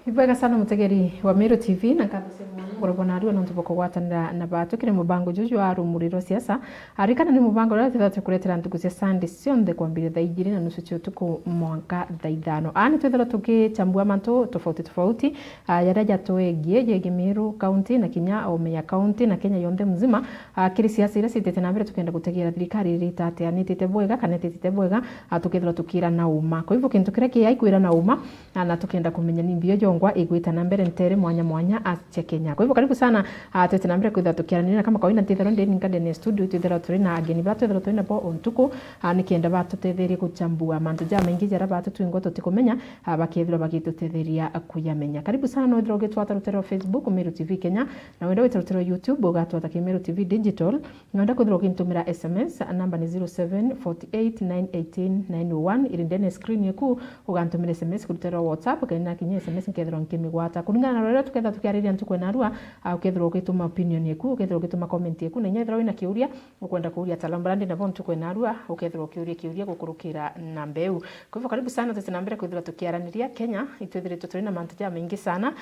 Ibwega sana mutegeri wa Meru TV na kada sema ngorobona ari no ntuboko gwatanira na batu kire mubango juju wa rumuriro siasa arikana ni mubango rero tete kuretera ndugu cia Sunday sionde kwambire thaa 2:30 cio tuku mwanka thaa 5 ani twethera tukichambua mantu tofauti yaraja toegie yege Meru county na Kinya Omeya county na Kenya yonde mzima kiri siasa ira sitete na mbere tukenda gutegera thirikari rita ate anitete bwega kana tete bwega tukethera tukira na uma kwa hivyo kintu kire kiai kwira na uma na tukenda kumenya ni mbio jongwa igwita na mbere ntere mwanya acha Kenya. Kwa hivyo karibu sana tete na mbere kwitha tukiaranira kama kawaida ntithero ndi ngade ne studio twithera turi na ageni batu twithera turi na bo ontuko nikienda batu tetherie kuchambua mantu ja maingi jara batu twingo tutikumenya bakethira bagitutetheria kuyamenya. Karibu sana no droge twatarutero Facebook Meru TV Kenya na wenda witarutero YouTube ugatwata Meru TV Digital ngenda kuthira kintumira SMS namba ni 0748918901 irindene screen yeku ugantumira SMS kurutero WhatsApp kana kinya SMS nkethira nkimigwata kulingana na rero tuketha tukiariria ntukwe na rua ukethira ukituma opinion yeku ukethira ukituma comment yeku na nyethira wina kiuria ukwenda kuuria talambrandi na bon tukwe na rua ukethira ukiuria gukurukira na mbeu. Kwa hivyo karibu sana tete na mbere kwithira tukiaraniria Kenya itwithiritwe turi na mantu ja maingi sana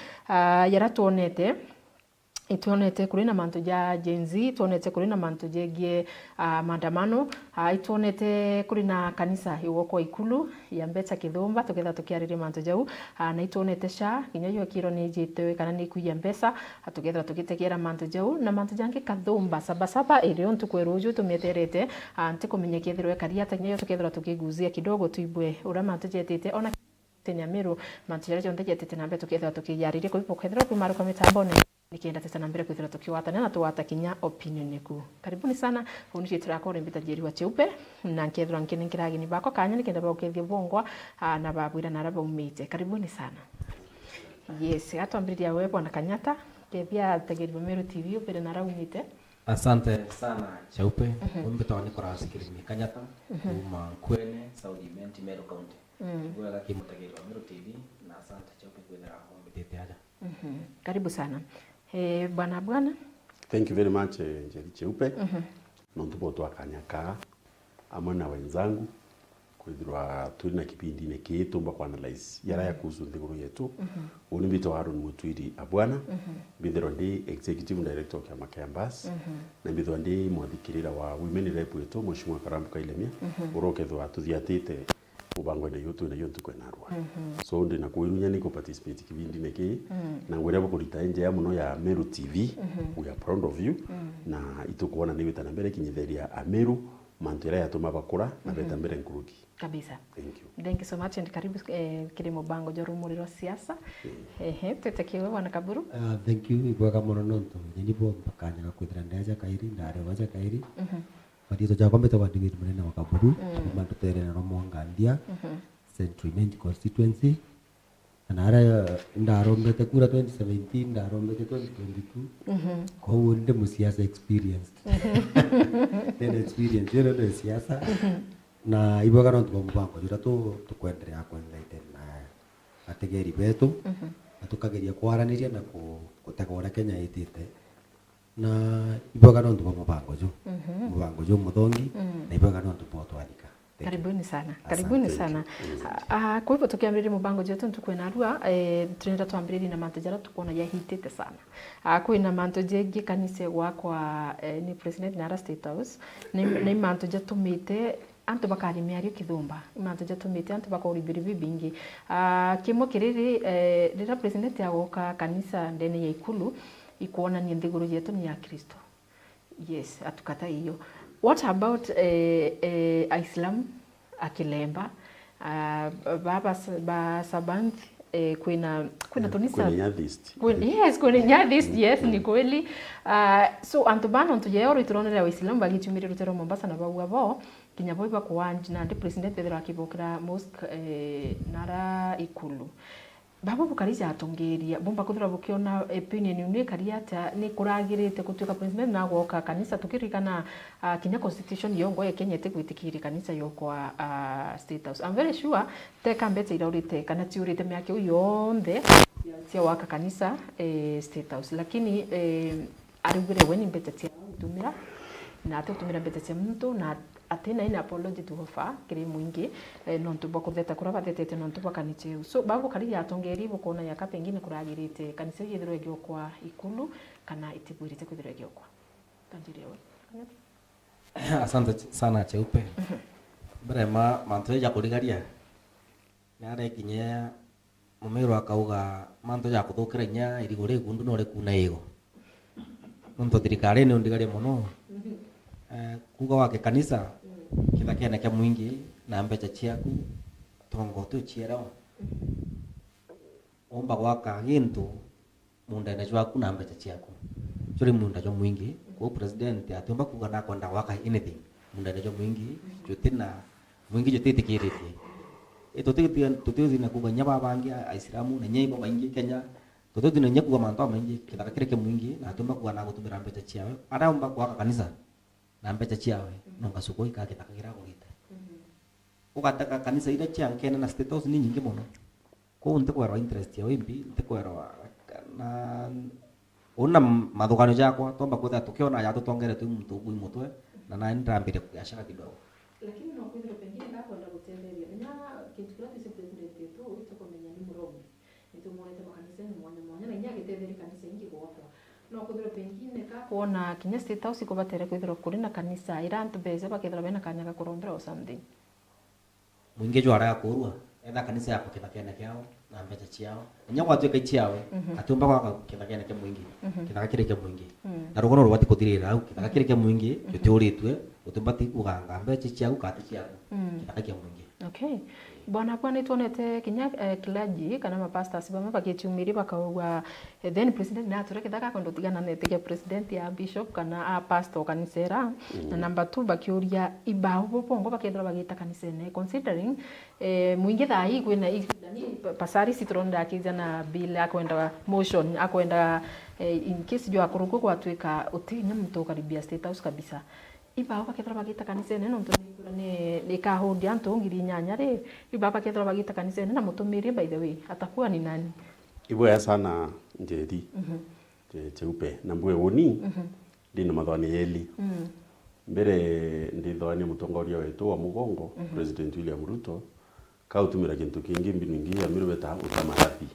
yara tuonete kuri na mantu ja Gen Z tuonete kuri na mantu jegie maandamano ituonete kuri na kanisa iwoko ikulu ya Mbeta Kithumba tuketha tukiarire mantu jau na ituonete sha kinyayo kiro ni jitewe kana ni kuya mbesa tuketha tukitegera mantu jau na mantu jange Kathumba saba ire ontu kweruju tumeterete antikumenyeke thirwe karia tanyayo tuketha tukiguzia kidogo tuibwe ura mantu jetete ona Kenya Meru mantu jara jonde jetete na mbere tuketha tukiyarire kwa hivyo kethira kumaro kwa mitambo nikienda tete na mbere kwithira tukiwatana na tuwata kinya opinion yeku. Karibuni sana unije turakore mbita jeri wa cheupe na nkethira nkene kiragini bako kanya nikienda ba ukethia bongwa na babwira na raba umite. Karibuni sana. Yes, hata mbiri wewe bwana Kanyata kebia tegeri Meru TV upere na raba umite. Asante sana cheupe mbita wani kora sikirimi Kanyata uma kwene Saudi Menti Meru County. Wewe kimutegeri wa Meru TV na asante cheupe kwithira mbite aja. Karibu sana. Bwana. Thank you very much Njeri Cheupe. Nontupo twakanyaka amwe na wenzangu kwithirwa turi na kipindi neki tumba kwa analyze yara ya kuhusu nthiguru yetu. Uni bito Aaron Mutwiri Abwana. Bithero ndi executive director wa Makambas. Na bithero ndi mwathikirira wa women rep yetu Mheshimiwa Karambu Kailemia. Urokethwa tuthiatite ubango na yotu na yontu kwena rwa. So ndi na kuirunya niko participate kibindi neki na ngwera bakurita nje ya muno ya Meru TV. We are proud of you na itukuona ni wita na mbere kinyitheria Ameru mantera ya tuma bakura na beta mbere nkuruki kabisa. Thank you so much and karibu kirimo bango jo rumuriro siasa. Tetekiwe bwana Kaburu. Thank you ibwaga muno nonto nyinibo bakanya kwithira ndaja kairi ndare waja kairi. Matito cha kwamba tawadingiri mrena wa Kaburu mandutere na Romongandia Central Main constituency anara ndarombete kura 2017 ndarombete 2022 kwa wonde musiasa experience tena experience yero de siasa na ibwaga no tubambango jura tukwendelea kwenda na ategeri betu atukageria kwaraniria na kutegora Kenya itite na ibwaga no tubambango jo mubango jo muthongi na ibwaga no tubotwanika. Karibuni sana. Kwa hivyo tukiambiriri mubango jetu tukwena rua tunaenda tuambiriri na mantu jara tukona yahitete sana. Kwina mantu jegi kanise gwakwa ni president na State House ni mantu jatumite antu bakari miario Kithumba mantu jatumite antu bakori biribi bingi kimo kiriri rira president yagoka kanisa ndene ya ikulu ikuona ni nthiguru yetu ni ya Kristo. Yes, atukata hiyo. What about Islam akilemba baba Sabanth kwina tunisa kwina Nyathist yes ni kweli so antubano ntujero ituronera wa Islam bagitumire rutero Mombasa na bagwa bo kinya boiba kuwanji na ndi president Pedro akibokira mosque nara ikulu baba bukarija atongeria bomba kuthura bukiona opinion ni kariata ni kuragirite kutuka president na gwoka kanisa tukirikana kinya constitution yongo ya Kenya tekwitikiri kanisa yokwa State House. I'm very sure teka mbete iraurite kana tiurite myake uyonde tia waka kanisa State House lakini arugire weni mbete tia tumira na atutumira mbete tia mtu na atina ina apology to offer kiri mwingi nontu bwa kutheta kura bathetete nontu bwa kanitha so babo kari yatongeri bukona yaka pengine kuragirite kanitha yithiro egyo kwa ikulu kana itibwirite kwithiro egyo kwa tanjire we Asante sana Cheupe. Brema mantu ya kurigaria nare kinya mumero akauga mantu ya kuthukira inya irigore gundu no re kuna igo nontu thirikari ni ndigari muno kuga wake kanisa kithakene kia mwingi na mbeca ciaku tongo tu chiera omba gwaka gintu munda na jwaku na mbeca ciaku churi munda jo mwingi ko president atomba kuga na kwenda waka anything munda na jo mwingi jutina mwingi jutitikirite tututhi na kuga nyaba bangi aisilamu na nyaibo maingi Kenya tututhi na nyakuga manto maingi kithaka kireke mwingi na atomba kuga na gutumira mbeca ciawe ara omba gwaka kanisa na mbeca ciawe nonga sukoi ka kithaka kiragurite ugataka kanisa ira chiankene na status ni nyingi muno ko unte kwero interest ya wimbi unte kwero na una mathugano jakwa tomba kutha tukiona ya tutongere tu mtu bui mutwe na ndambire kuyashaka kidogo lakini no kwithira pengine ndakwenda gutemberia nya kintu kira tise president yetu tukomenya ni muromi nitumwete makanisa ni mwanya na nya gitetheri kanisa ingi gwakwa no kwithira pengine ka kuona kinya state house ko batere kwithira kuri na kanisa irantu beze bakithira bena kanyaga kurombera or something mwingi jwara kurua etha kanisa yako kithakene kiao na mbeca ciao nya gwatuika ciawe atumba kwa kithakene kia mwingi kithaka kireke mwingi na rugono rwati kuthirira au kithaka kireke mwingi jutiuritwe utumbati kuganga mbeca ciaku kati ciaku kithaka kia mwingi. Okay. Bwana kwa nituonete kinya clergy kana mapastors bamwe bagitumiri bakauga then president na tureke daka kondo tigana netike president ya bishop kana a pastor kanisera na number 2 bakiuria ibao bongo bakendra bagita kanisene considering mwingi thai kwina pasari citronda akijana bill akwenda motion akwenda in case jo akuruko gwatwika utinya mtu karibia state house kabisa ibao bakethra bagita kanisene no ni kahudi antu ngiri nyanya ri ibaba kethra bagita kanisene na mutumiri by the way atakuwa ni nani iboya sana njeri Cheupe na mbwe woni ndina mathwani yeli mbere ndithwani mutongoria wetu wa mugongo President William Ruto kautumira kintu kingi mbingi ya mirubeta utamarathi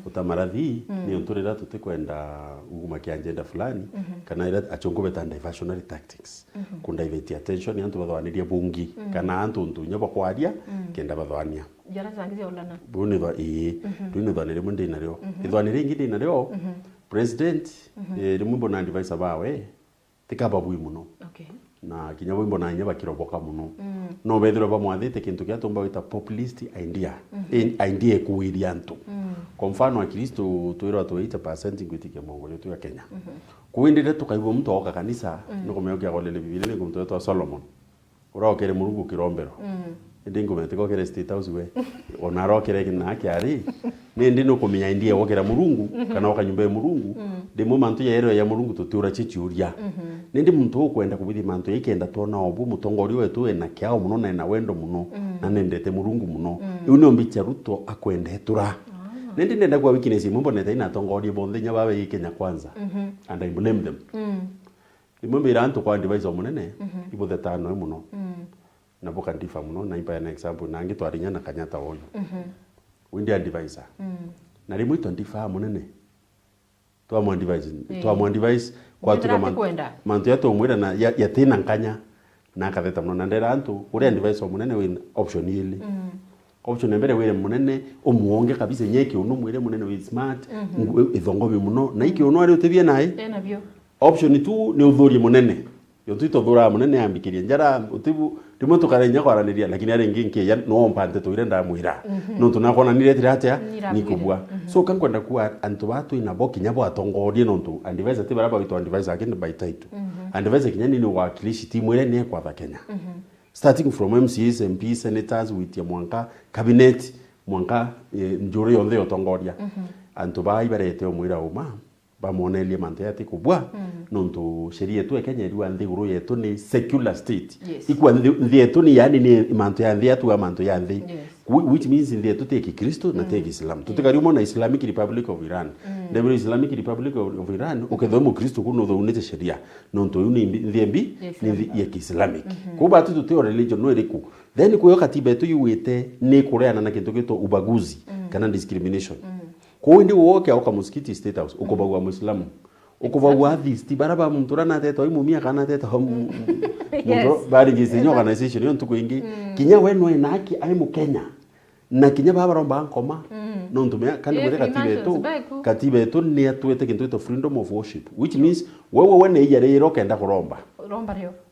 utamarathi ni unturira tutikwenda uguma kia agenda fulani kana ira achongobeta diversionary tactics kundivert attention yantu bathwaniria bungi kana antu ntunya bakwaria kenda bathwania jara zangizia ulana buni thwa duni thwanire mundi nario ithwanire ingi ndi nario president rimumbo na advisor bawe tikaba bui muno okay na kinya wimbo na nyaba kiroboka muno no bethiro ba mwathite kintu kia tumba wita populist idea idea kuiria antu kwa mfano wa Kristo twirwa 80% ngwitike mongo yetu ya Kenya kuindire tukaibwo mtu oka kanisa niko meokia golele biblia ni kumtu wetu Solomon urokere Mungu kirombero ndingo metiko kere state house we onarokere kina kiari nindi no kumenya indie wokera Mungu kana oka nyumba ya Mungu ndimo mantu ya ero ya Mungu tutura chichuria nindi muntu ukwenda kubithi mantu ikenda tona obu mutongori wetu ena kiao muno na ena wendo muno na nendete Mungu muno uno mbicha Ruto akwenda tura nindi ndenda kwa wiki nesi mumbo neta ina tongori bonde nya babe Kenya kwanza and I blame them imombe irantu kwa advisor munene ibo thetano muno na boka ndifa muno na impa na example nangi twarinya na Kanyata oyo windi advisor na rimwe ndifa munene twa device kwa tuka mantu yato mwira na yatina nkanya na katheta muno na ndera antu uri advisor munene win option ile option mbere wire munene omuonge kabisa nyeki uno mwire munene with smart ithongobi muno na iki uno ari utebie nae nabyo option 2 ni uthurie munene yo twito thura munene ambikirie njara utibu rimwe tukarenya kwaraniria lakini ari nginki ya no mpante tuire ndamwira no tunakona niretira atia nikubwa so kankwenda kuwa antu batu ina boki nyabo atongorie no tu advisor tibara ba witu advisor again by title advisor kinyani ni wakilishi timu ile ni kwa Kenya starting from MCs MP senators with mwanka cabinet mwanka njuri yonde otongoria antu ba ibarete omwira uma bamonelie manto yati kubwa nonto sheria yetu ya Kenya iliwa nthiguru yetu ni secular state. Ikuwa nthi yetu ni yani ni manto ya nthi yetu manto ya nthi, which means nthi yetu te Kikristo na te Islam. Tutikariumo na Islamic Republic of Iran. Ndebele Islamic Republic of Iran ukethomo Kristo kuno tho unete sheria nonto yuni nthi embi ni nthi ya Islamic. Kuba tu te religion no eriku. Then kuyo katiba yetu yuwete ni kureana na kintu kito ubaguzi kana discrimination. Kwa ndi woke au kama msikiti State House ukobagwa Muislamu ukobagwa atheist baraba muntu rana teta oimu mia kana teta muntu bari gisenyo organization yo ntuko ingi kinya weno enaki ai mu Kenya na kinya baba romba nkoma no ntumia kandi mwere katiba yetu ni atwete kintu to freedom of worship, which means wewe wene iyarero kenda kuromba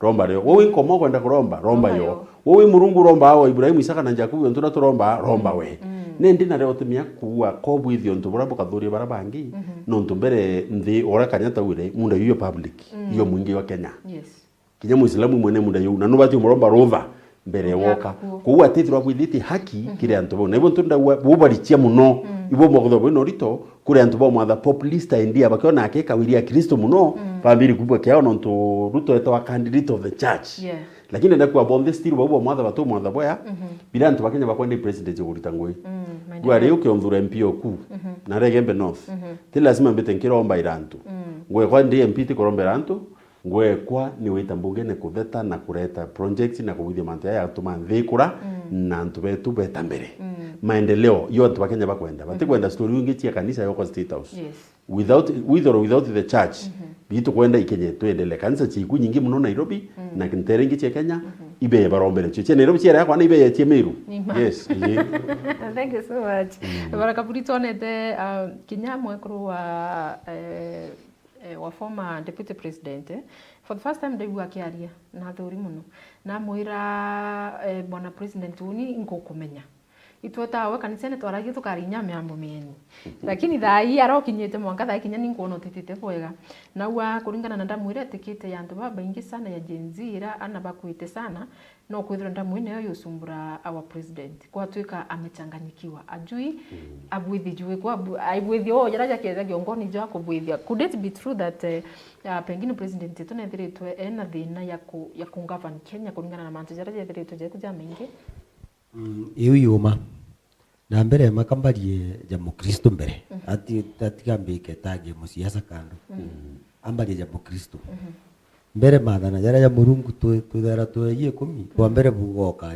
romba ryo wewe nkoma kwenda kuromba romba yo wewe murungu romba awo Ibrahim Isaka na Jacob ntuna turomba romba we nendi na reo tumia kuwa kobu ithio ntuburabo kathuri barabangi no ntumbere nthi ora kanyata wire munda yo public yo mwingi wa Kenya kinya muislamu mwene munda yo na no bati muromba rova mbere woka kuwa tithirwa kwithiti haki kire antu na ibo ntunda bubarichia muno ibo mogotho bino rito kure antu bo mwatha populista india bakiona akeka wiria Kristo muno family kubwa kiao no ntu ruto etawa candidate of the church lakini ndakuwa bonde still babo mwatha batu mwatha boya bila antu bakenya bakwenda president gurita ngoi gwa reo kionthura MP oku na regembe north ti lazima mbete nkiromba irantu ngwe kwa ndi MP ti koromba irantu ngwe kwa ni wita mbunge ne kutheta na kureta projects na kuwithia mantu ya atuma nthikura na antu betu beta mbere maendeleo yo antu bakenya bakwenda batikwenda story wingi tia kanisa yoko State House without the church bitu kwenda ikenye twendele kanisa chiku nyingi muno Nairobi na kinterengi tia Kenya ibe barombere chiche Nairobi tia yakwa na ibe ya tia Meru. Yes. Thank you so much. Barakapurito nete kinya mwekuru wa former deputy president for the first time ndaigua akiaria na thuri muno na mwira bwana president uni ingokumenya itwetawe kanisene twaragie tukarinya miambo mieni lakini thai arokinyete mwanka thai kinya ninkuona titite bwega na wa kuringana na ndamwire tikite ya antu baba ingi sana ya jenzira ana bakuite sana no kwithira ndamwine yo yusumbura our president kwa twika amechanganyikiwa ajui abwithi jui kwa aibwithi jaraja kieza giongoni jo akubwithia. Could it be true that pengine president yetu na thiritwe ena thina ya kungavan Kenya kuringana na mantu jaraja thiritwe je kuja mengi iyo yuma na mbere makambarie jamu Kristo mbere ati gambike tage musiasa kando ambarie jamu Kristo mbere mathana jara ya Murungu tuthera tuye kumi kwa mbere bugoka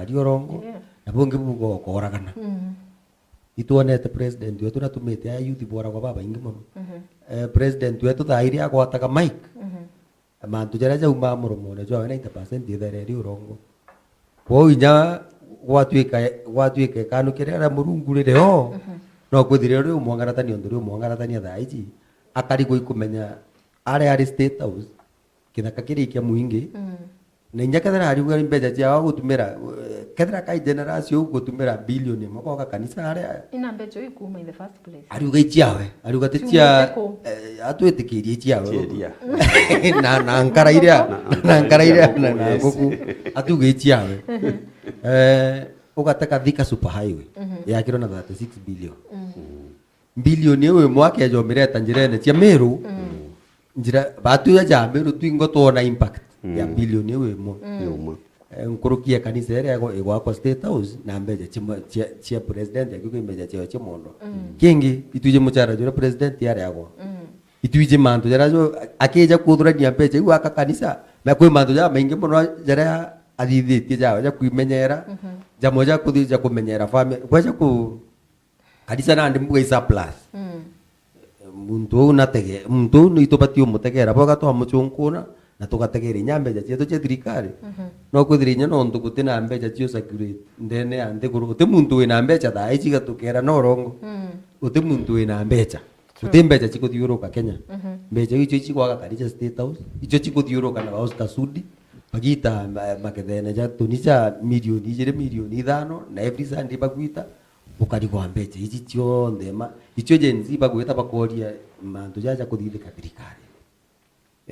riorongo na bungi bugoka oragana ituonete president wetu na tumete ya youth bora kwa baba ingi muno president wetu thairi agwataga mic mantu jara ja uma murumone jo 90% ithere riorongo kwa inya gwatuike kanu kirera Murungu rire ho no kwithire ri umwangaratani onduri umwangaratani thaiji akari kumenya ari State House kithaka kirikia muingi na inya kethera ari gari mbeja cia gutumira kethera kai generation gutumira bilioni makoka kanisa ari ina mbeja ikuma in the first place ari ugaichiawe ari ugatitia atwetikirie chiawe na nkaraira na guku atugaichiawe ugataka Thika super highway yakirwo na 36 billion bilioni we mwake ajomireta njirene cia Meru njira batu ya Meru twingo tuona impact ya bilioni we mo nkurukia kanisa ere igwa kwa State House na mbeja cia president yakiko mbeja cia mondo kingi ituje muchara jura president yare yago ituje mantu jara jo akeja kuthurania mbeja iwa aka kanisa na kwi mantu ja maingi muno jara athithi ja kuimenyera jamoja kuthija kumenyera family kwaja ku kanisa na ndi mbuga surplus muntu unatege muntu nitopatio mutegera boga to amuchunkuna na tugategera nyambeja cietu cia thirikari no kuthirinya no ntu gutina mbeja cio security ndene ande kuru uti muntu wina mbeja thai ciga tukera no rongo uti muntu wina mbeja uti mbeja cikuthiuruka Kenya mbeja icio cigwaga kanisa State House icio cikuthiuruka na Oscar Sudi bagita makethene ja tunisa milioni 5 na every Sunday bagwita ukari kwa mbeja ici cio ndema icio jenzi bagwita bakoria mantu jaja kuthithika thirikari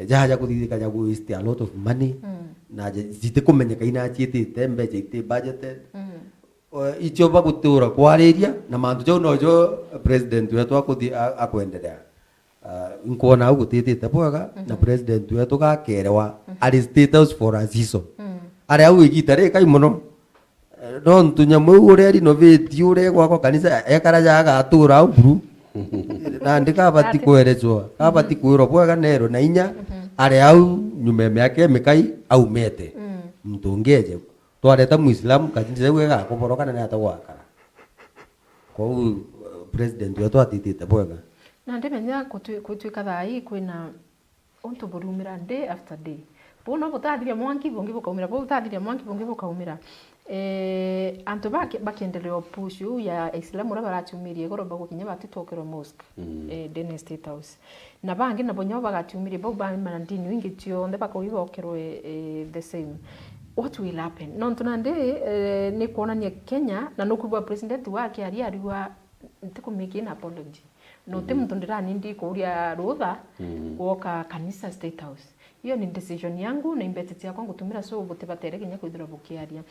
jaja kuthithika ja waste a lot of money na zite kumenyeka ina chiete mbeja ite budgeted icio bagutura kwariria na mantu jau nojo president wetu akuthi akwendelea nkuona au gutitite bwega na president wetu gakerewa ari state house for a season ari au igita ri kai muno no ntunyamu uri renovate uri gwako kanisa ekara jaga atura au buru na ndika bati kwerezwa abati kwiro bwega nero na inya ari au nyume yake mikai au mete mtungeje twareta muislamu kanisa wega kuborokana na atawaka kwa president wetu atitite bwega na ndimenya kutuika thai kwina untu burumira day after day bono butadire mwanki bongi bukaumira butadire mwanki bongi bukaumira antu bakiendelea push ya Islamu ra baratumirie goro bagukinya batitokero mosque Dene State House na bangi na bonyo bagatumirie bo bana ndini wingi tio nde bakoibokero the same. What will happen? No tunande ni kuonania Kenya na nukuwa president wake ariwa ntikumake an apology. No muntu ndirani ndi kuria rutha woka kanisa State House. Hiyo ni decision yangu na imbetete yako ngutumira so butebatere kinya kwithira bukiaria.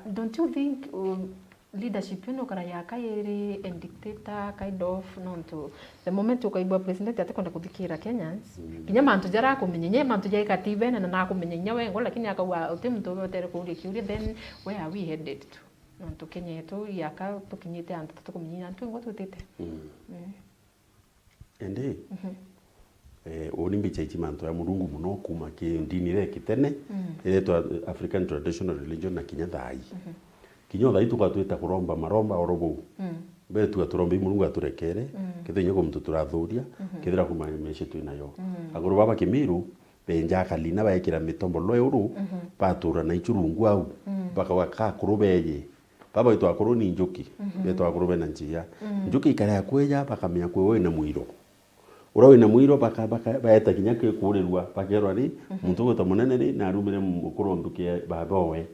Don't you think leadership kara yaka iri and dictator kind of nonto the moment ukaibwa president atakwenda kuthikira Kenyans kinya mantu jara kumenyenye mantu jai katibe na kumenyenya wengo lakini akawa utemto botere kuria kiuria then where are we headed to nonto Kenya yetu yaka tukinyite antu tukumenyenya antu ngo tutete ende olimbi chaichi mantu ya murungu muno kuma ki ndini re kitene eto African traditional religion na kinya thai kinyo thai tukatwita kuromba maromba orobo be tugaturomba murungu aturekere kithinye ko mtu turathuria kithira kuma meshe tu nayo aguru baba kimiru benja kalina baekira mitombo loeuru patura na ichurungu au baka waka kurubeye baba itu akuru ni njuki beto akuru na njia njuki ikara yakweja bakamenya kwewe na mwiro urawe na mwiro baka baeta kinyake kurirwa bakerwa ri muntu gota munene ri na rumire mukuru nduke babowe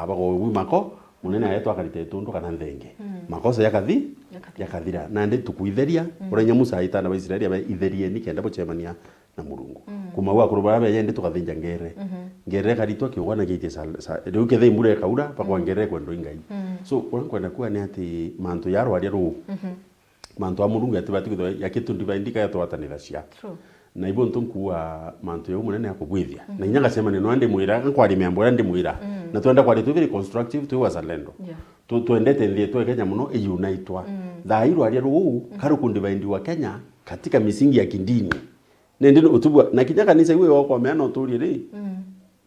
bago wimako munene ayeto akarite tundu kana nthenge makosa yakathira na ndi tukuitheria urenya Musa aitana ba Israeli ba itherie ni kenda bochemania na Murungu kuma wa kurubara be ndi tukathinja ngere karitwa kiwana gite riu kethe imure kaura bakwa ngere kwendo ingai so kwenda kuwa ni ati mantu yaro ari ru mantu amurungu atibati kutho yakitu ndivaindika yatwatanira cia na ibo ntunkuwa mantu yo munene akubwithia na inyanga sema ni no ande mwira kwari membo ndi mwira na tuenda kwari tu very constructive tu wazalendo tuendete ndie tu Kenya muno unitwa thairu ari ru karu kundivaindi wa Kenya katika misingi ya kidini nende utubwa na kinya kanisa iwe wako meana uturi ri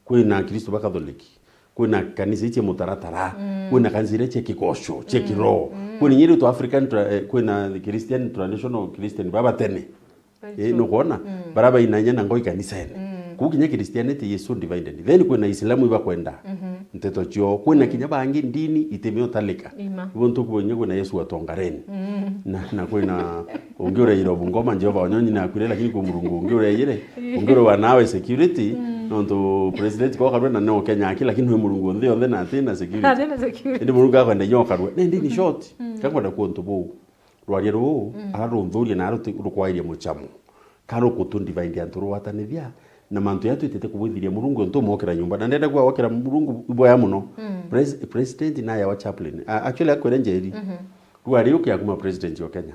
kwina Kristo bakatholiki kwina kanisa iche mutaratara kwina kanisa iche kikosho che kiro kwina nyiri to African kwina Christian traditional Christian baba tene no kuona baraba inanya na ngoi kanisa ene kukinya Christianity Yesu divided then kwina Islamu iba kwenda nteto chio kwina kinya bangi ndini itemeo talika ibonto kubonye kwina Yesu atongareni na kwina ongore iro bungoma Jehova wanyonyi na kwire lakini kwa Murungu ongore yire ongore wanawe security nonto president kwa kadwe na no Kenya aki lakini we Murungu ndio then atina security ndi Murungu akwenda nyoka rwe ndi short kakwenda kuonto bo rwariro ararunduria na rukwaire muchamo karo kutundivaindi anturu watanithia na mantu yatu itete kubwithiria Murungu nto mokera nyumba na ndenda kwa wakera Murungu iboya muno president na ya wa chaplain actually akwenda njeri rwari ukia kuma president wa Kenya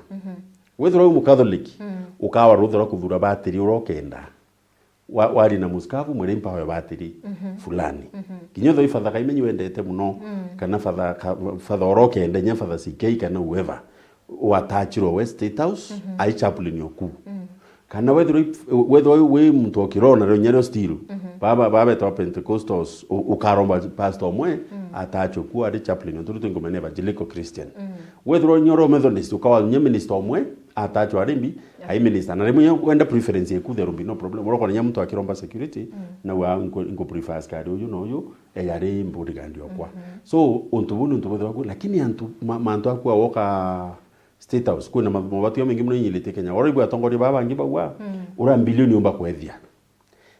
wethero mu Catholic ukawa ruthora kuthura batiri urokenda wari na muskavu mwere mpawe batiri fulani kinyotho ifadha kaimenyi wendete muno kana fadha urokenda nya fadha CK kana whoever watachiro West State House ai chaplain yoku kana wethero we mtu okirona ro nyero still baba to Pentecostals ukaromba pastor mwe atacho ku ari chaplain nturutu ngomene evangelical Christian wethero nyoro Methodist ukawa nye minister mwe atacho arimbi ai minister na rimwe kwenda preference yeku there be no problem uroko nya mtu akiromba security na wa ngo prefer askari uyu no uyu yari mburi kandi okwa so untu wethero lakini antu mantu akwa woka State House kuna mabatu mengi muno nyilite Kenya oro ibwa tongori baba ngiba wa ura bilioni umba kwethia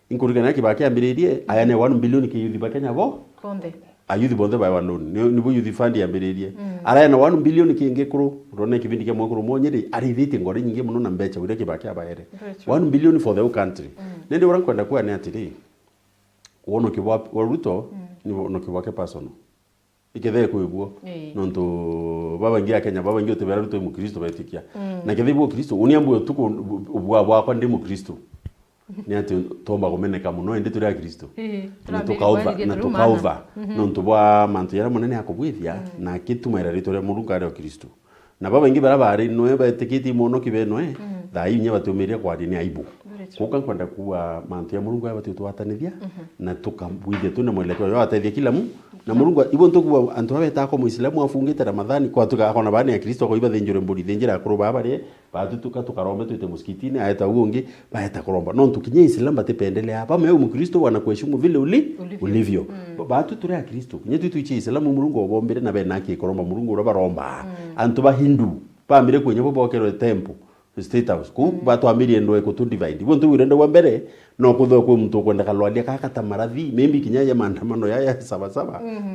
inkurikana yake bakiambiririe ayane 1 bilioni ki yuthi bakenya bo konde ayuthi bonde ba waloni ni bo yuthi fund yambiririe arayana 1 bilioni ki ngekuru rone kibindi kya mwekuru monyeri arithiti ngori nyingi muno na mbecha ureke bakia baere 1 bilioni for the whole country nende ura kwenda kwa ni atiri wono kibwa Ruto ni wono kibwa ke personal ikethe kwiguo nontu baba ngia Kenya baba ngia tebera ruto mukristo betikia na kethe bwo kristo uniambu utuko ubwa bwakwa ndi mukristo ni ati tomba kumeneka muno ende turi a kristo na tukauva nontu bwa mantu yara munene akobwithia na kitumira ritore murungu ari o kristo na baba ngi barabari noe betikiti muno kibeno thai nya batumiria kwa dini aibu kuka kwenda kuwa mantu ya murungu abatu twatanithia na tukambwithia tuna mwelekeo yo ateithia kila mu na murungu ibo ntukuwa antu abeta ko muislamu afungite ramadhani kwa tuka akona bani ya kristo ko iba thenjure mburi thenjira kuruba bari batutuka tukarombe twite muskitini aeta ugongi baeta kuromba non tukinye islam batependele hapa mwe mkristo wanakuheshimu vile ulivyo batu turi ya kristo kinye tuichi islam murungu obombere na benaki kuromba murungu robaromba antu ba hindu pamire kwenye bobokero tempo state house ku batu amirie ndo eko to divide ibo ntu wirende wa mbere no kutho ku mtu kwenda kalwalia kaka marathi maybe kinya ya maandamano ya saba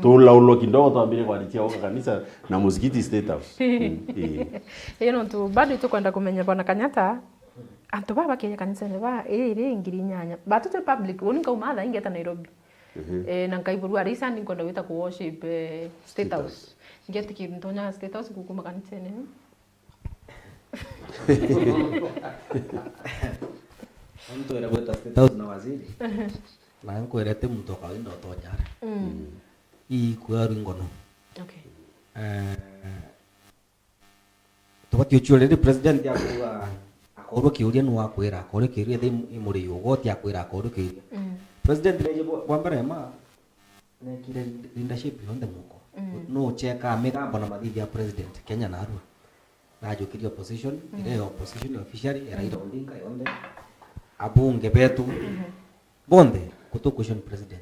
to laulo kidogo to amirie kwa litia oka kanisa na muzikiti state house no tu bado tu kwenda kumenya bwana Kenyatta antu baba kenya kanisa ne ba iri ngiri nyanya batu te public unika umadha ingeta Nairobi na nkaiburu arisa ndi kwenda wita ku worship state house ngeti kintonya state house kukuma kanisa ne mtu era kweta state house na waziri na nkwirete mtu kwa ndo tonyara ikwaru ngono tubati uchulere president yakuwa akorwo kiuria ni wakwira akorwo kiuria thi imuri yogoti akwira akorwo kiuria president reje bwambere ma nekire leadership yonde muko no cheka migambo na mathidi ya president Kenya na Arua najukiria opposition ile opposition officially era ira Odinga yonde abunge betu bonde kutokushon president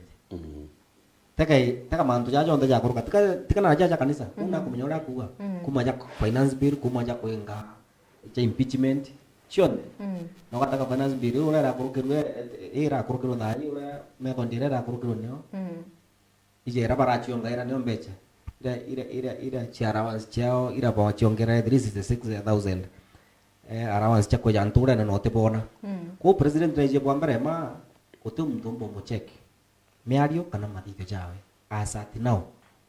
taka mantu jajo onda jakuruka tika na jaja kanisa una kumenyora kuwa kumaja finance bill kumaja kwenga cha impeachment chionde no kataka finance bill ura kurukirwe era kurukirwe nai ura me kondire ra kurukirwe neo ije era barachi onga era neo mbecha ira allowance chao ira ba chiongera 36000 allowance cha kwa jantura na note bona ko president reje bwambere ma kutum mtombo mocheki miario kana mathitho jawe asati nao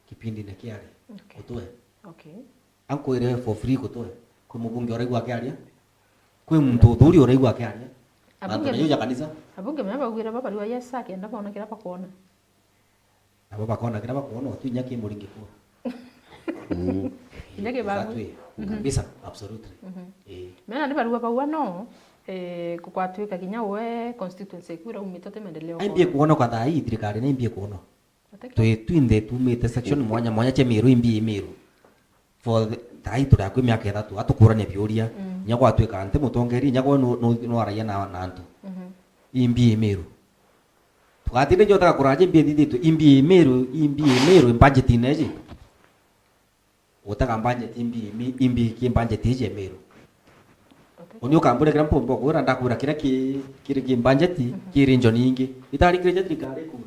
kipindi ne kiari kutoe anko ire for free kutoe kwa mbunge ore gwa kiaria kwa mtu thuri ore gwa kiaria abunge yo kanisa abunge maba gwira baba riwa yesa kenda bona kira pa kuona abo bakona kira pa kuona tu nyaki muringi kwa nyaki babu kabisa absolutely mena ndi barua pa no kukwatuika kinya we constituency kwira umitote maendeleo aimbie kuona kwa thai thirikari na imbie kuona twinde tumite section mwanya che miru imbie miru for thai turakwe miaka ithatu atukurania biuria nyagwa twika ante mutongeri nyagwa no araia na antu imbie miru tukatinde jota kuraje imbie thitu imbie miru budget ineji utaka budget imbie ki budget ije miru Onyo kambure kira mpombo kura ndakura kira ki budget kiri njoningi itari kire thirikari ku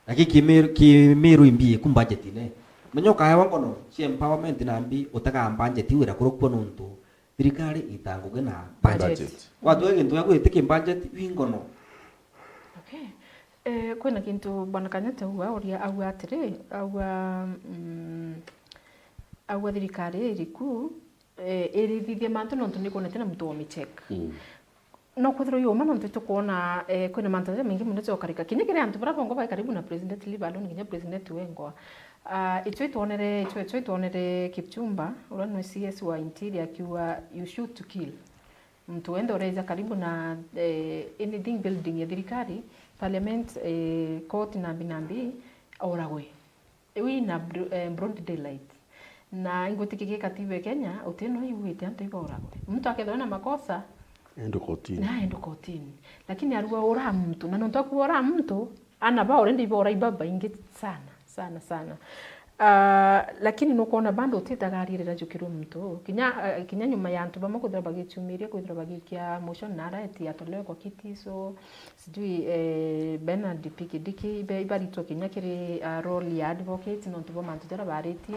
aki kimiru imbi ku budget ne menyo kaya wangono si empowerment na mbi utaka budget wira kurukwo nuntu thirikari itanguge na budget watu wengi ntu yaku itike budget wingono kwena kintu bwana Kenyatta huwa uria au atire au thirikari iriku erithithia mantu nontu nikonete na mtu wa micheck no kwithiro yo mana ntu kuona kwina mantu mengi muno tsokarika kinya kire antu bara bongo bai karibu na president libalo nginya president wengo itwe tuonere Kipchumba ura no CS wa interior akiwa you shoot to kill mtu ende oreza karibu na anything building ya thirikari parliament court na binambi oragwe we na broad daylight na ingotikike katiba Kenya uteno yuwite antu iboragwe mtu akethona makosa endo kotini lakini Arua ora mtu na nonto kuora mtu ana ba ore ndibora ibaba ingi sana lakini nukuona bando utitagarire jukiro mtu kinya nyuma ya antu bamwe kuthira bagichumiria kuthira bagikia motion na right atolewe kwa kiti so sijui Bernard Pikidiki bari to kinya kiri role ya advocate nonto bo mantu tera bariti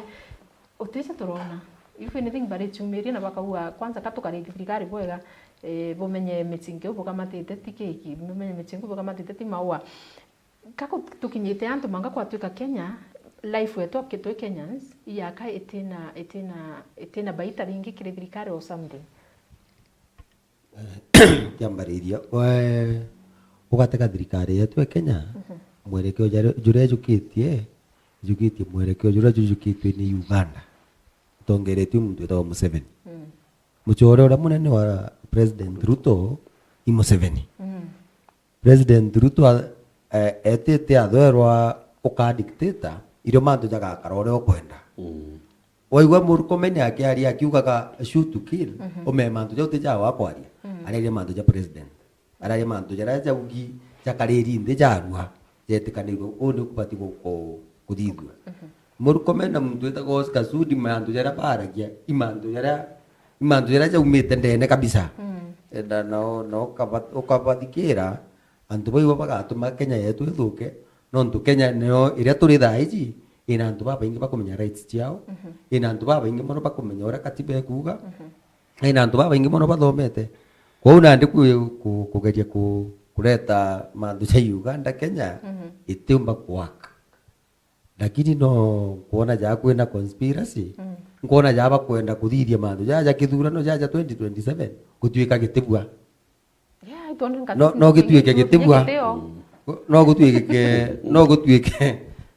utisa turona if anything bari chumiria na bakaua kwanza katukari thirikari bwega bomenye mitsinge ubo kama teteti keki bomenye mitsinge ubo kama teteti maua kako tukinyite antu manga kwatuika Kenya life wetu kitwe Kenyans yaka etina baita ringi kire thirikari or something. Kiambariria ugateka thirikari yetu ya Kenya mwerekeo jure jukitie mwerekeo jure jukitwe ni Uganda tongeretie muntu wetagwo Museveni muchore ura munene wa President Ruto i Museveni. President Ruto etete atherwa uka dictator irio mantu jaga karore okwenda waigwa Murkomen yake ari akiugaga shoot to kill ome mantu jote ja wakwaria ari mantu ja president ari mantu jara ja ugi jakariri inde jarua jetikanirwo undi kubati kuthithwa Murkomen na muntu etagwo Oscar Sudi mantu jara baragia imantu jara ja umite ndene kabisa enda no ukabathikira antu baiwa bagatuma Kenya yetu ithuke nontu Kenya neo iria turi thaiji ina antu babaingi bakumenya rights ciao ina antu babaingi mono bakumenya ura katiba ekuga ina antu babaingi mono bathomete kwou nandi kugeria kureta mantu cha Uganda Kenya itimba kwaka lakini no kuona ja kwenda conspiracy kuona ja bakwenda kuthithia mantu ja kithurano ja 2027 gutuika gitibwa no gituike gitibwa no gutuike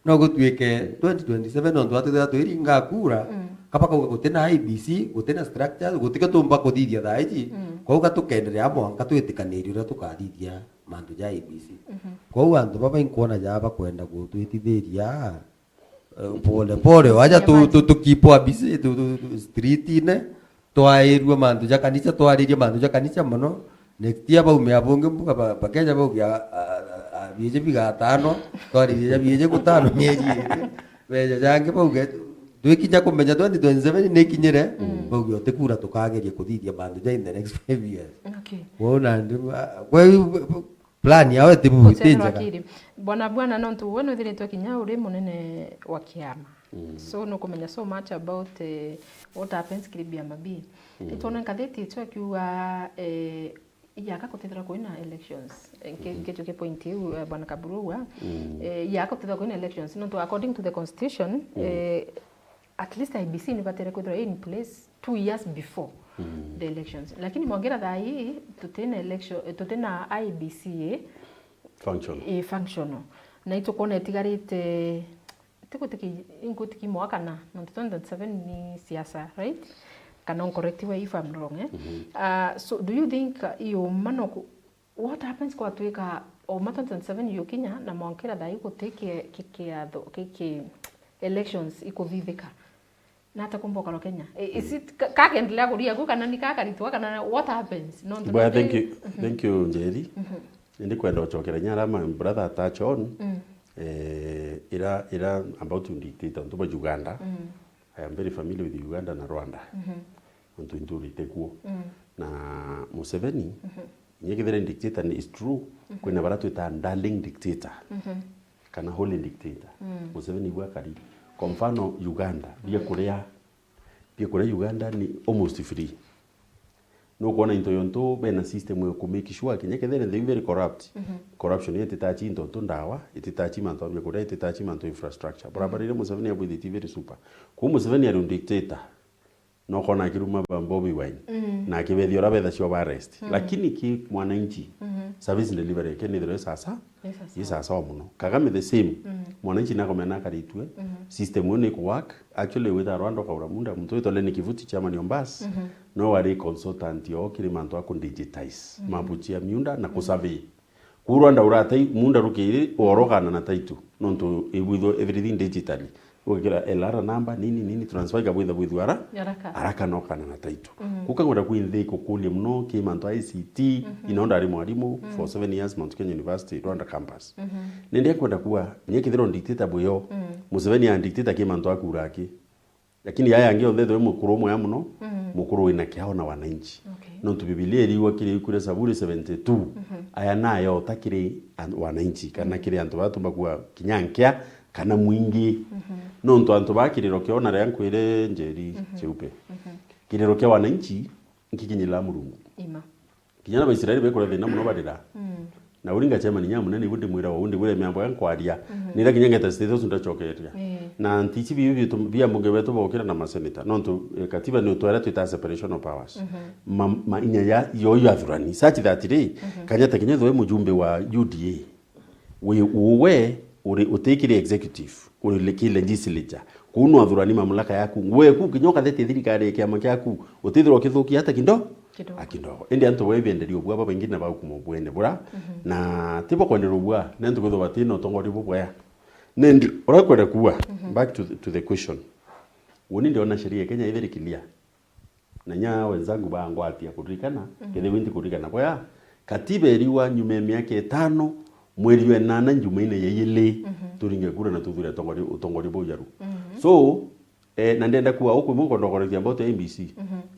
2027 ndo atete tuiringa kura kapaka gutena IBC gutena structure gutika tumba kuthithia thaiji kwou gatukenderea mwanka twitikaniri ura tukathithia mantu ja IBC kwou antu baba inkuona ja bakwenda gutwitithiria pole waja tukipwa busy street ine twairwa mantu ja kanisa twariria mantu ja kanisa muno next year baume abunge mbuga bakenya baugia bije bigatano twariria bije gutano miezi beja jange bauge twikinya kumenya 2027 nekinyire bauge otekura tukageria kuthithia bandu ja in the next 5 years. Okay. Wona ndu plan yawe tibu itinjaga bwana nontu wono thiritwe kinya uri munene wa kiama so no kumenya so much about what happens kiribia mabi itona katheti itwa kiwa yaka kutethera kuina elections ke point hiyo bwana Kaburua yaka kutethera kuina elections no according to the constitution at least IBC ni batere kudra in place 2 years before the elections lakini mwongera thai tutena election tutena IBC functional na ito kona etigarite tikutiki mwaka na 2027 ni siasa right cannot correct way if I'm wrong so do you think you manoko what happens kwa tuika o 2027 yo Kenya na mwongera thai guteke kike elections iko viveka na hata kumboka lo Kenya is it kakendelea kuria kana ni kakaritwa kana what happens no well, thank you Njeri ndi kwenda ochokera nyara my brother attach on ira about dictator ntuba Uganda I am very familiar with Uganda na Rwanda ntu nduri tekuo na Museveni nyekithera dictator ni is true kwina baratu ita darling dictator kana holy dictator Museveni gwa kari kwa mfano Uganda bia Korea Uganda ni almost free no kuona into yonto bena system yo kumake sure Kenya kethera they very corrupt corruption yete tachi into ndawa ite tachi manto bia Korea ite tachi manto infrastructure barabara Museveni abu the very super ku Museveni ari dictator no kona kiruma Bobi Wine na kibethio rabetha cio arrest lakini ki mwananchi service delivery kene thero sasa sasa muno Kagame the same mwananchi nako mena karitwe system one ku work actually with Rwanda kwa uramunda mtu itole ni kivuti chama ni ombas no wari consultant yo kilimanto ako digitize mabuchia miunda na kusurvey ku Rwanda uratai munda rukiri orogana na taitu nonto with everything digitally ukira elara number nini transfer ga with wara araka no kana na taitu kukangora kuinthi kukulia mno ki manto ICT inaonda ari mwalimu for 7 years Mount Kenya University Rwanda campus nende kwenda kuwa nyekithiro dictator boyo Museveni ya dictator ki manto akuraki lakini yaya angeo ndetho mukuru mwe muno mukuru ina kiao na wananchi no tu Biblia iliwa kile kule Zaburi 72 aya nayo takiri wananchi kana kile antu batu bakua kinyankia kana mwingi no nto antu bakiriro kiona ria nkwire Njeri cheupe kiriro kia wananchi nkikinyira Mulungu kinyana ba Israeli bekora thina muno barira na uringa chema ni nyamu nani wundi mwira wundi wule miambo yankwaria nira kinyangeta status ndachokeria na ntichi bibi bia mbunge wetu bokira na maseneta nonto katiba ni utwara twita separation of powers ma inya ya yoyo athurani such that day Kenyatta kinyezo we mujumbe wa UDA we uri utekire executive uri leki legislature kuno athurani mamlaka yaku we ku kinyoka thete thirikari kiama kyaku utithirwo kithuki hata kindo akindo indi antu we benderio bwa baba ingine ba kumubwene bura na tipo kwendero bwa nendo gutho batino tongori bubwa nendi urakwenda kuwa back to the question woni ndio na sheria Kenya iveri kilia na nya wenzangu bangu atia kudirikana kethe winti kudirikana kwa katiba eriwa nyume miaka 5 mweri wa 8 njumaine yeyele turinge kura na tuthura tongori bojaru so na ndenda kuwa huko mungu ndogorekia about IBC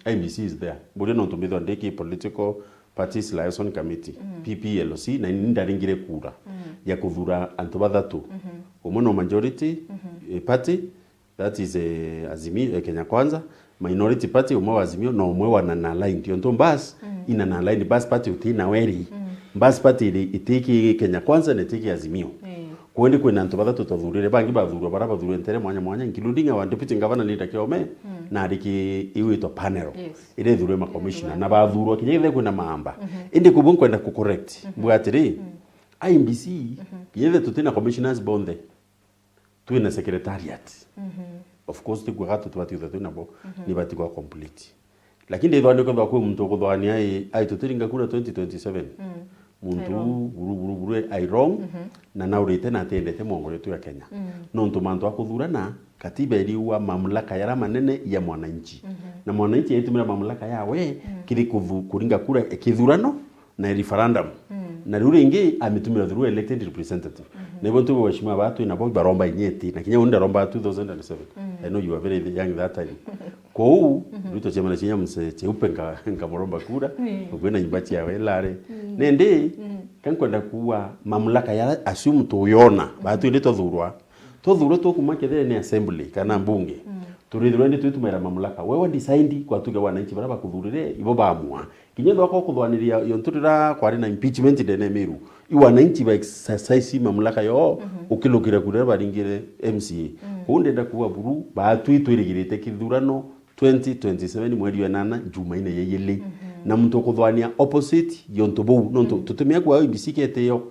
IBC is there bodi no tumithwa ndeki political parties liaison committee PPLC na ndaringire kura ya kuthura antu bathatu umuno majority party that is Azimio Kenya Kwanza minority party umwe Azimio na umwe wana na line ndio ndo bas ina na line bas party utina weri bas party itiki Kenya Kwanza na itiki Azimio kwendi kwena antu bathatu tuthurire bangi bathurwa baraba thurwe ntere mwanya including our deputy governor leader Kiome na riki iwito panel ile thurwe ma commissioner na bathurwa kinyithe kwena maamba indi kubun kwenda ku correct bwatiri IMBC kinyithe tutina commissioners bonde tuina secretariat of course tigwagatu twatiutha twinabo ni batigwa complete lakini ndithwani kwa kwa mtu kuthwani ai tutiringa kura 2027 muntu buru ai wrong na naurite na tendete mongo yetu ya Kenya no ntumantu akuthurana katiba iliwa mamlaka ya manene ya mwananchi na mwananchi yetumira mamlaka yawe kiri kuringa kura kithurano na referendum na rure ingi ametumira through elected representative na hivyo tuwe washima watu inabo baromba inyeti na kinya unda romba 2007 I know you are very young that time kwa huu rito chema na chinya mse cheupe nka moromba kura ukwena nyimbachi ya welare nende kankwenda kuwa mamlaka ya assume tuyona batu ile tothurwa tukumakethere ni assembly kana mbunge turithirwe ndi twitumira mamlaka wewe decide kwa tuge wananchi baraba kuthurire ibo baamua kinyetho ko kuthwaniria yonturira kwari na impeachment ndene miru iwananchi ba exercise mamlaka yo ukilukira kurera baringire MCA hundenda kuwa buru batwitwirigirite kithurano 2027 mweri wa 8 Jumaine yeyele na mtu kuthwania opposite yontobu no tutumia kwa IBC keteyo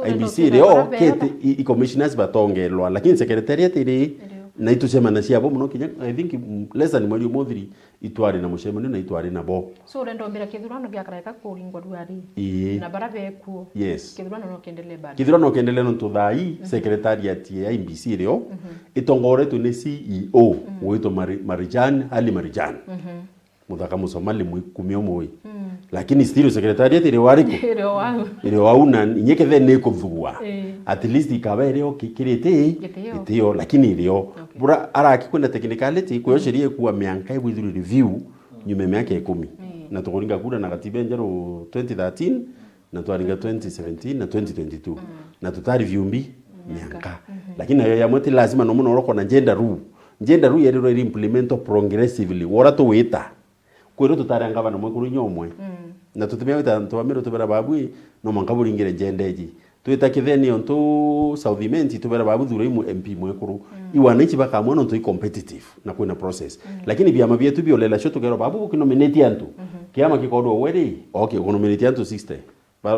IBC leo kete i commissioners batongelwa lakini secretariat ile na itusema na cia bo muno kinya I think less than mweri mothiri itwari na mushemani na itwari na bo so rendo mbira kithurano gya kareka kuringwa duari na barabe ku kithurano no kendele bari kithurano kendele no tuthai secretariat ya IBC leo itongoretu ni CEO wito Marijan Ali Marijan muthaka musomali kumio moi lakini still secretariat ile wariko ile wauna inyekethe ne kuthugwa at least ikabereo kikirite itio lakini ilio bura araki kwenda technicality kwa sheria kuwa mianka ibithuru review nyume miaka 10 na tukuringa kura na katiba njero 2013 na twaringa 2017 na 2022 na tutari review mbi mianka lakini nayo ya mwete lazima no muno roko na gender rule yerero implement progressively wora to wita kwero tutaranga bana mwe kuri nyomwe na tutumia wita twamiro tubera babu no mankaburingire gendeji twita kitheni onto Southiment tubera babu thuro imu MP mwe kuru iwananchi bakamwe no to competitive na kwena process lakini biama bietu biolela shoto kero babu kinominate antu kiama kikodo weri okay kinominate antu 60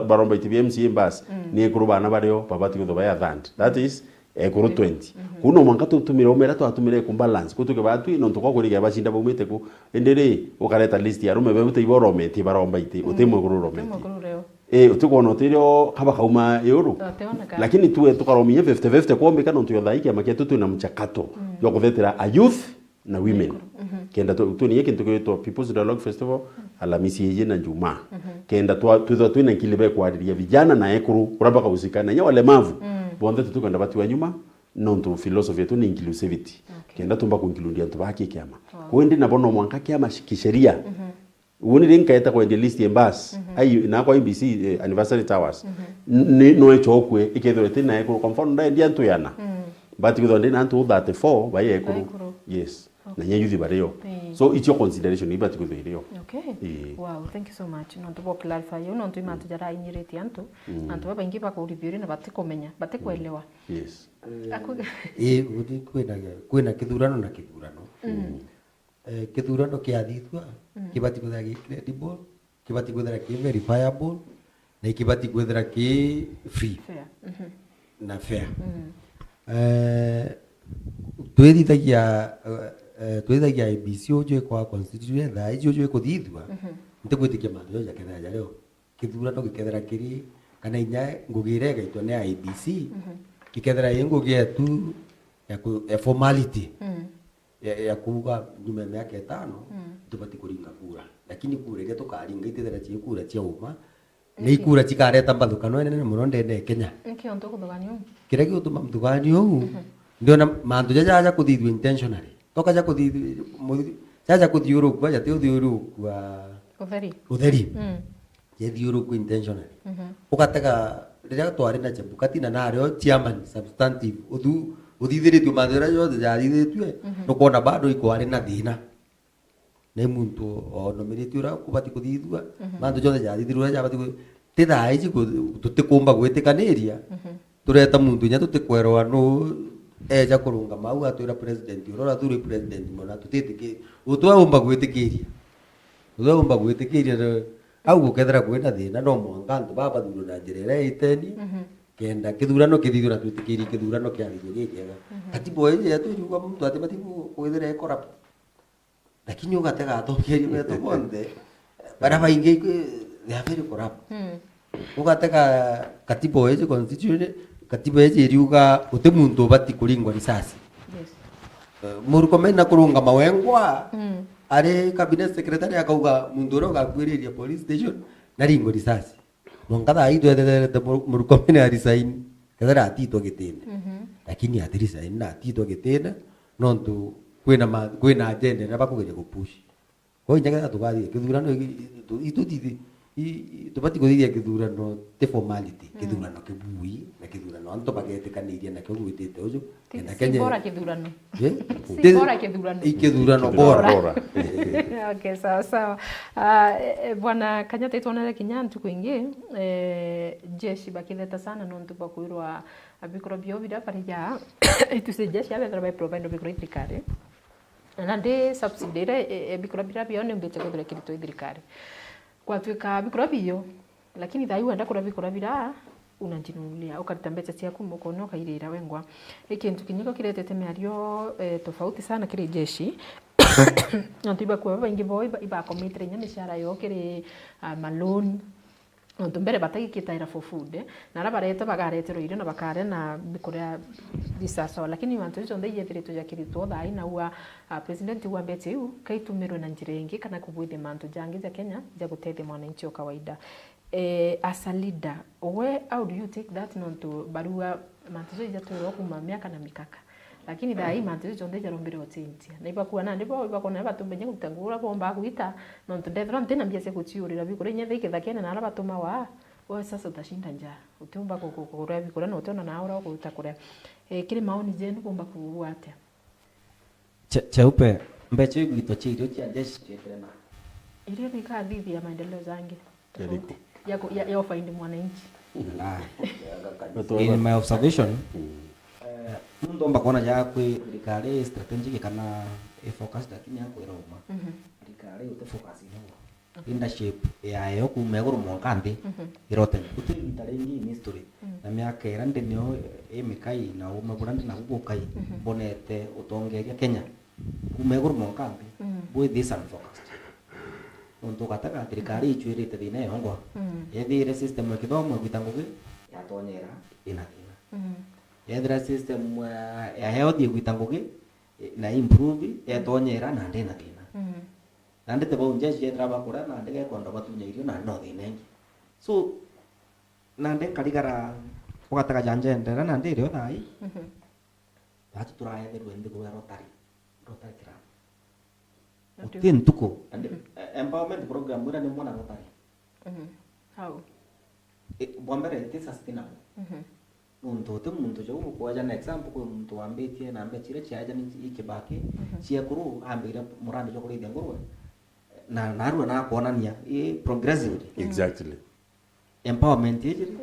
baromba itbMC mbas ni kuru bana bareo babati gutho baya thand that is ekuru 20 kuno mangato tumira omera to atumire ku balance kutuke batu no to kokuriga bashinda bomete ku endere ukareta list ya rume bebute iborome ti baromba ite utemwe kururome utukona tirio kaba kauma euro lakini tuwe tukaromie 50-50 kombe kana ntu yothaiki amaketu tu na mchakato yo kuthetera a youth na women kenda tu ni yeke ntuko People's Dialogue Festival Alhamisi yeje na Jumaa kenda tu na kilibe kwadiria vijana na ekuru uraba kausikana nya walemavu bonde tutukanda batu wa nyuma nonto philosophy yetu ni inclusivity kenda tumba kunkilundia ntu baki kiama kwende na bono mwanka kiama kisheria woni rinka eta kwa list embas ayi na kwa IBC anniversary towers no echokwe ikethorete na ekuru kwa mfano ndia ntu yana but with on na ntu 34 baye ekuru yes na nyeyuthi bario Eh. so it's your consideration ibati kuthirio Okay. Eh. Wow, thank you so much. No tubo clarify yo no tu mantu jara inyireti antu. Antu baba ingi bako review na batikomenya, batikuelewa. yes Aku Ĩ kwĩna kĩthurano na kĩthurano. Kĩthurano kĩathithua kĩbati kwĩthira gĩ credible, kĩbati kwĩthira kĩ verifiable, na kĩbati kwĩthira kĩ free fair. na fair. Twĩrithagia ABC ũnjũĩ kwa constitution thaa ici ũnjũĩ kũthithua nĩtũgwĩtĩkia maũndũ yoja kethera jarĩo kĩthurano gĩkethera kĩrĩ kana inya ngũgĩre ĩgaitwo nĩ IEBC gĩkethera ĩ ngũgĩ tu ya formality ya kuuga nyume mĩaka ĩtano tũbati kũringa kura, lakini kura iria tũkaringa itethera ciĩ kura cia ũma nĩ ikura cikareta mbathũkano nene mũno ndene Kenya. Niki onto kuthogania. Kĩrĩa gĩgũtũma mthugani ũũ ndiona mantu jaja kuthithua intentionally toka ja kuthithua jaja kuthiũrũkua ja thiũrũkua utheri yethiũrũkua intentionally ũgatega rĩrĩa twarĩ na Chebukati na narĩo chairman substantive uthithĩrĩtio mantu ĩrĩa yothe jathithĩtue nũkona bado ikwarĩ na thĩna nĩ muntu onomĩrĩtio ũrĩa kũbati kũthithua mantu jothe jathithĩrwo jabati tĩ thaa ici tũtikũmba gwĩtĩkanĩria tureta muntu nya tutikwerwa no eja kũrũnga mau atwĩra president ũrora thuri president mona tutĩtĩkĩ ũtwaũmba gwĩtĩkĩria au gũkethera kwĩna thĩna no mwanga antu babathurwo na njĩra ĩrĩa ĩteni kenda kĩthurano kĩthithio na twĩtĩkĩrie kĩthurano kĩathithio gĩkĩega katiba ĩyo yetu yuga muntu atibati kwĩthira corrupt lakini ũgatega atongoria betu bonthe bara baingĩ they are very corrupt ũgatega katiba ĩyo constitution katiba ĩyo ĩriuga ũtĩ muntu ũbati kũringwa risasi mũrũkomeni na kũrũnga mawengwa arĩ cabinet secretary akauga muntu ũrĩa ũgakuĩrĩria police station na ringwa risasi mwanga thaa hii twethetherete mũrũkomeni arisaini kethera atitwo gĩtĩne lakini atirisaini na atitwo gĩtĩne nontu kwĩna agenda ĩrĩa bakũgeria gũpush koguo nyagetha tũgathiĩ kĩthurano tũbati gũthithia kĩthurano tĩ formality kĩthurano kĩbui na kĩthurano antu bagetĩkanĩirie nakĩo gwĩtĩte ũcio bora kithurano. Kĩthurano bora. Okay, sawa. Bwana Kanyata itwanere kinya ntuku ingi jeshi bakitheta sana nontu bakwirwa abikoro bio bida parija ituse jeshi abethera by provide bikoro thirikari na ndi subsidiary bikoro bida bio ne mbete kuthira kirito thirikari kwatuika bikoro bio lakini thai wenda kura bikoro bida unajinunulia ukarita mbeca ciaku mukono ukairira wengwa ikintu kinyiko kiretete miario tofauti sana kiri jeshi antiba kwa baingi boy iba commitire nya mishara yo kiri maloni onto mbere batagikitaira for food na rabareta bagaretero irio na bakare na bikora disasa lakini wantu izo ndeye thireto ya kirito thai na wa president wa mbete u kaitumiro na njira ingi kana kubwithe mantu jangi za Kenya ja gutethia mwananchi wa kawaida. As a leader, how do you take that nonto barua mantuzo ijatoro kuma miaka na mikaka lakini dai mantuzo jonde jarombere otintia na ibakuwa na ndipo ibakona batumbenye gutangura bomba kuita nonto devron tena mbia se kutiurira bikore nya thike thakene na arabatuma wa wewe sasa utashinda njaa utumba kukura bikore na utona na aura kutakura kile maoni jenu bomba kuuate cheupe mbecho igito chirio cha jeshi chetrema ile bika dhidi ya maendeleo zangi ya ufaindi mwananchi. In my observation, mundu omba kuona ja kwi thirikari strategic kana focus lakini yako iroma. Thirikari ute focus ino. Leadership ya yo kuma iguru monkanthi irote uti itarengi in history. Na miaka irande nio emikai na umabulandi na gukai bonete utongeria Kenya. Kuma iguru monkanthi boy this and focused. Untuk katakan thirikari ichwirite thina yongwa yethire system kithomo gwitangugi yatonyera inathina yethira system ya health gwitangugi na improve yatonyera na ndina thina na ndite bonje yethira bakura na ndege kondo batunya irio na no thina ingi so na ndenge karigara ukataka janje ndera na ndirio thai batu turayethirwe ndigo ya rotary kira Utintuko empowerment program mura ni mwana rotary. How? Bombere it is sustainable. muntu te muntu jo ko aja na example ko muntu ambetie na ambe chire chaja ni ikibaki chia kuru ambira murandi jo kulithia ngurwe na narua na kuonania progressively Exactly. empowerment yiri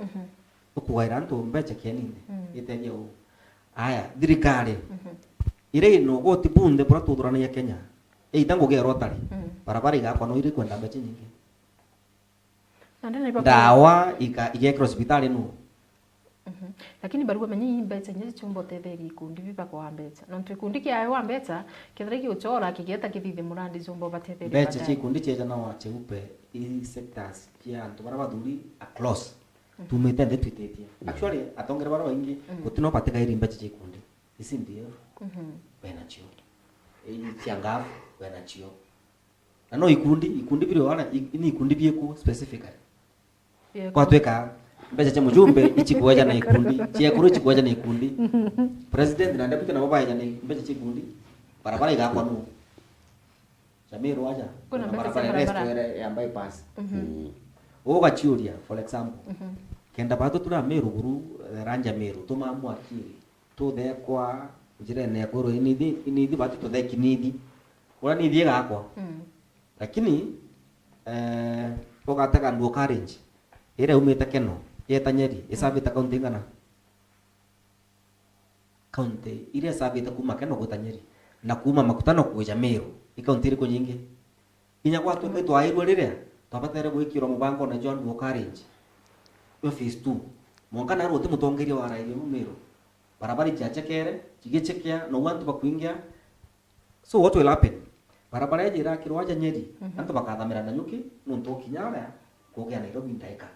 ukuwaira ntu mbecha kianini iteje u aya thirikari ire no goti bunde bora tuthurana ya Kenya itango ge rotari barabara igakwa no iri kwenda mbecha nyingi dawa igekira hospitali no lakini barua manyi mbecha nyi chumbo tetheri kundi biba kwa mbecha no twikundi kia wa mbecha kethera ki uchora kigeta kithithi murandi chumbo batetheri mbecha chikundi cheja na wache upe i sectors kia antu bara bathuri across tumete nde twitetie actually atongera bara ingi gutino pateka iri mbecha chikundi isi ndio bena chio chiangafu bena chio na no ikundi biro wana ni ikundi bieku specifically kwa tweka mbecha cha mjumbe ichikuaja na ikundi chia kuru ichikuaja na ikundi president na deputy na baba ya ni mbecha chikundi barabara igakwa no Samiru aja kuna barabara rest ya bypass oga chiuria for example kenda bato tuna Meru guru ranja Meru tumamu akiri to the kwa njire ne guru inidi bato to the kinidi ora ni thiega akwa lakini ogataka ndo courage ire umete keno yeta Nyeri isabita county ngana county ile sabita kuma keno gota Nyeri na kuma makutano kuja Meru ikaunti iri kunyingi inya kwa tu beto airwo rire twabatere gwikirwo mubango na John Wokarinji yo phase 2 monga na rote mutongeria wa raio mu Meru barabara chachekere chigechekia no wantu bakuingia so what will happen barabara yeje irakirwo aja Nyeri antu bakathamira na nyuki nuntu kinyara kugea Nairobi ndaika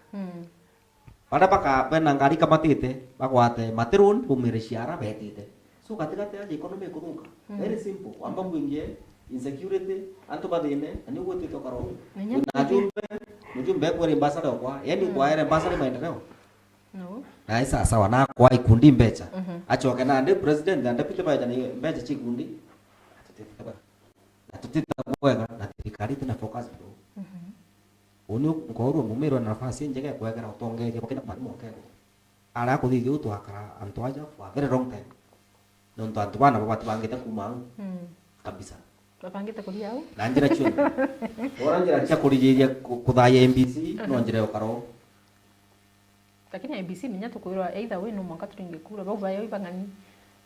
pada baka bena ngari kamatite bagwate materun bumire ciara betite so katikati ya economy kuruka very simple amba mwingie insecurity antu badine ani wote tokaro na mjumbe kwa ambassador kwa yani kwa ile ambassador maendeleo no na isa sawa na kwa ikundi mbecha achoke na ndi president na deputy baja ni mbecha chikundi atutita kwega na serikali tena focus bro unyo ngoro mumero na nafasi njega kwega utongeria bakina mari mokego ara kuthithio twakara antu aja for very long time nonto antu bana babati bangita kuma kabisa bapangite kuri yao na njira chyo ora njira cha kurijiria kuthaya MBC no njira ukaro lakini MBC ninya tukwirwa either we no mwaka turinge kura bau bayo ibangani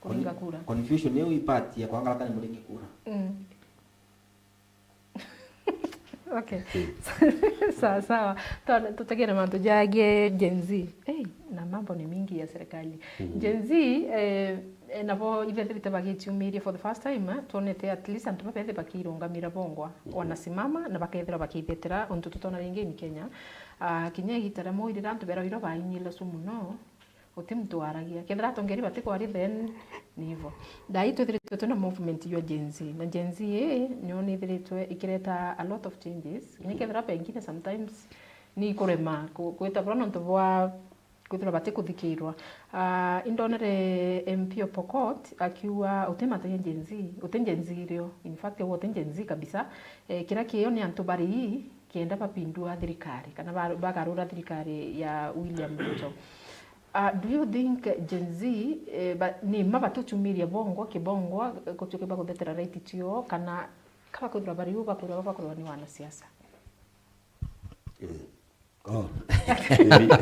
kuringa kura confusion yo ipati ya kwangala kana muringi kura okay sawa tutegere mantu jage Gen Z na mambo ni mingi ya serikali Gen Z nabo ivethirite bagitiumirie for the first time tuonete at least antu bapethe bakirungamira bongwa wanasimama na bakethira bakithetera untu tutona ringi ni Kenya kinya gitara moirira antu bera iro bainyila sumu no utimtwaragia kethira tongeri batikwari then nivo dai twithiritwe tuna movement yo Gen Z na Gen Z nyo nithiritwe ikireta a lot of changes ni kethira pengine sometimes ni kurema kwita brono ntobwa kwithira batikuthikirwa indonere MP Pokot akiwa utemata Gen Z Gen Z rio in fact wote Gen Z kabisa kira kiyo ni antu bari kienda papindua thirikari kana bagarura thirikari ya William Ruto. Do you think Gen Z ni mabatuchumiria bongo kibongwa kutuke baguthetera right tio kana kaba kuthura bari uba kuthura ni wana siasa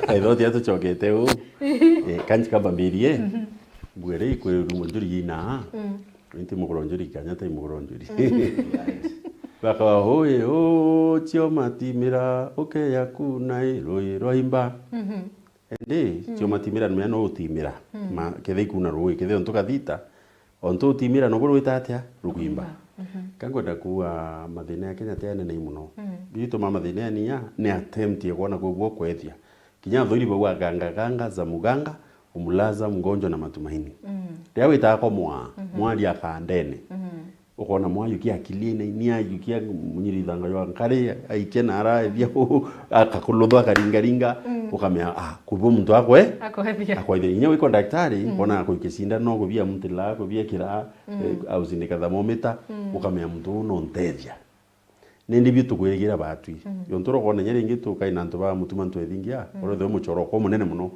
Aitho tia tuchokete u kanji kabambirie gwere ikwe rumo njuri ina nti mugoro njuri kanya tai mugoro njuri baka hoye o chioma timira okay yaku nai roi roimba ende chioma timira no utimira ma kethe kuna roi kethe ontoka thita onto utimira no goro itatia rugimba kangoda kuwa mathina ya Kenya tena nei muno bito mama mathina ni ya ne attempt ya kuona kwa kwethia kinya thori bwa ganga za muganga umulaza mgonjwa na matumaini leo itako mwali akandene ukona mwayu kia akiline ni ayukia munyirithanga yo nkare aikena ara thia akakulodwa akaringaringa ukamea kubo muntu akwe akwithia inya wiko daktari bona ko ikisinda no gubia mutila gubia kira au sindika thermometer ukamea muntu no ntethia nendi bitu kwegira batwi yontoro kona nyeri ngitu kaina nto ba mutuma nto ethingia oro the muchoro ko munene muno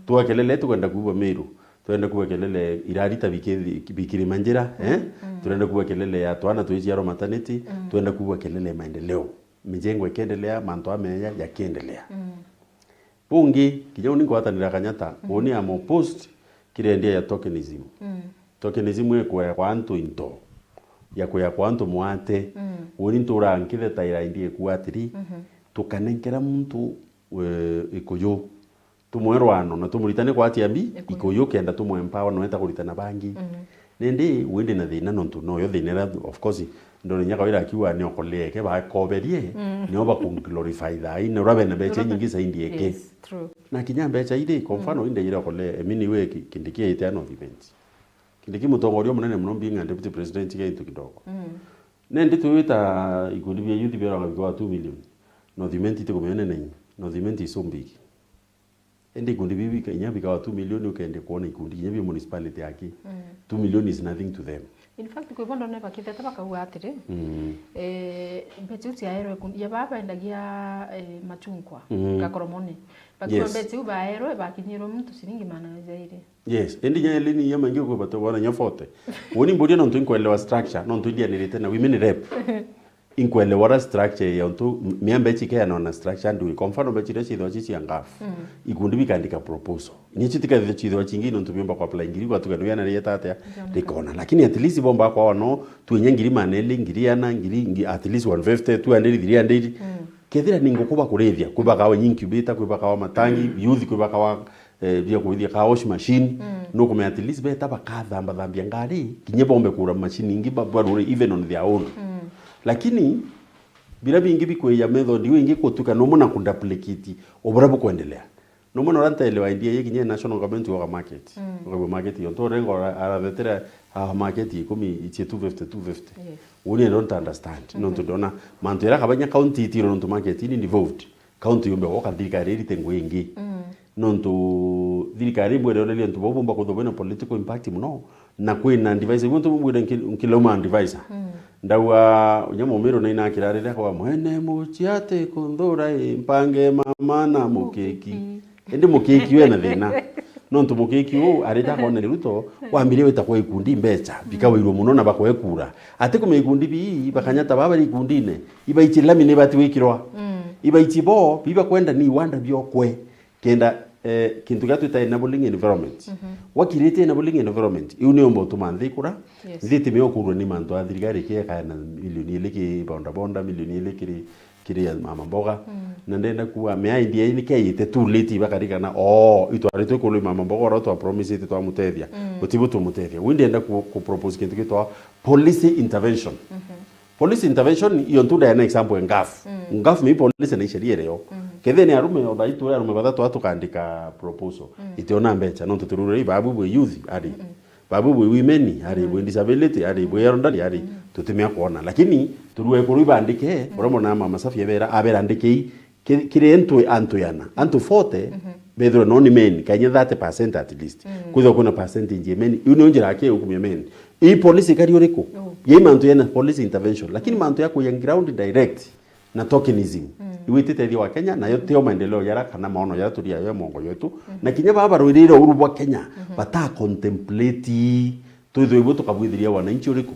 tuakelele tukwenda kuba Meru twende kuba kelele irarita bikiri manjira twende kuba kelele ya twana tuichi yaro maternity twende kuba kelele maendeleo mijengo ikendelea manto ameya yakiendelea bungi kijao ningo hatanira Kanyata oni amo post kile ndia ya tokenism tokenism ekwa kwa antu into ya kwa antu muate oni ntura nkithe taira ndie kuatiri tukanenkera muntu ikoyo tumwerwano na tumuritane kwa atiambi ikoyo kenda tumwempower no eta kuritana bangi nende wende na thina nontu no yo thina of course ndo nyaka wira kiwa ni okoleke ba koberie ni oba ku glorify thai ne rabe na beche nyingi zaidi eke Yes, true. na kinyamba cha ide kwa mfano inde ira kole emini we kindikie itano events kindiki mutongorio munene muno mbinga deputy president ke itu kidogo nende tuwita ikundi bya youth bya ngabiko 2 million no event ite kumene nenyi no event isombiki ende ikundi bibi kanyabika 2 million ukende kuona ikundi nyabi municipality yake 2 million is nothing to them. In fact kwa bondo ne bakitheta bakauga atiri betu ya ero kundi ya baba endagia machungwa gakoromone bakwa betu ba ero bakinyiro mtu siringi mana zaire. Yes, endi nyele ni yama ngiko bato bana nyofote woni mbodi no ntu kwelewa structure no ntu dia nilete na women rep inkwelewa structure ya ntu miambe chike na structure ndu kwa mfano bechire chidwa chichi yangafu ikundi bikandika proposal nichitika the chidwa chingi no ntu byomba kwa apply ngiri kwa tukano yana yeta ata dekona lakini at least bomba kwa wano tuenye ngiri manele ngiri yana ngiri at least 150 200 300 kethira ningo kuba kurethia kuba kawa incubator kuba kawa matangi youth kuba kawa bia kuithia ka wash machine no kuma at least beta bakathamba thambia ngari kinye bombe kura machine ingi babwarure even on their own lakini bila bingi bikwe ya method wingi kutuka no mona kundaplicate obrabu kuendelea no mona ranta elewa india yekinye national government wa market wa market yo to rengo ara vetera market ikomi ichi 250 woni don't understand no to dona mantera kabanya county tiro no to market ni involved county yombe oka thirikari ri tengo ingi no to thirikari bwere ole ntu bobomba ko thobena political impact muno na kwina device wonto bwere nkiloma device ndawa nyamo mero na ina kirarira kwa mwene muchiate kundura impange mama na mukeki ende mukeki we na thina no ntu mukeki u arita kone ruto wambire weta kwa ikundi mbecha bikawirwo muno na bakwe kura ate kuma ikundi bi bakanyata baba ikundine iba ichilami ne bati wikirwa iba ichibo biba kwenda ni wanda byokwe kenda kintu gatuita enabling environment wakirete enabling environment iune ombo tumanthikura nthiti meokurwa ni mantu a thirikari ke kana milioni ile bonda milioni ile kiri ya mama mboga na ndenda kuwa mea india ni keite tu late bakarika na itwarite ko le mama mboga ro to promise ite to mutethia utibu to mutethia windi enda ku propose kintu kitwa policy intervention police intervention iyo ntu da na example ngaf mi police na sheria leo kethene arume obaitu arume batatu atukandika proposal itiona mbecha no tuturure babu bwe youth ari babu bwe women ari bwe disability ari bwe yarondali ari tutemea kuona lakini turuwe kuri bandike oromo na mama safi yebera abera ndikei kire antu yana antu 40 bedro no ni men kanye 30% at least kuzo kuna percentage men uni onjira ake ukumye men i police kari oreko ye mantu yana police intervention lakini mantu yako ya ground direct na tokenism iwitete thio wa Kenya na yote o maendeleo yara kana maono ya turia yo mongo yetu na kinya baba rwirire urubwa Kenya bata contemplate tuitho ibo tukabwithiria wananchi uriko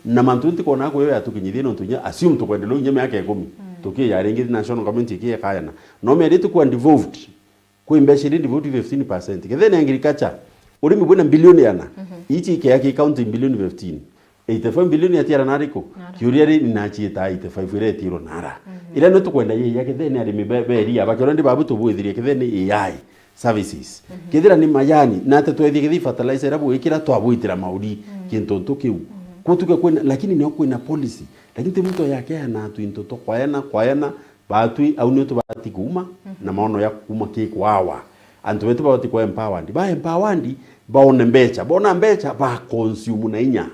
na mantu tikona ko yo yatukinyithie no tunya assume tukwendeleo nyeme yake 10 tukie yarengi national government ikie kayana no me ritu kwa involved ko imbeshiri devote 15% kethen agriculture urimi bwana bilioni yana ichi ke yake county bilioni 15 85 bilioni atiara nariko kiuriari ninachieta 85 ire tiro nara ira no tukwenda ye yake then ari miberi abakero ndi babu tubwithirie kethen AI services kethira ni mayani na tetwethi kithi fertilizer abu ikira twabwitira mauri kintu tukiu kutuke kwena lakini ni kwena policy lakini timuto yake na tu into to kwayana batwi au ni to batikuma na maono ya kuma ke kwawa antu wetu bati kwa empowered baone mbecha bona mbecha ba consume na inya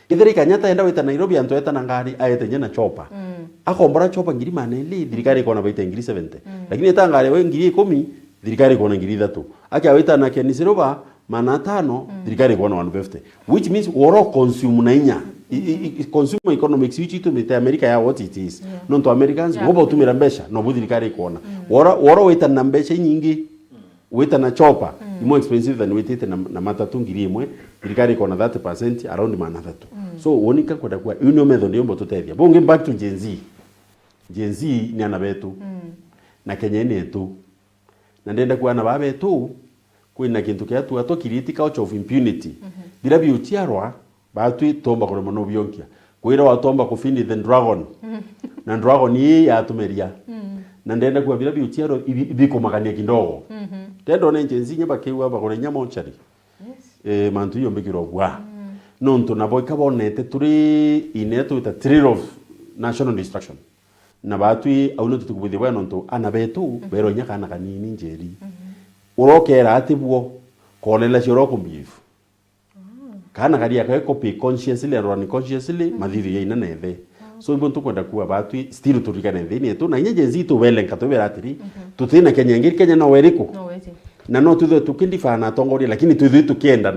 kithira Kanyata enda weta Nairobi antu eta ngari ayete nyana chopa akombora chopa ngiri maneli thirikari kona baita ngiri 70 lakini eta ngari we ngiri 10 thirikari kona ngiri 3 akia weta na Kenisiroba mana 5 thirikari kona 150 which means woro consume na inya consumer economics which itumite America ya what it is no to Americans ngoba utumira mbesha no buthirikari kuona wora wita na mbesha nyingi wita na chopa more expensive than witite na matatu ngiri imwe thirikari kuona 30% around mana 3 so wonika kwenda kwa union method ndio mbo tutethia bonge back to Gen Z ni ana betu na Kenya ni etu na ndenda kwa na babetu kwina kintu kia tu atokiriti culture of impunity bila biutiarwa batu tomba kwa mono bionkia kwira watomba kufini the dragon na dragon hii ya tumeria na ndenda kwa bila biutiarwa ibiko magania kindogo tendo ne Gen nyamba kiwa bakore nyama ochari mantu yo mbikiro bwa nonto na boika bonete turi ineto ita thrill of national destruction na batu auno tutukubuthi bwa nonto anabetu bero nyakana kanini njeri urokera atibwo kolela shiroko mbifu kana karia ka copy consciously and unconsciously madhiri ina nethe so ibon tukwenda kuwa batu still turikana thini etu na nyenye nzito wele nkatobera atiri tutina Kenya ngiri Kenya no weriko na no tuthe tukindifana tongori lakini tuthe tukienda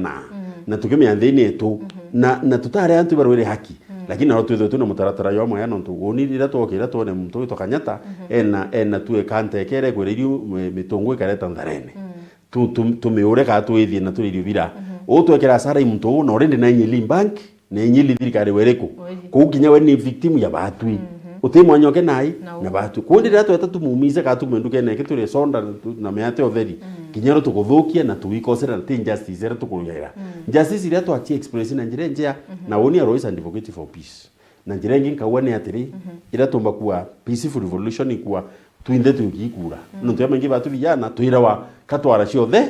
na tukimya thini etu na tutare antu barwere haki lakini no tuthe tuna mutaratara yo moya no tugoni ira tokira tone mtu tokanyata ena tuwe kante kere kweririo mitongo ikareta ndarene tumeure ka tuithi na turirio bira utwekera sara imto no rende na nyili bank na nyili thirikari wereko kuginya we ni victim ya batui utimwanyoke nai na batu kundi ratu etatu mumize ka tumenduke na kiture sonda na meate otheri kinyero tukuthukia na tuikosera na injustice era tukuruyera justice ira twati express na njire njia na woni Royce advocate for peace na njire ngi kawane atiri ira tumba kuwa peaceful revolution ikuwa tuinde tukikura no tuyama ngi batu vijana tuira wa katwara ciothe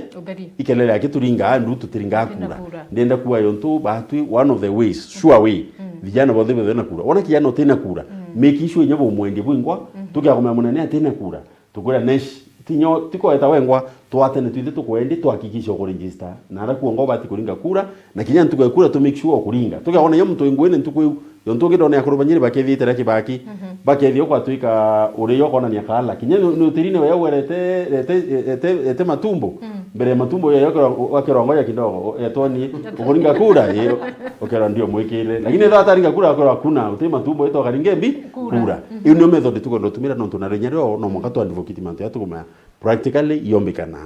ikelele akituringa andu tutiringa kura ndenda kuwa yontu batu one of the ways sure way vijana bothe bethena kura ona kijana tena kura make sure nyabo mwende bwingwa tukiagoma munene atena kura tukura nesh tinyo tiko eta wengwa twatene twinde tukwendi twakikisha ko register na ara kuongo bati kuringa kura na kinyana tukwe kura to make sure kuringa tukiagona yomuntu ingwene ntukwe yontu gidone akurubanyire bakethitera kibaki bakethio kwa tuika uriyo kona ni akala kinyana nutirine wa yawerete matumbo mbere matumbo ya wakirongo ya kidogo etoni kuringa kura hiyo okera ndio mwikile lakini thata ringa kura kwa kuna utima matumbo eto karingembi kura iyo ndio method tuko tumira no tunarenyero no mwakato advocate mantu yatukuma practically yombikana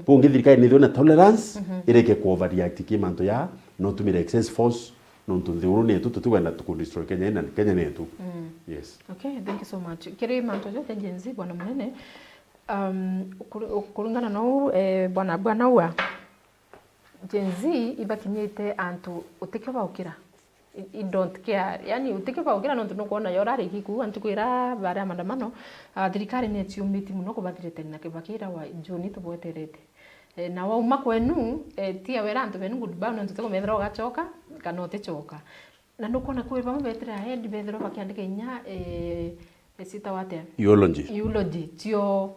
pungi thirikari ni thona tolerance ireke ku overreact kimantu ya no tumira excess force no tunziuru netu tutugenda tukudestroy Kenya netu yes okay thank you so much kiri mantu yote Gen Z bwana munene kulingana no bwana wa Gen Z ibakinyite antu utikeba ukira I don't care yani utikeba ukira no tunukuona yorari kiku antu kwira bara mandamano thirikari ne tiumiti muno kubathirete na kibakira wa Juni tubweterete na wa uma kwenu tia wera antu benu goodbye no tutego methero gachoka kana utichoka na nukona kwe bamu betera head bethero bakiandika inya sita wate eulogy tio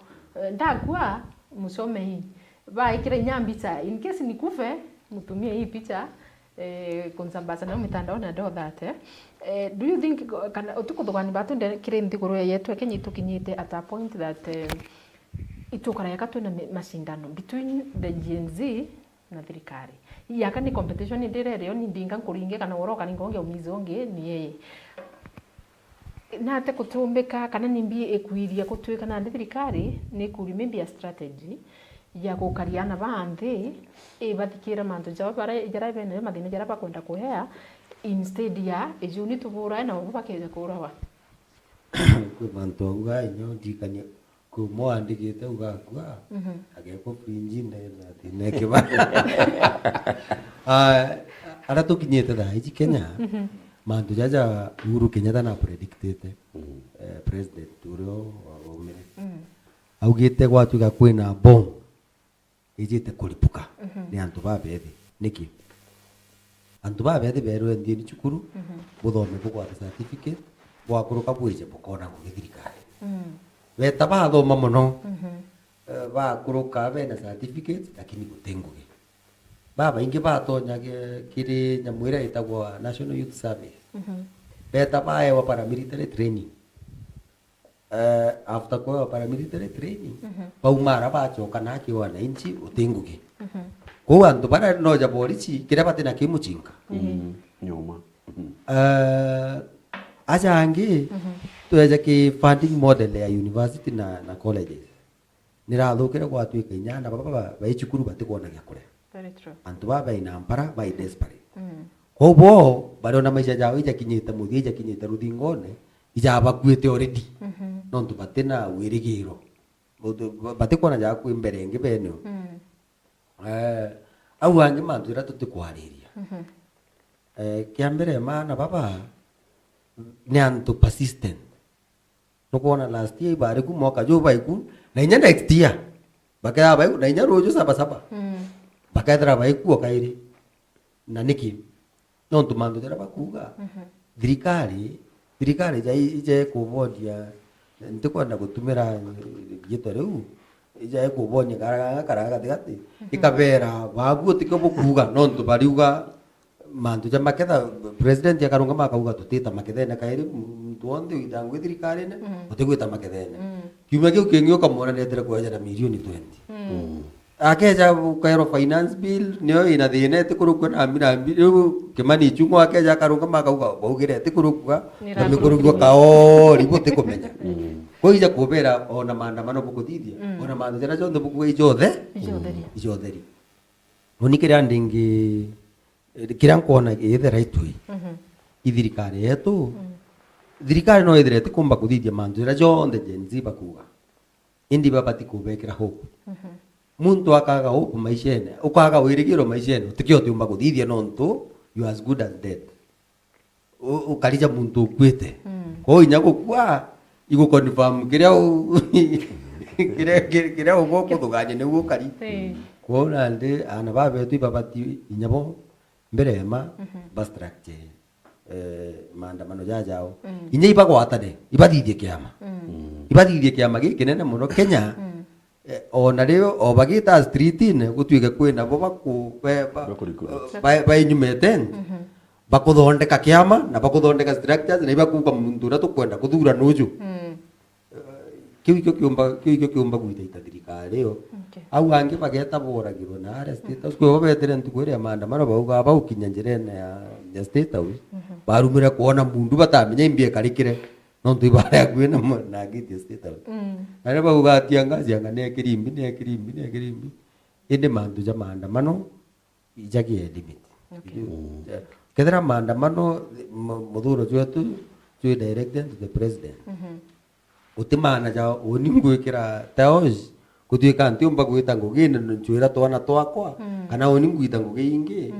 ndagwa musome hii ba ikira nyambita in case nikufe mtumie hii picha konsambaza na mitandao na do that do you think kana utukuthogani batu ndere kire nthiguru yetu Kenya tukinyite at a point that itukara yakatu na mashindano between the Gen Z na thirikari yaka ni competition ndirere ni ndinga kuringe kana woroka ni ngonge umizonge ni yeye na te kutumbeka kana nimbi ekuiria kutwika na thirikari ni kuri maybe a strategy ya gukariana bandi bathikira mantu jaba bara jara bene mathina jara bakwenda kuhea instead ya ejuni tubura na bakeja kurawa kwe mantu uga inyo dikanya kumo andikite ugakwa ageko pinji na tineke ba ara tukinyete da iji Kenya mantu jaja Uhuru Kenyatta na predicted president urio wa umire augite gwatuga kwina bomb ijite kulipuka ni antu babethi niki antu babethi beru ndini chukuru buthome bukwa certificate bwa kuruka bwije bukona ngithirikari weta bathoma muno ba kuruka bena certificate lakini gutenguge baba ingi batonya kiri nyamwira itagwa National Youth Service beta bae wa paramilitary training after kwa paramilitary training paumara bachoka na kiwa na inchi utenguge kwa antu bara noja polisi kira batena kimuchinga nyoma acha angi tuweze ki funding model ya university na colleges nirathukire gwatuika inyana baba baicukuru batikona gya kuria Very true. antu baba ina mpara bai desperate koguo bariona maica jao ijakinyite muthia ijakinyite ruthingone ijabakuite already no ntu batina wirigiro batikona ja ku imbere ngi benyo au angi mantu ira tutikwariria kia mbere maana baba ni antu persistent nukuona last year bari ku mwaka jo baiku na inya next year bakaya baiku na inya rojo saba bakaya baiku okairi na niki no ntumandu tera bakuga thirikari ije kuvodia ntikwenda gutumira gito riu ije kuvonia karaga gatigati ikabera babu tiko bukuga no ntu bariuga mantu ja maketha president yakarunga makauga tutita makethene kairi mtu onde itangu thirikari ne utigwita makethene kiuma kiu kingio kamona netere kuja na milioni 20 akeja kairo finance bill nio ina thine tikuru na amira riu kimani chungu akeja karunga makauga baugire tikurukwa na mikurugwa kao ribote komenya ko ija kubera ona maandamano bukuthithia ona mandu jana jonde buku ijotheri unikire andingi kira nkona ithe right way ithirikari yetu thirikari no ithirete kumba kuthithia mandu jana jonde jenzi bakuga indi babati kubekera hope muntu akaga hope maishene ukaga wirigiro maishene tikio tiumba kuthithia nontu you as good as dead ukalija muntu kwete ko inya gukua igu confirm kiria ugo kuthuganye niguo kari kuona ndi ana babe tu babati inyabo mbere ma bastructure maandamano jajao inya ibagwatane ibathithie kiama gikinene muno Kenya ona rio obagita street ne gutuike kwina bo bainyumete bakuthondeka kiama na bakuthondeka structures na ibakuga muntu na tukwenda kuthura nuju kiu kiumba gwita thirikari yo au angi bageta boragirwo na ara state house kwo betere ntukwire maandamano bauga baukinya njirene ya state house barumire kuona mundu batamenya imbie karikire no tuibara kwina na giti state house ara bauga atianga cianga ne kirimbi inde mandu ja maandamano ijagie limit kedra maandamano mudhuro wetu tu directed to the president utimana ja oningwikira taos kutuika ntiumba gwita ngugine nchwira twana twakwa kana oningwita ngugingi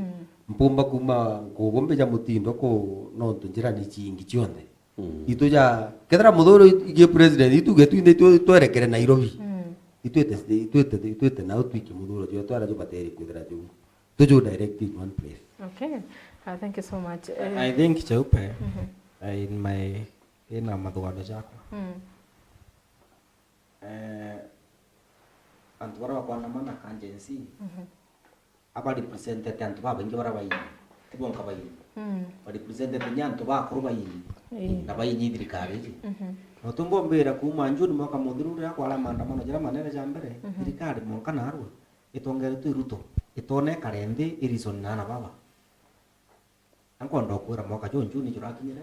mpumba kuma ngugombe ja mutindo ko no tunjira ni chingi chionde itu ja kedra mudhuro ige president itu getu inde twerekere Nairobi itwete na utwiki mudhuro jo twara jo bateri kudra jo tuju directed one place. Okay, thank you so much. I think cheupe in mathugano jakwa antu bara kuandamana kanjensi aba represented antu baba ingi bara bayi tibonka bayi ba represented nyantu bakuru bayi na bayi thirikari no tungombera kuma njuni mwaka muthiru ya kwala maandamano jira manene ja mbere thirikari monka narwa itongere tu ruto itone karende irison na baba ankondo kwira mwaka jo njuni jurakinyire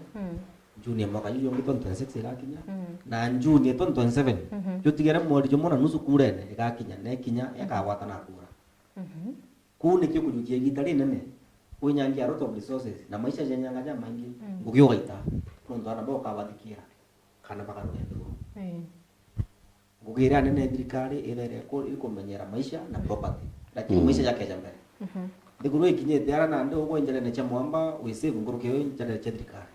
njuni mwaka jo ngi 26 irakinya na njuni 27 jo tigera mwori jo mona nusu kurene igakinya ne kinya yakawata na kura kuni kyo kujukie gitari nene unyangia lot of resources na maisha jenyanga ja mangi ngugyo gaita ndo ana boka bathikira kana bakarwendo ngugira nene thirikari irere ko ikumenyera maisha na property lakini maisha yake ja mbere ndikuru ikinyete ara na ndo ugo njere ne cha mwamba wisave nguruke yo njere cha thirikari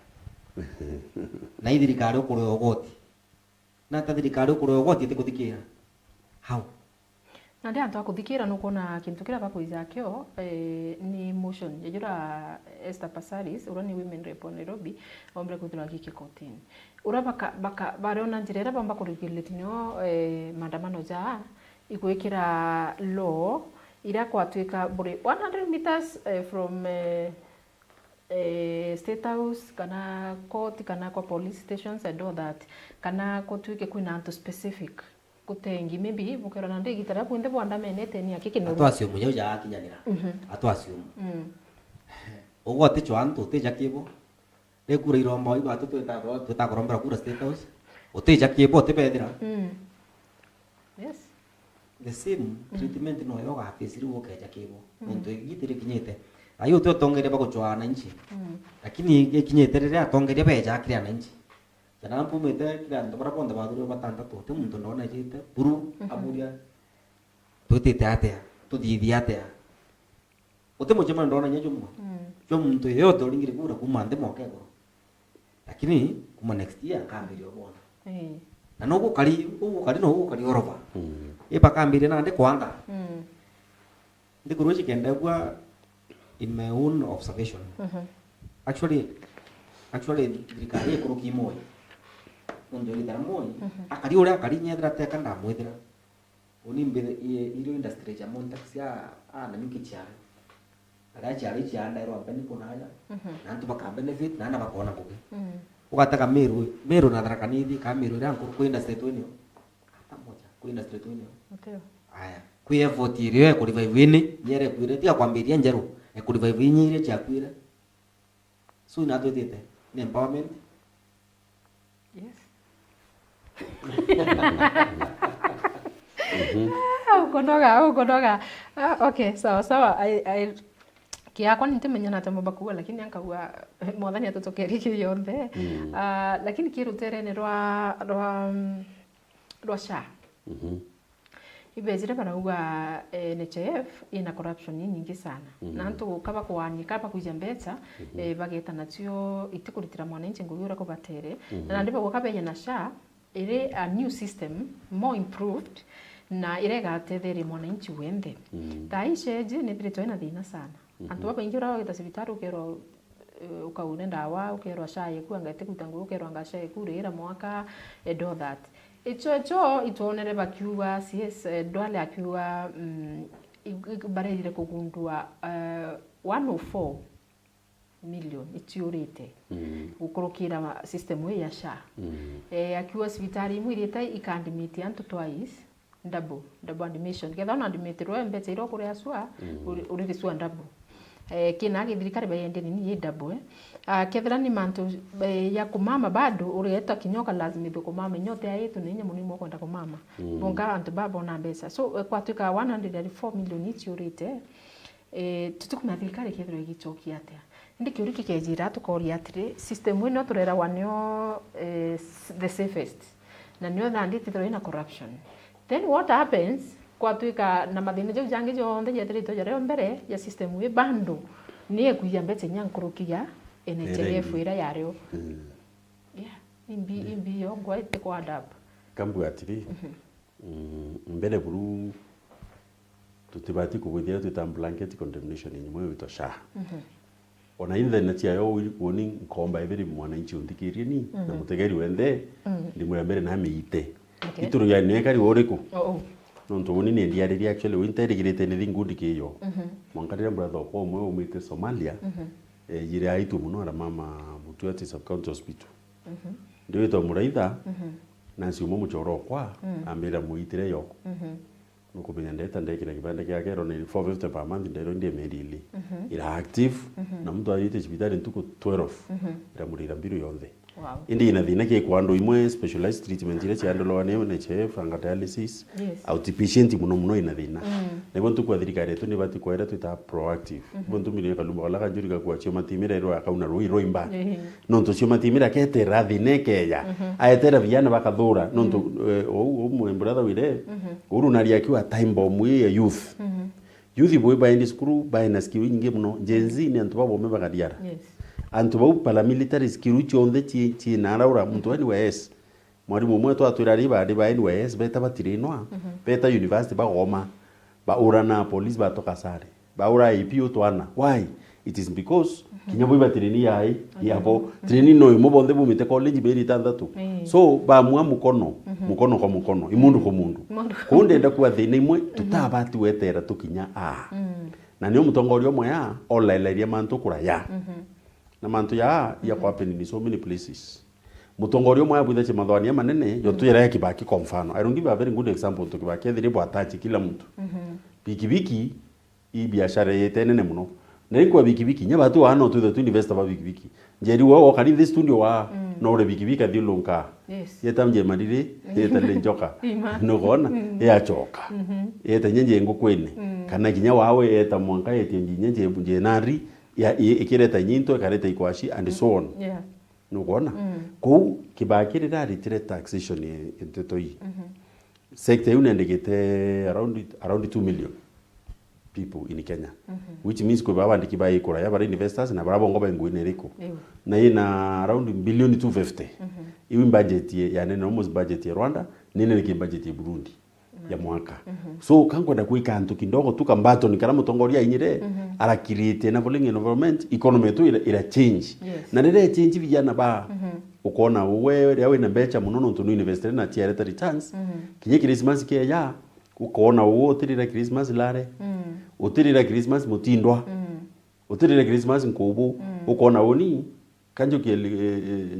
na thirikari ukuru ogoti na ta thirikari ukuru ogoti tikuthikira how na ndia antu akuthikira nukona kintu kira bakuiza kyo ni motion yajura Esther Passaris urani women rep Nairobi ombre kuthira giki kotini ura baka barona njirera bamba kurigiletinyo maandamano ja igwikira law ira kwatuika buri 100 meters from state house kana court kana kwa police stations and all that kana kotuike kwina antu specific kutengi maybe bukera na ndigi tara kwende bwanda menete ni akiki no atwasio munyo ja akinyanira atwasio ugo te chwanto te jakibo Rekura irombo iba tutakorombera kura State House. Uteja kiebo tebethira. Yes. The same treatment no yoga afisiri wokeja kiebo. Muntu igitire kinyete. Ayo to tongere bagochwana nchi. Lakini kinyete rere atongere beja kiri ananchi. Jana mpumete kila ndo baraponda baduru batanda to te muntu ndona jite buru aburia. Tutite atea, tudidi atea. Ote mojema ndona nyajumu. Jo muntu yote olingire kura kumande mokego. Lakini kuma next year kambiri obona. Na no gukari oroba. Iba kambiri na ndi kwanga. Ndi kuruchi kenda kwa in my own observation. Actually dikari kuruki moy. Ondo lidara moy. Akari ora akari nyedra teka nda mwedra. Oni mbe iro industry ya montax ya na mikichara. Ada chari chanda ero apeni kunaja. Nantu baka benefit na bakona kuke. Ukataka meru na darakanidi kamiru ran ku industry tu ni. Hata moja ku industry tu ni. Okay. Aya. Ku effort ire ku revive ni nyere kwire tia kwambiria njeru. E ku revive nyire cha kwire. So na dotete. Ni empowerment. Yes. Ukonoga. Okay, sawa. Kiakwa nitemenya na tambo bakua lakini ankagua mwathani atutokeri kiyonthe. Lakini kiruterene rwa SHA. Ibezire barauga NHIF ina corruption nyingi sana. Na antu kaba kwani kaba kuja mbetsa bageta natio itikuritira mwananchi nguyura ko batere. Na ndipo gukabenya na SHA ire a new system more improved na irega tetheri mwananchi wende. Taisheje ni thirito ina thina sana. Antu baba ingi urawa gita sibitaru kero ukaune ndawa ukero SHA yeku angate kutanguru ukero angasha yeku rira mwaka do that. Icho itonere bakiuga CS dwale akiuga barelire kugundua 104 million itiurite gukurukira system ya SHA. Akiuga sibitari mwirite ikandimiti antu twice double admission getha na admitirwo mbete iro kuri aswa uri swa double kina githirikari bayende ni double kethira ni mantu ya kumama bado ureta kinyoka lazima ibekomama nyote ya yetu ninye munimo kwenda kumama bonga antu babo na mbesa so kwa tuka 104 million itiurite tutukuma thirikari kethira igichokia atia ndi kiuriki kejira tukoria atire system ino turera wanyo the safest na nyo thandi tithiro ina corruption. Then what happens kwa tuika na mathina jo jangi jo onde yeterito jare mbere ya system we bando ni ekuya mbete nyankurukia NHIF ira yareo. Yeah, imbi yo gwete kwa adab. Kambu atiri. Mbele buru tutibati kubudia tuta blanket condemnation ni mwe wito SHA. Ona ile na tia yo woni nkomba every mwananchi undikirie ni na mutegeri wende ndi mwe mbere na meite. Ituru ya nekari oriko. Nonto woni ne ndiariri actually winter girete ne ngudi kiyo. Mwankarira brother ko mwe umite Somalia. Jire aitu muno ara mama mutu ati sub county hospital. Ndio to muraitha. Na si umo muchoro kwa ambira muitire yoko. Nuko binyandeta ndekira kibanda kyake ro ni 450 per month ndero ndiye medili. Ira active na mtu ayite hospitali ntuko 12. Ira murira mbiru yonde. Wow. Indi ina thina ke kwando imwe specialized treatment ile chiandolo ne NHIF anga dialysis outpatient muno ina thina nego ntukwa thirikari tu ni bati kwera tuta proactive bontu mire kalumba wala kanjuri kwa chio matimira iro akauna roi imba nonto chio matimira ke te rathine keya aetera vijana bakathura nonto o brother wire uru nari akiwa time bomb ya youth youth boy by in school by na skill nyingi muno jenzi ni antu babo mebagadiara antu bau paramilitary skiruchi onde chi naraura muntu ani wes mwarimu mwetu atwirari bari ba NYS beta batirinwa beta university ba Goma ba urana police ba toka sare ba ura IPO twana why it is because kinyabo batirini yai yabo training no imo bonde bumite college beri tandatu so ba mwa mukono kwa mukono imundu ko mundu kunde nda kwa thina imwe tutabati wetera tukinya na niyo mutongorio mwe ya olaileria mantu kuraya na mantu ya kwa peni ni so many places mutongorio mwa bwitha che mathwania manene yo tuyera Kibaki kwa mfano I don't give a very good example to Kibaki thiribo attach kila mtu pikipiki hii biashara yete nene muno na kwa bikibiki nya batu wana tu investor ba bikibiki njeri wo kali this studio wa no re bikibika dilunka yeta mje madire yeta lenjoka no gona ya choka yeta nyenje ngo kwene kana kinya wawe yeta mwanka yeta nyenje bunje nari ya ikireta nyinto kareta ikwashi and so on no gona ko kibakire dari tire taxation into yi sector unendegete around 2 million people in Kenya which means ko baba ndiki bayi kora ya bara investors na bara bongo bengu ineriko na ina around billion 250 iwi budget ya nene almost budget ya Rwanda nene ni budget ya Burundi ya mwaka so kango kuika antu kindogo tu kambato ni karamu tongoria inyire ara create na following environment economy tu ila change na nene change vijana ba ukona wewe yawe na becha munono tu investor na tiareta returns kinye Christmas ke ya ukona uo tirira Christmas lare utirira Christmas mutindwa utirira Christmas nkubu ukona oni kanjo ke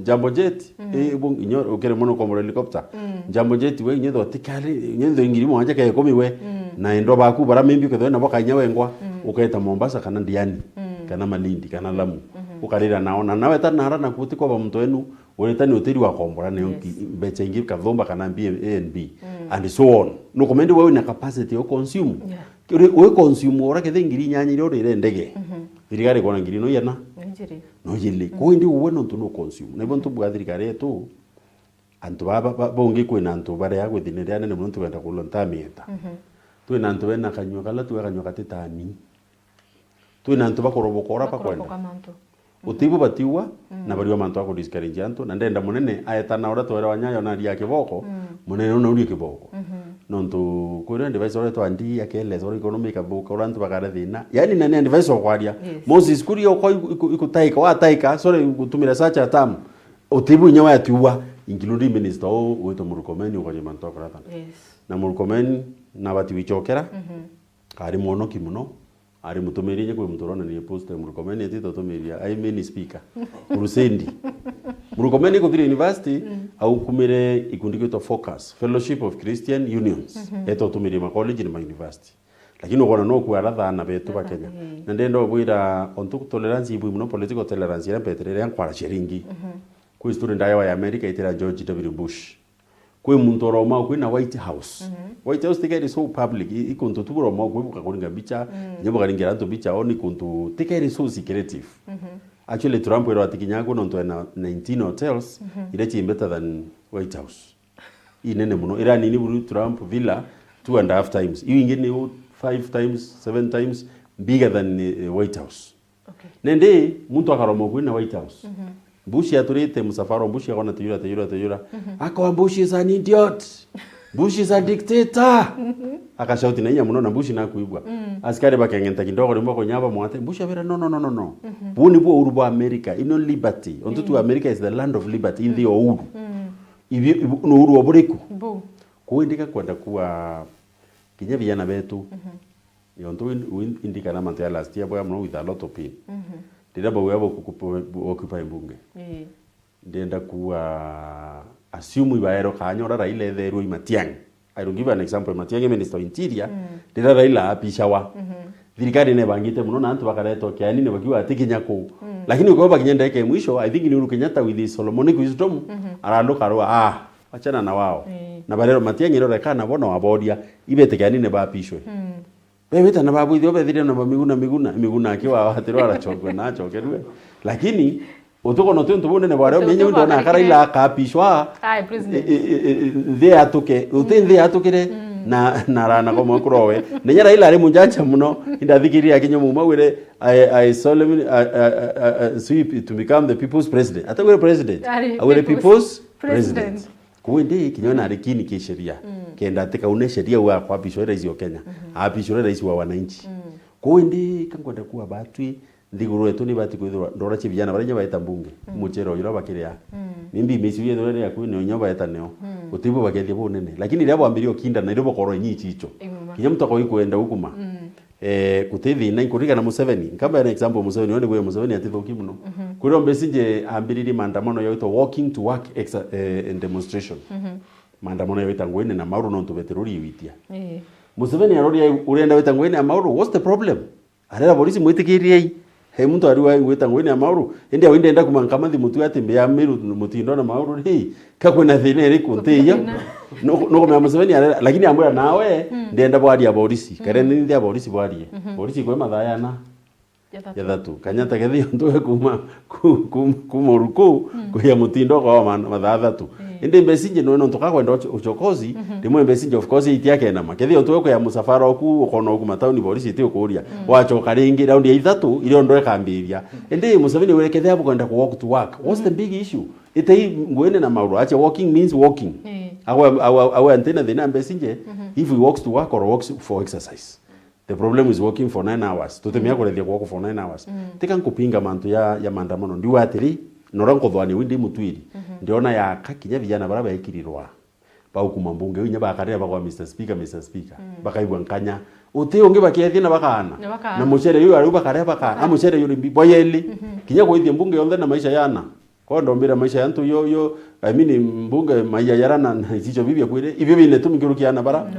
Jambo Jet inyo ukere mono kwa helicopter Jambo Jet we nyedo tikali nyedo ingiri mo anje ke komi we na endo baku bara mimbi ke na boka nyawe ngwa ukaita Mombasa kana Ndiani kana Malindi kana Lamu ukarira naona nawe tanara na kuti kwa mtu wenu uletani hoteli wa kombora na becha ingi kavomba kana B&B and so on no komende wewe na capacity yo consume we consume ora ke ngiri nyanya iro ire ndege thirikari kona ngiri no yana no yile ko ndi uwe no tuno consume na bonto bwa thirikari tu antu baba bongi kwena antu bare ya gwithinira nene muntu wenda kulonta mieta tu na antu wena kanywa kala tu kanywa katetani tu na antu bakorobokora pa kwenda utibu batiwa na bari mantu ako discourage antu na ndenda munene ayetana ora twera wanyayo na ria kiboko munene no uri kiboko nontu kwira device ora to andi akele ora economic abuka ora antu bagara thina yani nane device okwaria Moses kuri oko ikutaika wa taika sore gutumira sacha tamu utibu nyawa yatiwa including minister o weto murukomeni uko mantu akora na murukomeni na bati wichokera kari mono kimuno ari mutumiri nye kwe mutorona ni poster murukomeni tito tumiria I mean speaker urusendi murukomeni ko thiri university au kumire ikundi to focus fellowship of Christian unions eto tumiri ma college ni ma university lakini ukona no ku aratha na betu ba Kenya na ndendo bwira ontu tolerance ibu no political tolerance ya petrere ya kwara sheringi ku student ayo ya America itira George W Bush kwe muntu Roma kwe na White House White House tikeri so public ikuntu tu Roma kwe bukakuringa bicha nyebo karingira to bicha oni kuntu tikeri so secretive actually Trump era atikinyako no na 19 hotels ile better than White House inene muno era nini buru Trump villa 2.5 times you ingene 5 times 7 times bigger than White House nende muntu akaromo kwe na White House Bush yaturite musafaro Bush yakona teyura akawa Bush is an idiot Bush is a dictator akashauti na muno na Bush na kuibwa askari bakengenta kindogo limbo ko nyaba mwate Bush avera no buni bo urubo America ino liberty onto America is the land of liberty in the ouru ibi no uru oburiko kuindika kwenda kuwa kinya vijana betu yonto indika na mantia last year boya mno with a lot of pain ndenda bawe abo occupy bunge ndenda kuwa assume ibaero kanyora Raila ethero Matiang'i. I will give an example. Matiang'i minister of interior ndenda Raila apishawa thirikari ne bangite muno na antu bakareto kiani ne bakiwa atikinya ku lakini uko bakinyenda yake mwisho I think ni Uhuru Kenyatta with the Solomonic wisdom arandoka roa achana na wao na barero Matiang'i ro rekana bona wabodia ibete kiani ne bapishwe bebeta na babu ithio bethire na miguna akiwa hatiro arachokwe na chokerwe lakini utuko no tuntu bone ne bare menye ndo na Raila akapishwa the atuke uthe atukire na rana ko mokrowe nenya Raila ari munjanja muno indathikiria kinyomu mawire I solemnly sweep to become the people's president atawire president awire people's president kuende kinyona arikini kisheria kenda tika une sheria wa kwa bishora rais wa Kenya abishora rais wa wananchi kuende kangoda kuwa batwi ndiguru etu ni bati kwithura ndora chi vijana barenya baita mbunge muchero yiro bakiria nimbi mesi yethore ya kwini onyo baita neo utibu bagethie bunene lakini ria bwambirio kinda na iro bokoro nyichi icho kinya mutako ikwenda hukuma kutethi na ikurika na Museveni kama an example Museveni one gwe Museveni atithoki muno kuri ombesinje ambiriri maandamano yaito walking to work in demonstration maandamano yaita ngwene na mauru no tubeteruri witia Museveni arori urenda weta ngwene amauru what's the problem arera polisi mwitikirie he muntu ari wa ngweta ngwini ya mauru indi awinde enda kumankamathi mutu atembe ya miru mutindo na mauru hi kakwena thine ri kuntiya no koma Museveni lakini amwira nawe ndenda bwari ya polisi kare ni ndia polisi bwari polisi kwa mathaya na ya thatu Kanyata gethi ntuwe kuma ruku kuya mutindo kwa mathaya thatu indi mbesinje no tukakwenda uchokozi rimwe mbesinje of course itiake na makethi ntuwe kwa musafara oku ukona oku matauni polisi iti ukuria wachoka ringi raundi ya ithatu ile ndo ekambiria indi Museveni werekethe hapo kwenda ku walk to work. What's the big issue? Ite ngwene na mauru acha walking means walking awe antena thina mbesinje if he walks to work or walks for exercise. The problem is working for 9 hours. Tutemia kurethia kwa for 9 hours. Tika nkupinga mantu ya maandamano ndiwa atiri noranko thwani windi mutwiri. Ndiona ya kakinya vijana bara bayikirirwa. Ba ukuma mbunge winya bakarira bagwa Mr Speaker. Bakaibwa nkanya. Uti unge bakiethia na bakana. Na muchere yu ari bakarira bakana. Amuchere yu limbi boyeli. Kinya kuithia mbunge yonthe na maisha yana. Kwa ndombira maisha yantu yo I mean mbunge maiya yarana na ichicho bibia kwire. Ibyo bine tumikirukiana bara.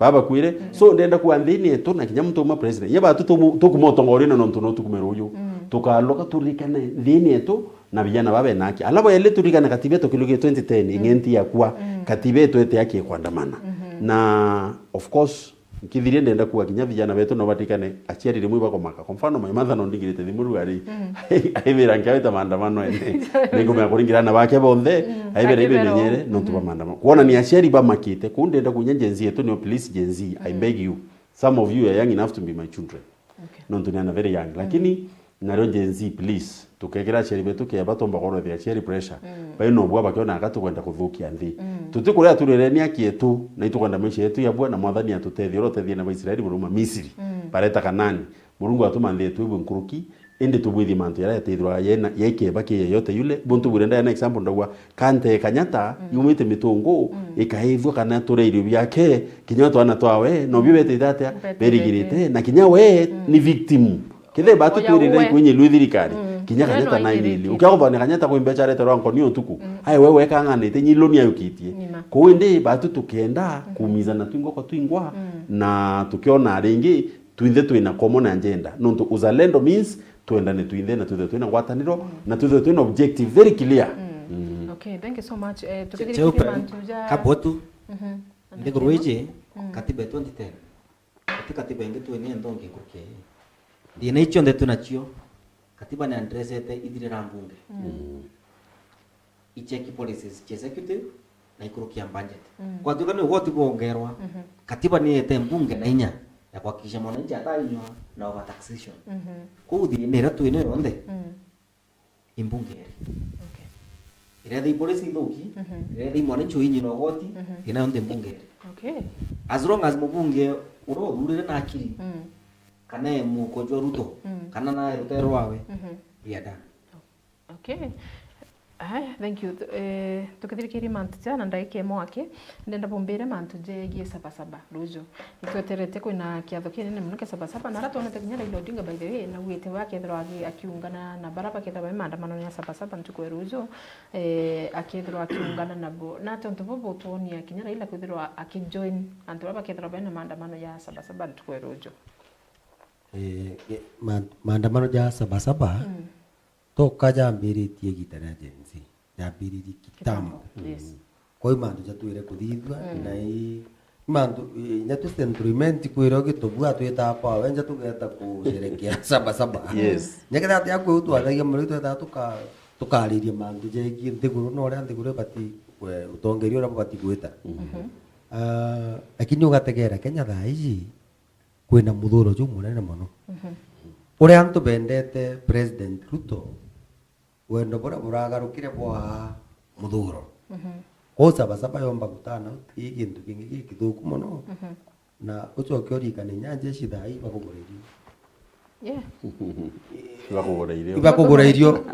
Baba kwire so ndenda kuanthini eto na kinya muntu ma president yaba tukumotongorina no ntu no tukumero uyu tukaloka turikane thini eto na vijana babe naki alabo ele turikane katiba eto kiluge 2010 ingenti ya kwa katiba eto ete yake kwandamana na of course kithire ndenda kuwa kinya vijana beto no batikane achiari rimwe bako maka kwa mfano mayimatha no ndigirite thimuru gari aibira nkaita maandamano ene ningo me akuringirana bake bonthe aibira ibe menyere no tuba maandamano kuona ni achiari ba makite kundenda kunya jenzi eto no please jenzi I beg you some of you are young enough to be my children no tunyana very young lakini naro jenzi please tukekera achiari beto ke batomba koro the achiari pressure bayo no bwa bakiona akatu kwenda kuthukia nthi tutikuria turereni akietu na itukwenda maisha yetu ya bwana mwathani atutethia rotethia na Israeli muruma Misiri pareta kanani Murungu atuma nthi yetu ibwe nkuruki indi tubwithi mantu yara yatethirwa yena yeke baki yote yule buntu burenda yana example ndagwa kante Kanyata yumite mitungu ikaithwa kana tureirio byake kinya twana twawe no bibete data berigirite na kinya we ni victim kithe batu twirire kwenye luthirikari kinya Kanyata na ilili ukiagothana Kanyata ko imbecha rete rwanko ni otuku hai wewe kanganite nyiloni ayukitie ko inde batu tukenda kumizana twingo kwa twingwa na tukiona ringi twithe twina common agenda nonto uzalendo means tuendane twithe na twithe twina gwataniro na twithe twina objective very clear okay thank you so much tukiriki mantuja kabotu ndiguruije katiba 2010 katiba ingi twene ndonge kuke ndine icho ndetu nacho katiba ni andresete idire mbunge icheki policies executive na ikurukia budget kwa tuka ni wote bongerwa katiba ni ete mbunge na inya ya kuhakikisha mwananchi atainywa na over taxation kudi ndera tu ine ronde imbunge ire the policy ndoki ire the mwananchi winyi no goti ina onde mbunge as long as mbunge uro urire na akiri kana mukojo Ruto kana na Ruto wawe ya done okay thank you tukithirikiri mantu jana ndaike mwake ndenda bombere mantu jegie sabasaba rujo itweterete kwina kiatho kinene muno sabasaba na rato onete kinyara ilo dinga by the way na wete wake thro akiungana na baraba ketaba maandamano ya sabasaba ntukwe rujo akithro akiungana nabo na tonto bobo tuonia kinyara ila kwithro akijoin antu baba ketaba bena maandamano ya sabasaba ntukwe rujo maandamano ya sabasaba toka jambiritie gitana jenzi jambiriri kitambo kwa mandu jatuire kuthithwa na mandu nyatu centriment kwiro gitubua twita kwa wenja tugeta kusherekea sabasaba yes nyakata ati akwe utwathagia muri tweta tukariria mandu jegi ndiguru no ria ndiguru bati utongerio ria bati gwita lakini ugategera Kenya thaici kwina muthuro ju munene muno uria antu bendete President Ruto wendo bora buragarukire bwa muthuro ko sabasaba yomba gutana igintu kingi gikithuku muno na ucoke urikane nyanje cithai bakugureirio bakugureirio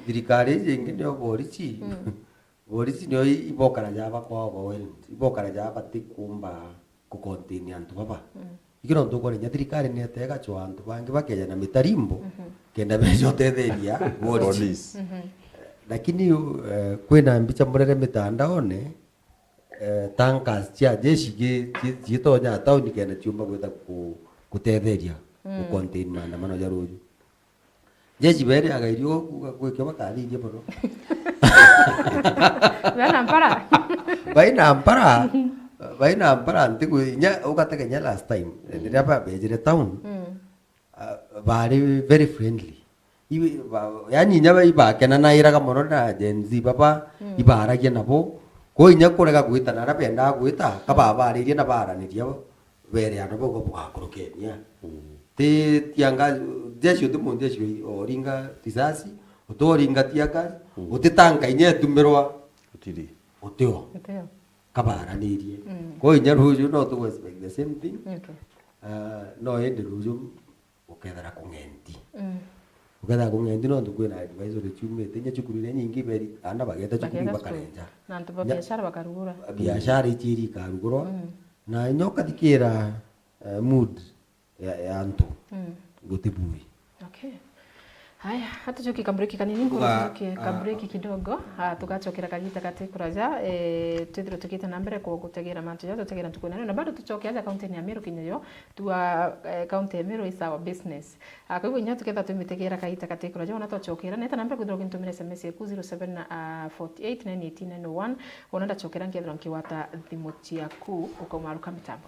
thirikari jingi ndio borisi ndio ibokara jaba kwa bowel ibokara jaba tikumba ku contain antu baba ikiro ndukore nya thirikari ni atega chwa antu bangi bakeja na mitarimbo kenda bejo tetheria police lakini kwena mbicha murere mitandaone tankas cia jeshi gitonya tauni kenda ciumba gwetha kutetheria ku contain maandamano ya ruju jeshi bere agairio gwekyo bakaririe bono baina mpara ntigu nya ugategenya last time ndiria babejire town bari very friendly yani nya ibakena na iraga mono na Gen Z baba ibaragia nabo ko inya kurega gwita na rapenda gwita kababaririe na baraniria bere ano bogo bwakurukenia te tianga jeshi utumu jeshi oringa tisasi utoringa tiaka utitanga inye tumirwa utiri utio kabaranirie ko inya ruju no to expect the same thing no ende ruju ukethera kungenti ukethera kungenti no tukwina advisor chumete nya chukurire nyingi beri ana bageta chukuri bakarenja na ntu biashara bakarugura biashara ichiri karugurwa na nyoka dikira mood ya ntu gutibui. Okay. Haya, hata choki kabreki kanini ngoke kabreki kidogo tukachokera kagita katikuraja twithiro tukite na mbere kwa gutegera mantu yato tegera tukuna na bado tuchoke aja county ya Meru kinyo tua county ya Meru is our business kwa hivyo nya tuketha tumitegera kagita katikuraja ona tuchokera neta namba kuthiro kintumire SMS ku 07489891 ona ndachokera ngethira nkiwata thimu ciaku ukaumaruka mitambo.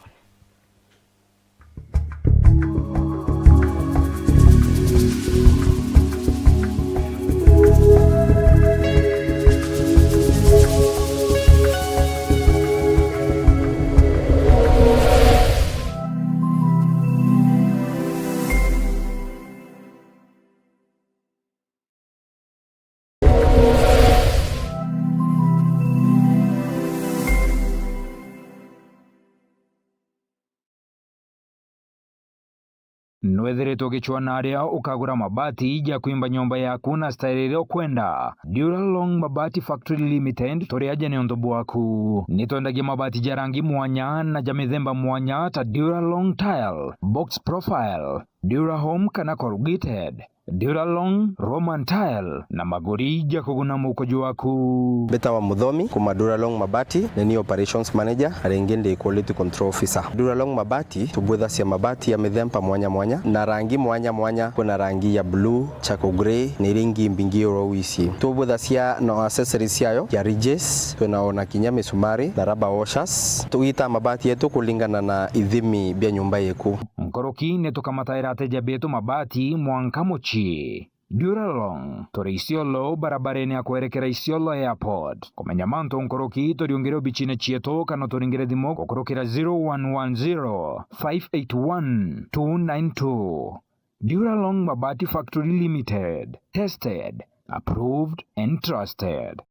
Nwethiritwo gichwana aria ukagura mabati ja kuimba nyomba yaku na style kwenda Duralong Mabati Factory Limited turi aje ni ondobu waku nitwendagia mabati ja rangi mwanya na ja mithemba mwanya ta Duralong Tile, Box Profile, Durahome kana corrugated, Duralong Roman Tile na magori ja kuguna mukojo waku. Beta wa Muthomi kuma Duralong Mabati ni operations manager arengende quality control officer. Duralong Mabati tubwetha cia mabati ya mithemba mwanya mwanya na rangi mwanya mwanya. Kuna rangi ya blue, charcoal grey ni ringi mbingi orowici. Tubwetha cia no accessories yayo ya ridges, tunaona kinya misumari na rubber washers. Tuita mabati yetu kulingana na ithimi bya nyumba yeku. Nkoroki netukamataira ateja betu mabati mwankamochi Duralong turi Isiolo barabareni ya kuerekera Isiolo Airport. Kumenya manto nkoroki turiongere bichine chieto kana turingere thimo kukurukira 0110-581-292. Duralong Mabati Factory Limited. Tested, approved and trusted.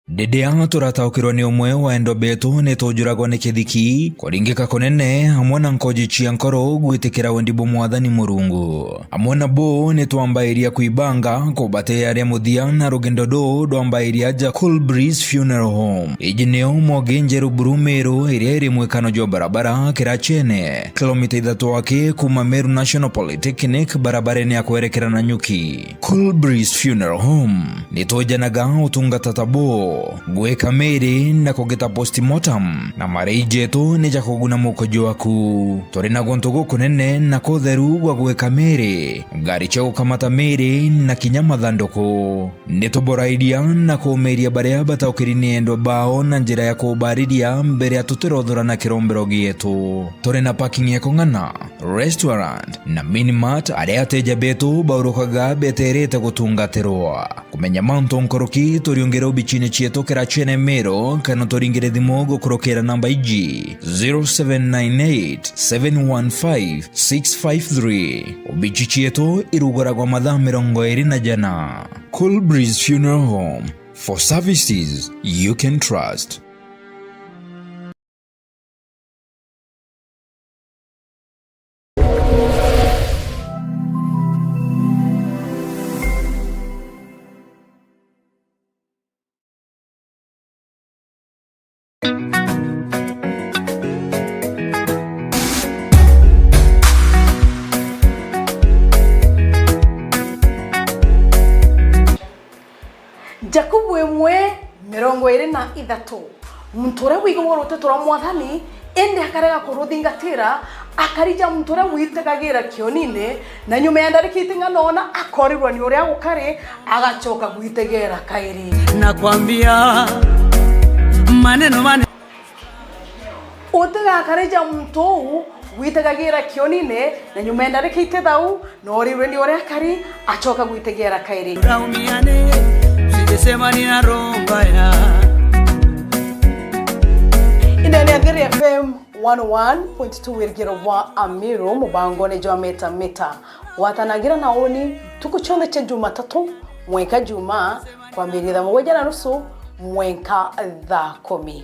Dedea turataukirwo ni umwe wa endo betu ni tujuragwo ni kithiki kuringika kunene hamwe na nkoji cia nkoro gwitikira wendibo mwathani Murungu. Hamwe na bo ni twambairia kuibanga kubate aria muthia na rugendo do ndwambairia ja Cool Breeze Funeral Home. Iji nio Mogenjeru Meru iria iri mwekano jo barabara Kirachene kilomita 3 wake kuma Meru National Polytechnic barabareni ya kuerekera na Nyuki. Cool Breeze Funeral Home ni tujanaga utungata tabo gweka meri na kugeta postmortem na mareijetu ni jakuguna mukojo waku. Turi na gonto gukunene na kotheru gwa gweka meri ngari cha gukamata meri na kinyama thandoko ni tuboraidia na kumeria baria bataukirini endo bao na njira ya kubaridia mbere ya tutirothora na kirombero gietu. Turi na parking ya kongana, restaurant na minimart aria ateja betu baurukaga beterete gutungatirwa. Kumenya manto nkoroki turiongera ubichine chieto Kirachene Meru kana turingire thimo gukurukira namba iji 0798-715-653. Ubichi chieto irugoragwa mathaa 24 Cool Breeze Funeral Home, for services you can trust. 23 muntu uria wigwo rutete rwa mwathani ende akarega kuruthingatira akarija muntu uria witekagira kionine na nyuma ya ndarikite nganona akorirwa ni uria gukari agachoka gwitegera kairi nakwambia maneno utega akarija muntu witekagira kionine na nyuma ya ndarikite thau norirwe ni uria kari achoka gwitegera kairi raumiane sijisema nina roho mbaya Indani ya Giri FM 101.2 wirigiro wa Amiro mubango ne jwa meta watanagira naoni tukuchonde cha Jumatatu mweka Juma kwa miritha mweja na nusu mweka tha 10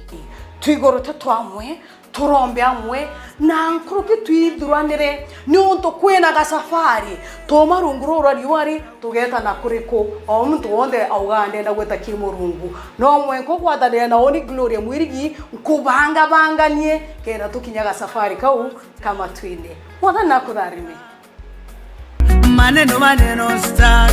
twigorote twamwe turombe amwe na nkuruki twithuranire ni untu kwina ga safari to marungurura riwari tugeta na kuriko o muntu wonde augande na gweta kimurungu no mwenko gwathanira na oni Gloria mwirigi nkubanga banganie kenda tukinyaga safari kau kama twine wathana kutharime maneno star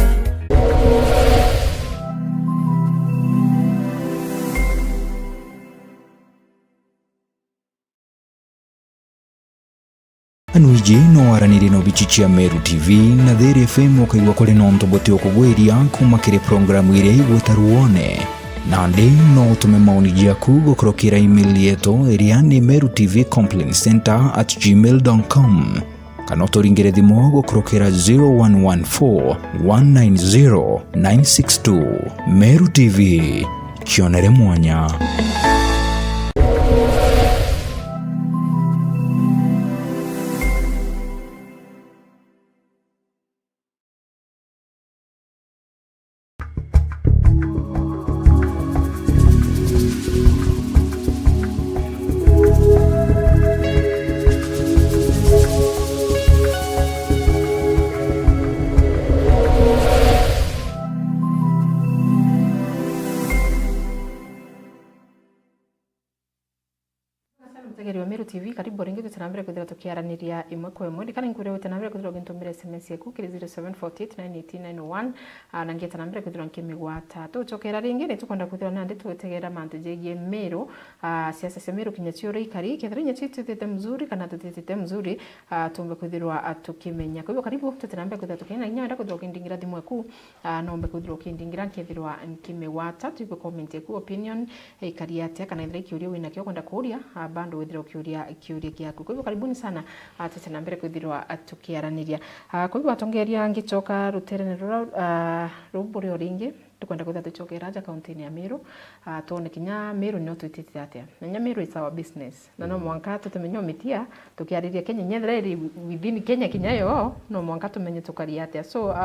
Anuiji no waraniri no bichichia Meru TV na Theri FM ukaigwa kuri nonto bote okugwiria kuma kiri programu ire igweta ruone nandi no utume maoni jaku gukurokira email yetu iria ni merutvcomplimecenter@gmail.com kana uturingire thimu gukurokira 0114 190 962 Meru TV kionere mwanya. Mtegeri wa Meru TV karibu ringi tutanambira kuthira tukiaraniria imwe kwa imwe ndikana nkure utanambira kuthira gintumira SMS yaku kiri 0748918991 na ngeta nambira kuthira nkimigwata tuchokera ringi ni tukwenda kuthira nandi tutegera mantu jegie Meru siasa cia Meru kinyatio rikari kethira nyati tutete mzuri kana tutete mzuri tumbe kuthirwa tukimenya kwa hivyo karibu tutanambira kuthira tukina nyanda kuthira kindingira thimu yaku nombe kuthira kindingira kethirwa nkimigwata tuipe comment yaku opinion ikariatia kana ithira kiuria wina kio kwenda kuria bando withira kiuria giaku kwa hivyo karibuni sana tete na mbere kwithirwa tukiaraniria kwa hivyo atongeria ngichoka ruterene ruburi oringi tukwenda kuthira tuchokera aja kaunti ya Meru tuone kinya Meru no twitite atia menya Meru is our business na no mwanka tumenyo mitia tukiariria Kenya nyethera within Kenya kinyayo no mwanka tumenye tukaria atia so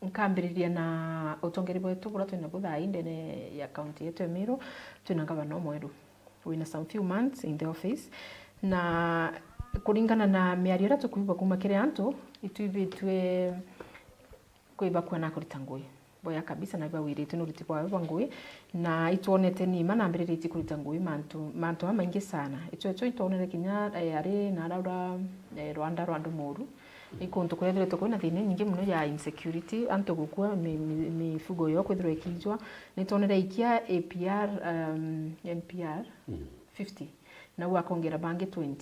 nkambiriria na utongeri bwetu bura twina butha indene ya kaunti yetu ya Meru twina gavana mweru wina some few months in the office na kuringana na miario ira tukuiba kuma kire antu itwibitwe kuiba kwa na kuritangui boya kabisa na iba wiri tunuriti kwa iba ngui na ituonete ni mana mbiriti kuritangui mantu maingi sana icho ituonere kinya ari na raura Rwanda moru ikuntu kwethire tukuna thine nyingi muno ya insecurity antu gukua mifugo yo kwethire ikijwa nitonere ikia APR NPR 50 na wakongera bange 20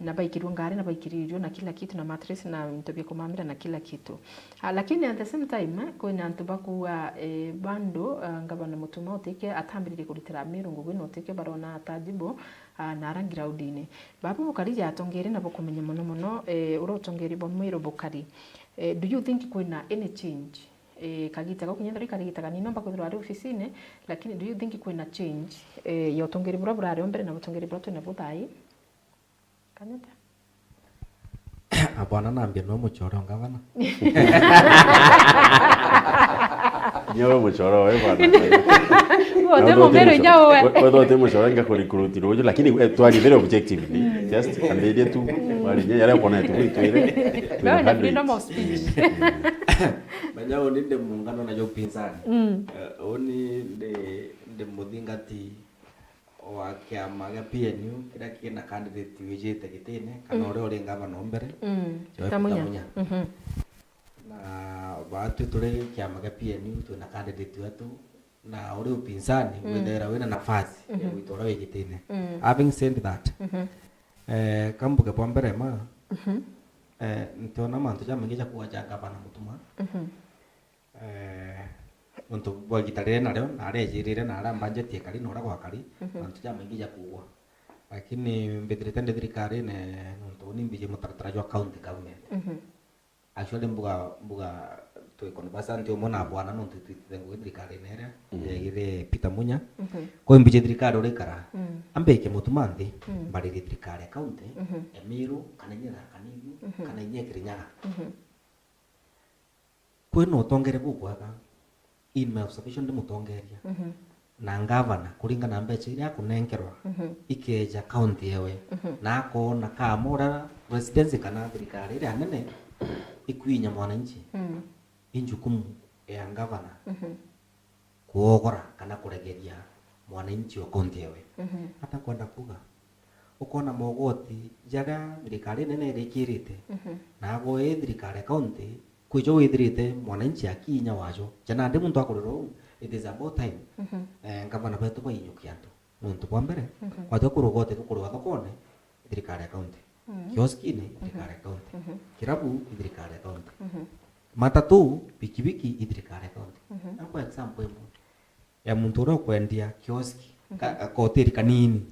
na baikirwa ngari na baikiriryo na kila kitu na mattress na mtobia kumamira na kila kitu lakini at the same time koina antu bakuwa bando ngabana mutuma uteke atambirire kuritira Meru ngugu no uteke barona atajibo na rangira udine babu bukari yatongere na bokumenya muno urotongeri bo Meru bukari do you think koina any change kagita ko kinyendari karigita kanino mbakuthira ari ofisine lakini do you think koina change yotongeri bura ari ombere na butongeri bura tuna buthai kaneta Apana nambia no muchoro ngavana Nyawe muchoro wewe bana wote Meru nyawe wewe wote muchoro nga recruit rojo lakini twali very objectively just ambele tu wali yale kona tu twile na freedom of speech Banyao ninde muungano na upinzani oni de muthingati wa kiama gya PNU kira kina candidate wijete gitine kana uri ngavana ombere Tamunya na watu tule kiama gya PNU tuna candidate wetu na ule upinzani wethera wina nafasi ya gwitora wigitine. Having said that, kambuge kwa mbere ma ntiona mantu jamengeja kuwajanga bana mutuma untu bwagitarire naryo narejirire narambanjetie kari nora gwa kari mantu jamengeja kuwa, lakini mbithirite ndi thirikari ne nuntu nimbije mutaratara jwa county government. Actually mbuga twikona nti umwe na bwana nuntu twitithengu thirikari nere yegire Peter Munya ko mbije thirikari urikara ambeke mutuma nthi mbarire thirikari county Emiru kana Nyira kana Kirinyaga kwino utongere bukwaga in my observation ndi mutongeria na ngavana kuringana na mbeca iria kunenkerwa ikeja county yewe na akona kamura residency kana thirikari iria nene ikwinya mwananchi injukumu ya ngavana kuogora kana kuregeria mwananchi wa county yewe hata kwenda kuga ukona mogoti jaga thirikari nene irikirite na go thirikari county kwijo withirite mwananchi akinya wajo jana ndi muntu akorero it is about time ngavana betu bainyukia andu muntu kwa mbere kwatyo kurogote tukurwa thokone thirikari county kioskini thirikari county kirabu thirikari county matatu pikipiki thirikari county na kwa example ya muntu ro kwendia kioski koteri kanini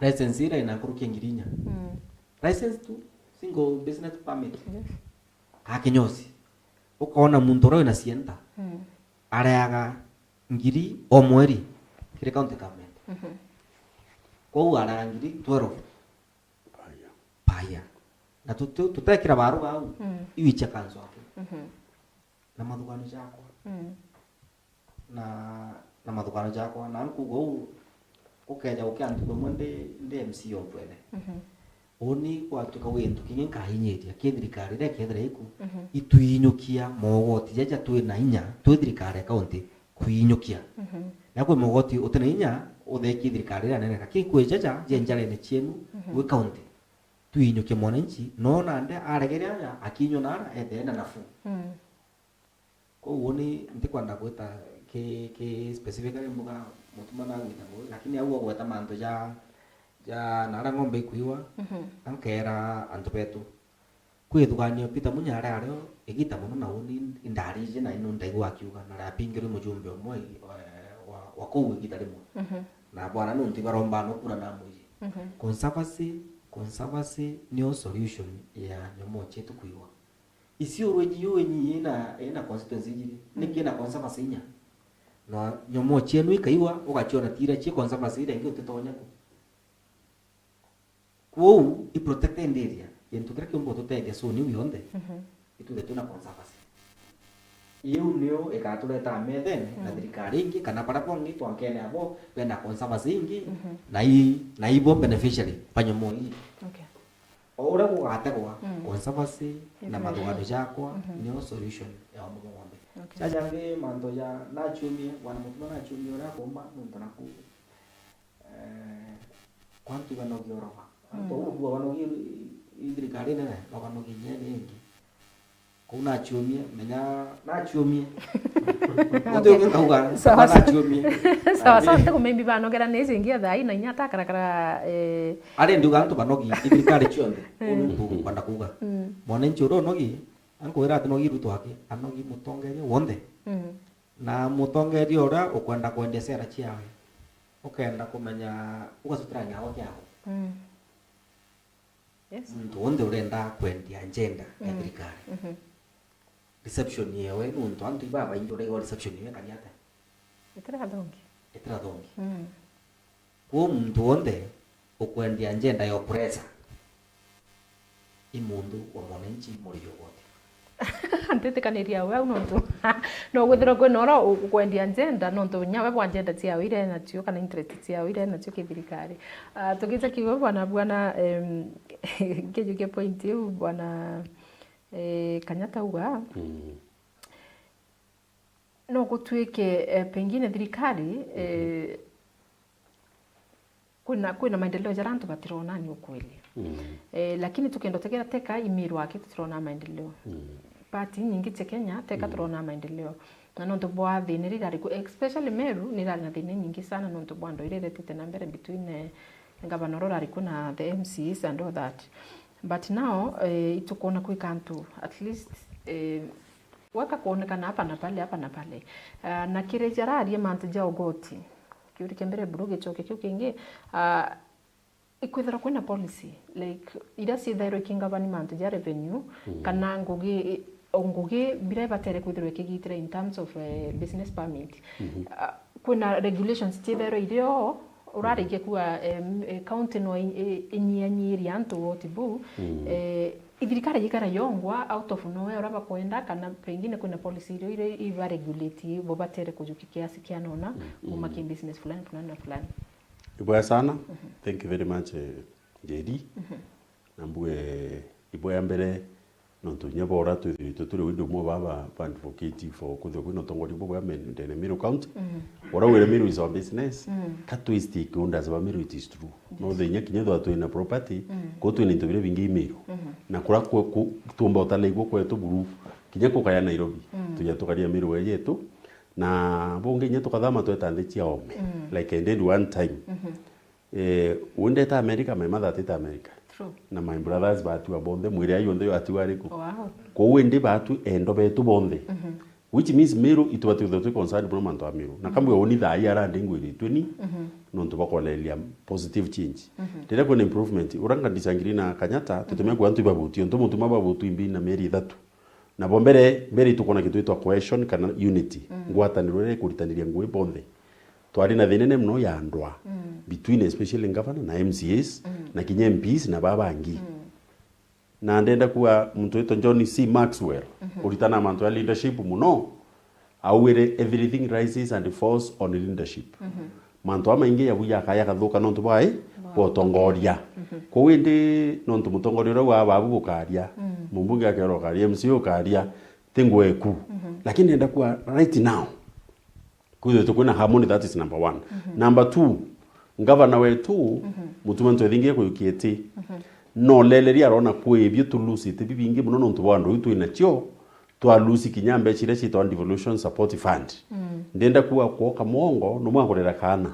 license ira inakurukia ngirinya license tu single business permit akinyosi ukaona muntu ro ina sienta areaga ngiri o mweri kire county government kwa ara ngiri 12 paya na tutekira baru au iwicha kanzo ake na mathugano jakwa na mathugano jakwa na nkugo ukeja ukiantu kwa ndi MC opwene oni kwa tukawentu kinge kahinyetia kithirikari re kethire iku ituinyukia mogoti jaja twi na inya twi thirikari county kuinyukia na kwa mogoti utena inya utheki thirikari re nene lakini kwa jaja jenjare ne chienu we county tuinyukia mwananchi no nande aregeria akinyo nara ethena nafu kwa uoni ndikwanda gweta ke specifically mbuga mutuma na ngita lakini au gweta manto ja nara ngombe ikuiwa ankera antu betu kwithuganio Peter Munya ario igita muno na uni indarije na ino ndaigu akiuga na rapingire mujumbe omwe wa kuwe igita rimwe na bwana nunti baromba no kura na muji conservancy ni solution ya nyomo chetu kuiwa isi uroji yenyi ina constituency jiri niki na conservancy nya na nyomo chenu ikaiwa ugachiona tira chi conservancy ile ngi tutonya ko i protected area yentu kira kiombo tutete so ni wionde ituge tuna conservancy iyo nio ikatuleta methene na thirikari ingi kana para pongi twankene abo bena conservancy ingi na ibo beneficiary panyomo hii okay ora kugategwa conservancy na mathugano jakwa nio solution ya ngombe chajange mando ya nachumie wana mutuma nachumie ora bomba muntu naku kwantu banogi oroba to ubu banogi thirikari nene banogi nyene kuna chumie menya nachumie ndio ngauga sawa sawa teko membi banogera nezi ingia thai na inya takarakara ari nduga ntu banogi thirikari chionde untu kwanda kuga mwananchi ro nogi ankwira ati nogi ruto wake anogi mutongeria wonde na mutongeria ora ukwenda kwendea sera chiawe ukenda kumenya ugasutrangia hapo kyao yes mtu wonde urenda kwendia agenda ya thirikari reception yewe nuntu antu ibaba indore go reception yewe kanyata etera dongi kwa mtu wonde ukwendia agenda ya presa imundu wa mwananchi muri yogote antitikanĩria we nontu no gwithira kwinora ukwendia agenda nontu nyawe bwa agenda ciao ire nacio kana interest ciao ire nacio kithirikari tugize kigo bwana kijuke point yu bwana Kanyata uga no gutwike pengine thirikari kuna maendeleo ya rantu batirona ni ukweli lakini tukienda teka imiru wake tutirona maendeleo pati nyingi cha Kenya teka turona maendeleo na nonto bwa thine rira riku especially Meru ni rari na thine nyingi sana nonto bwa ndo ile tete na mbere between Governor Rariku na the MCs and all that. But now itukona kwi kantu at least waka kuonekana hapa na pale na kirejara ari mantu jao goti kiuri kembere buruge choke kiu kingi ikwithira kwina policy like ira si thairo ikingabani mantu ja revenue kana ngugi bira batere kwithirwa ikigitira in terms of business permit kwina regulations ti thairo irio urarige kuwa county no inyanyiri antu wotibu ithirikari yikara yongwa out of nowhere uraba kwenda kana pengine kuna policy ile iva regulate bo batere kujuki kiasi kia nona umaki business fulani Iboya sana. Thank you very much JD. Nambue iboya mbere nonto nyabora turi windu mo baba advocate for kuthio kwino tongori bo ya men ndene Meru County. Ora were Meru is our business. Katu stakeholders ba Meru it is true. No the nyakinye do atu ina property ko tu ni ntobire bingi Meru. Na kura ku tumba utalegwo kwetu buru kinyako kaya Nairobi. Tuja tukaria Meru yetu. Na bonge nyeto kadhama tueta ndechi ome like I did one time wende ta America my mother tita America true na my brothers batu abonde mwiri ayo ndo atu ariko ko wende batu endo betu bonde which means Meru itwatu the concerned problem to Meru na kamwe oni da yara ndingwiri tweni no ndo bakolelia positive change tena kuna improvement uranga disangiri na Kanyata tutemea kwa antu babuti ndo mutuma babuti imbi na Meri 3 na bombere mbere tukona kitu itwa cohesion kana unity ngwataniro re kuritaniria ngwe bonde twari na thinene mno ya ndwa between especially governor na MCAs na kinye MPs na babangi na ndenda kuwa mtu wetu John C Maxwell uritana mantu ya leadership muno awere everything rises and falls on leadership mantu amainge ya buya kaya kathuka nontu bai botongoria ko wende nontu mutongoria wa babu bukaria mumbunge akero karia MCO karia tingweku lakini ndenda kuwa right now kuyo tukuna harmony, that is number 1. Number 2, governor wetu mutuma ntwethingie kuyukieti no leleria rona kwebyo tulusi te bibingi muno nontu bwando itu inachio twalusi kinyambe chire chito devolution support fund ndenda kuwa kwa mongo no mwakorera kana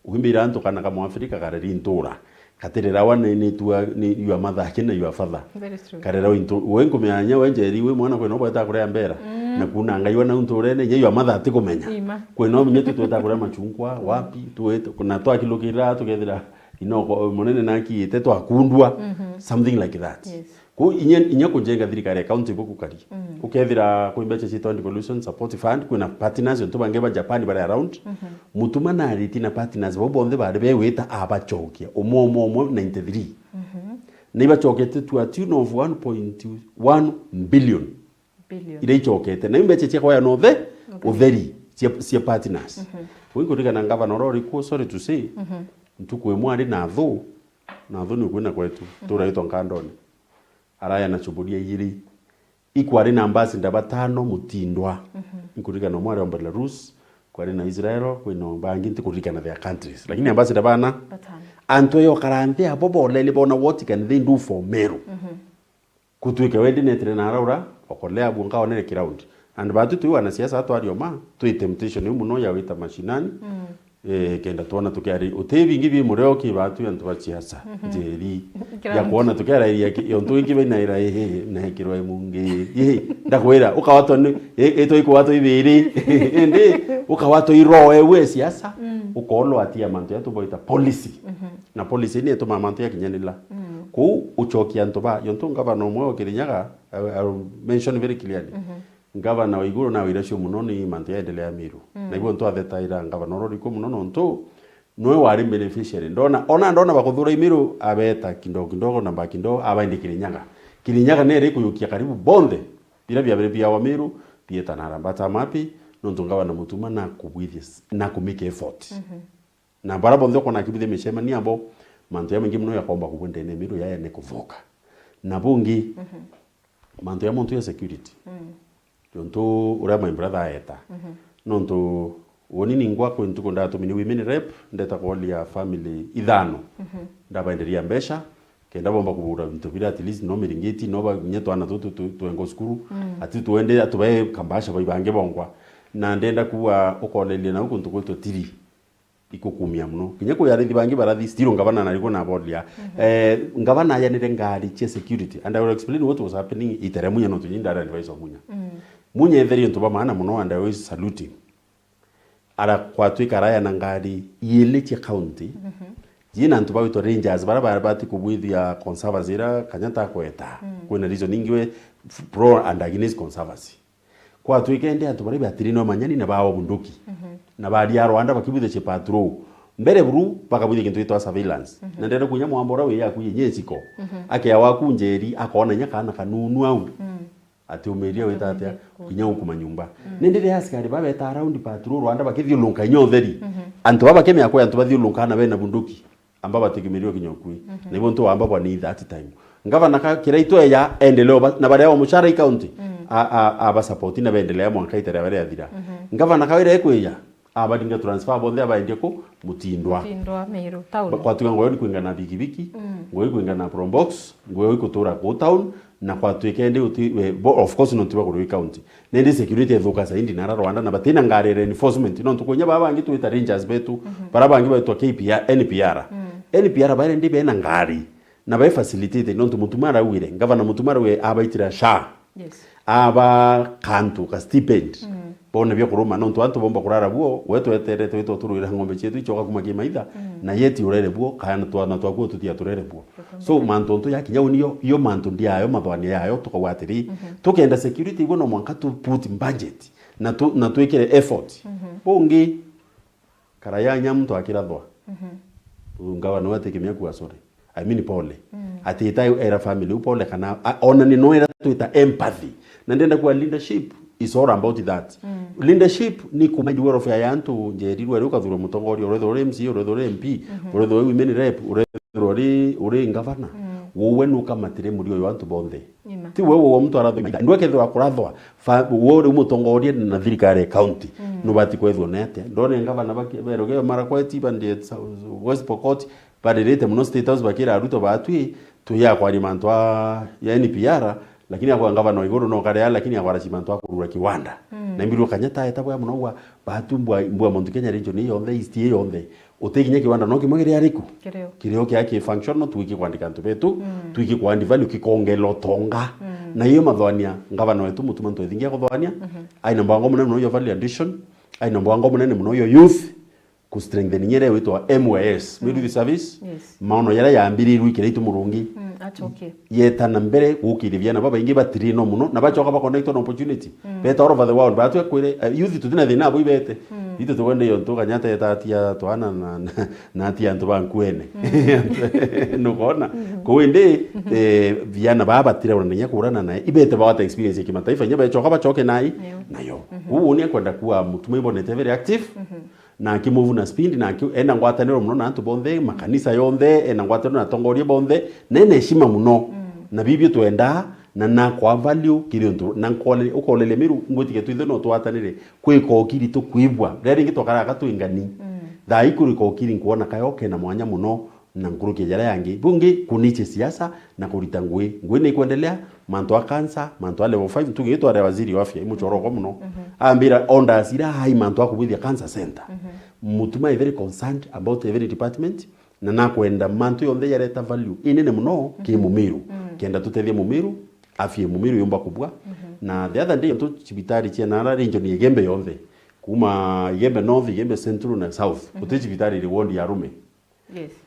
ugimbira antu kana kama Afrika kareri ntura katerera wana ni tuwa ni your mother kina your father karera wintu wengo myanya wenjeri we mwana kweno bwata kurea mbera na kuna ngaiwa na nturene ye your mother atikumenya kweno mnyetu tweta kurea machungwa wapi tuwete kuna twa kilokira tukethira inoko monene naki teto akundwa something like that ko inya kujenga thirikari account boku kari ukethira kuimbecha chito devolution support fund kuna partners nto bangeba Japan bare around mutuma na ritina partners bo bonde bare beweta abachokia omo 93 niba chokete to a tune of 1.1 billion ile chokete na imbecha chekwa ya no the utheri cia partners wingo rika ngava norori ko sorry to say ntukwe mwari na tho ni kwena kwetu turaitwa nkandoni araya na chuburia yiri ikwari na ambassador batano mutindwa nkurika no mwari wa Belarus kwari na Israel kwino bangi ntikurika na their countries lakini ambassador bana batano antoyo karante abobo lele bona what can they do for Meru kutuika wedi netre na araura okolea bunga onere kiround and batu tu wana siasa atu arioma tu temptation muno ya wita mashinani kenda tuona tukiari utevi ngibi mureo ki batu yantu bachiasa jeri ya kuona tukiara ya yontu ngibe na ira na kirwa mungi ndakwira ukawato eto iko wato ibiri ende ukawato iroe we siasa ukolo atia manto yatu boita policy na policy ni eto mamanto ya kinyanila ku uchokia ntoba yontu ngaba no mwe okirinyaga I mention very clearly ngavana wa iguru na wirasho muno ni manto yaendelea Meru na ibo nto athetaira ngavana rori ko muno nonto noe wari beneficiary ndona bakuthura Meru abeta kidogo na bakindo abaindi Kirinyaga nere kuyukia karibu bonde bila bya wa Meru pieta na rambata mapi nonto ngavana mutuma na kubwithis na kumike effort na barabo ndoko na kibithe mishema ni abo manto ya mingi muno ya komba kubwende ne Meru yaya ne kuvuka na bungi manto ya muntu ya security Yonto ura my brother eta. Nonto woni ningwa ko ntuko ndato mini women rep ndeta ko ya family idhano. Ndaba enderia mbesha kenda bomba kubura ntubira at least no miringeti no ba nyeto ana tu engo skuru ati tuende atubaye kambasha bayibange bongwa. na ndenda kuwa ukolelia na huko ntukwetwo tiri ikukumia muno kinya ko yarithi bangi barathi still ngavana na liko na bodia ngavana ya nire ngari che security and I will explain what was happening itere munya no tunyinda advice munya munya etheri ntuba maana muno and I was saluting ara kwatu ikaraya na ngari yeleche county jina ntuba wito rangers barabara bati kubwithia conservancy ra kanyata kweta kwena reasoning we pro and against conservancy kwatu ikende atubari batirino manyani na bawo bunduki na badi ya Rwanda bakibuthe che patrol mbere buru bakabuthe kintu itwa surveillance na ndenda kunya mwambora we yakuye nyesiko ake yawaku njeri akona nyakana kanunu au ati umeria wetatia kinya ukuma nyumba nendere askari babeta around patrol Rwanda bakithio lunka nyotheri antu baba kemya kwa antu bathio lunka na bena bunduki amba bategemerio kinyokui na hivyo nto amba kwa ni that time ngavana ka kiraito ya endeleo na baada ya mushara county aba support na bendelea mwanka itera bare athira ngavana ka wira ekweya abadinga transfer bonde abainde ko mutindwa Meru town kwa tuga ngoyo kwingana bikibiki ngoyo kwingana Probox ngoyo ikutura ko town na kwa twekende of course no tuba ku county nende security evoka saindi na Rwanda na batina ngare reinforcement no tukonya baba ngi tuita rangers betu barabangi betu KPR NPR bare ndi bena ngari na ba facilitate no mutumara wire ngavana mutumara we abaitira sha aba kantu ka stipend bona byo kuruma no ntu antu bomba kurara buo wetu etere twito turuira ngombe chetu ichoka kumaki maitha na yeti urere buo kana twana twakuo tutia turere buo so mantonto yakinya uniyo iyo manto ndiayo mathwani yayo tukawatiri tukenda security bono mwanka tu put budget na tuikire effort bongi karaya nyamtu akirathwa ngawa no atekemia kwa sore I mean pole atita era family pole kana ona ni no era tuita empathy na ndenda kwa leadership is all about that leadership ni kumaju wero ya yantu njerirwe ruka thuro mutongori uretho MC uretho MP uretho women rep uretho uri ngavana wowe nuka matire muri oyo antu bonthe ti wewe wo mtu arathwa ndweke thwa kurathwa wowe mutongori na thirikari county no bati kwethwo nete ndone ngavana bakeroge mara kwa tiba ndi West Pokot badirete muno state house bakira aruto batwi tuya kwa limantwa ya NPR lakini akwa ngavana igoro no kare lakini akwa rachimantwa kurura kiwanda na mbiru kanyata etabo ya muno wa batumbwa mbwa muntu Kenya region ni yonde east yonde uteginya kiwanda no kimwegere ariku kireo kyake function no tuiki kwandika ntu betu tuiki kwandi value kikongelo tonga na hiyo mathwania ngavana wetu mutuma ntu ethingia kuthwania aina mbango munene muno yo value addition aina mbango munene muno yo youth ku strengthen nyere witwa MYS middle service maono yara yambiriru ikiraitu murungi yeta na mbere ukirivia na baba ingi batiri no muno na bachoka ba connect on opportunity beta all over the world batu kwire youth tutina thina bo ibete ito tuwende yo to kanyata yeta atia twana na atia nto bankwene no kona kuende viana baba tira unanya kurana na ibete ba wata experience ya kimataifa nyaba choka ba choke nayo huu ni kwenda kuwa mtu mbonete very active na kimuvu na speed na ena ngwataniro muno na antu bonthe makanisa yonthe ena ngwataniro na tongorie bonthe nene heshima muno na bibio twenda na kwa value kirinto na nkole ukolele miru ngwitike twithe no twatanire kwiko kiri to kwibwa reri ngitokara tuingani thai kuriko kiri kuona kayoke na mwanya muno na nguruke jara yangi bungi kuniche siasa na kurita ngwe ni kuendelea manto wa cancer manto wa level 5 tugitwa ara waziri wa afya imuchoroko muno ambira onda sira hai manto wa kubithia cancer center mutuma very concerned about every department na kwenda manto yonthe yareta value inene muno ki mumiru kenda tutethie mumiru afya mumiru yomba kubwa na the other day to chibitari chiana region yegembe yonthe kuma yegembe north yegembe central na south utechibitari ri wondi ya rume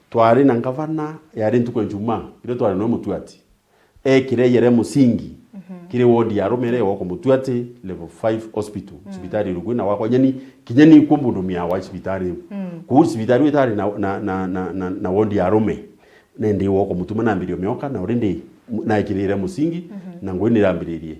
twari na ngavana yari ntuko njuma ile twari no mutuati kire yere musingi kire wodi ya rumere wako mutuati level 5 hospital hospitali rugwina wako kinyani kumbundumia wa hospitali ku hospitali wetari na wodi ya rume nende wako mutuma na mbirio myoka na urindi na ikirire musingi na ngwini rambiririe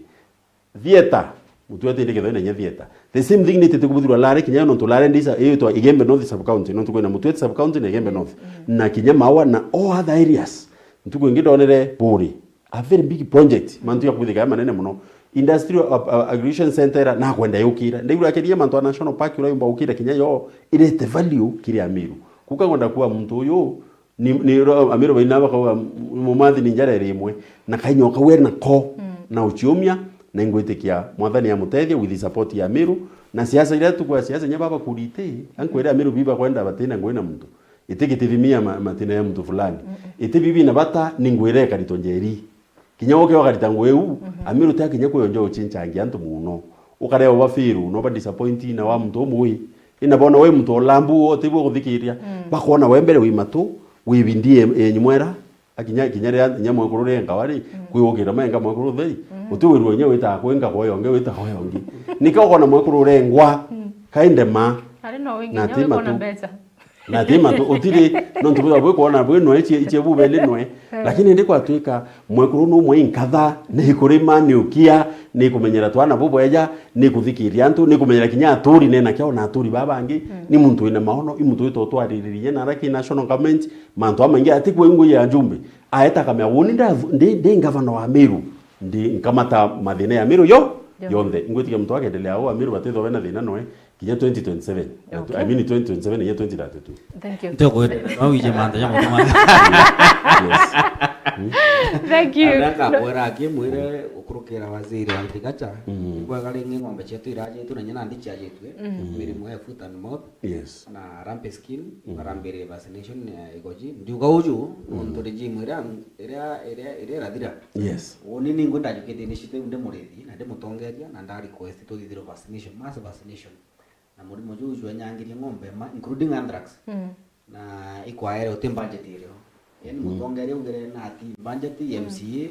theater mutuati ndike thona nya theater the same thing nitete kubuthirwa lare kinya no tulare ndisa iyo to Igembe North sub county no tukwena mutuati sub county na Igembe North na kinya mawa na all other areas ntuko ngidonere puri a very big project mantu ya kubuthika manene muno industrial aggregation center na kwenda yukira ndibura kiria mantu national park ura yumba ukira kinya yo ile the value kiri amiru kukagonda kuwa mtu uyu ni amiru baina baka mumathi ni njara rimwe na kanyoka wer na ko na uchiumia na ngwitikia mwathani amutethie with the support ya Miru na siasa ile tukwa siasa nya baba kulite ankwera Miru biba kwenda batina ngwena mtu itikithimia matina ya mtu fulani itibibi na bata ningwire karitonjeri kinya woke wakaritangweu Amiru ta kinya kuyonjo uchinchangia antu muno ukare wafiru no ba disappoint na wa mtu omwe ina bona we mtu olambu otibo guthikiria bakona wembere wimatu wibindie enyumwera akinya kinyare nyamwe kurure ngawari kwiwogira menga mwe kurure utiwirwo nyewe wita kwenga koyonge wita koyonge nikakona mwe kurure ngwa kainde ma ari no wingi nyawe kona mbeca na tima tu utiri no tubuza bwe kuona bwe no ichi bube linwe lakini ndiko atwika mwekuru no mwe nkatha ni kurima ni ukia ni kumenyera twana bubo eja ni kuthikiria antu ni kumenyera kinya aturi nena kyo na aturi babangi ni muntu ina maono imuntu ito twaririe na raki national government mantu amangi atikwe ngo ya njumbe aeta kamya woni ndi governor wa Miru ndi nkamata mathina ya Miru yonthe ngwetikia mtu wake endelea au Miru batetho bena thina noe kinya 2027 okay. I mean 2027 ya 2032 thank you Toko au ije manda ya mutuma thank you ndaka kwera kimwire ukurukira waziri wa itigacha kwa galingi ngombe chetu iraje tu nanya ndichi aje tu mirimo ya foot and mouth yes na rampe skin rambere vaccination igoji nduga uju ndo reji mwira ere radira yes oni ningo ndajukete initiative nde murethi na nde mutongeria na ndari quest to thiro vaccination mass vaccination na murimo juju anyangiria ngombe including anthrax na ikwaere uti budget irio yani mutongeria ugere na ati budget MCA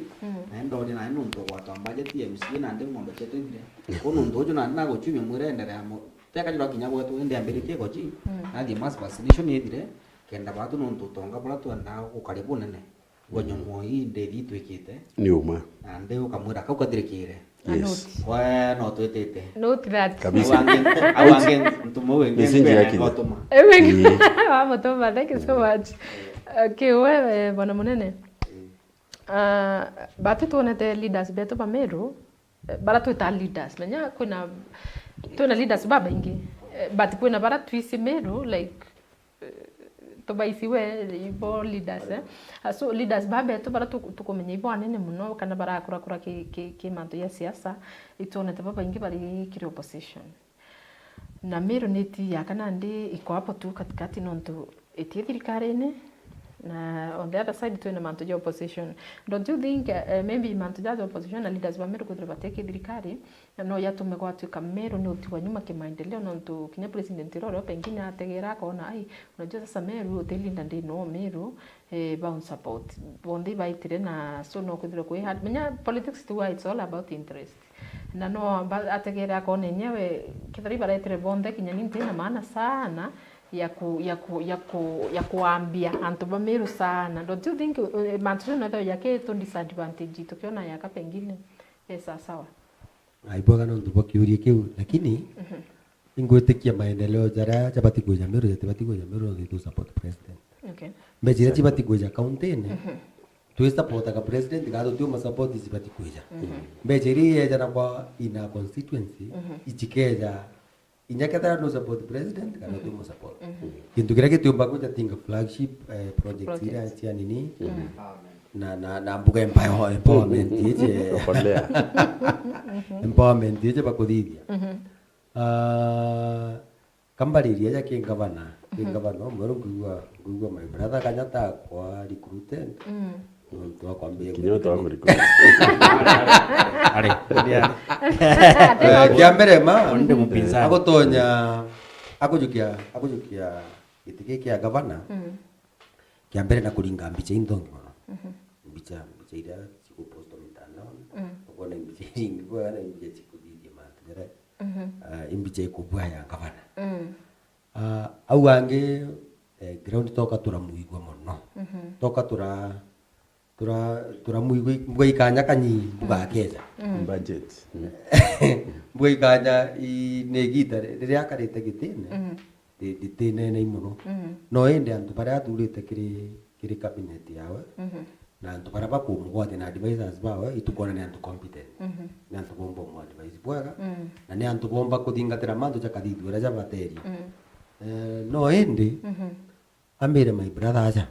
na ndo na ndo kwa budget MCA na nde ngombe chetu inde kono ndo juju na gochumi mwire endere amo teka jura kinya gwetu ende ambirikie gochi na di mass vaccination yethire kenda batu no ntutonga bula tu na ukaribu nene gonyo hii ndethi twikite ni uma na nde ukamwira kaukathirikire yes wa no twetete note that kabisa awange ntumo wenge Mesinji yake. ngotoma Vamos toma, thank you so much. Okay, wewe bwana munene. Batu tuonete leaders betu pa Meru. Bara tuita leaders. Menya kuna tuona leaders baba ingi. But kuna bara tuisi Meru like toba isiwe ibo leaders so leaders baba to bara tukomenya ibo anene muno kana bara kura ki manto ya siasa ituonete baba ingi bari kiri opposition. Na Meru neti yakana ndi iko hapo tu katikati nonto etie thirikari-ini na on the other side tuina manto ya opposition. Don't you think maybe manto ya opposition na leaders wa Meru kuthira bateke thirikari no yatume kwa tuka Meru ni utiwa nyuma kimaendeleo nonto kinya president Roro pengine ategera kona ai unajua sasa Meru utilinda ndi no Meru bound support bonde baitire na so no kuthira kwe had menya politics to it's all about interest na no ategera kona nyewe kithari baretire bonde kinya ninte na maana sana ya kuambia antu ba Meru sana. Don't you think mantu na yake to disadvantage tukiona yaka pengine sawa aiboga no ndubo kiurie kiu lakini ingwetikia maendeleo jara chabati kuja Meru jabati kuja Meru no to support president okay mbejira chibati kuja county ne tu support ka president gado tu ma support chibati kuja mbejiri ya jana kwa ina constituency ichikeja inyakata no support president kana tu mo support kintu kira kitu mbako cha tinga flagship project ira chia nini na mbuga empowerment yeje empowerment yeje bakodithia kambariria ya kingavana mweru ngugwa my brother kanyata kwa recruited tu akwambia kinyo to recruit ale ndia kiambere ma onde mupinzani agotonya akujukia gitike kia gavana kiambere na kuringa mbicha indongi mbicha ira sikuposto mitandao ukona mbicha nyingi kwa na mbicha sikudidi matera imbicha ikubwa ya gavana au ange ground toka turamuigwa muno toka turamuigwa ikanya kanyi bugakeza budget mbwe ikanya inegita riria karite gitine ditine na imuno no ende antu bara aturite kiri cabinet yawe na antu bara bakumugwate na advisors bawe itukona ni antu competent na antu bomba mu advice bwaga na ni antu bomba kuthingatira mantu cha kadithu ra jabateri no ende amire my brother aja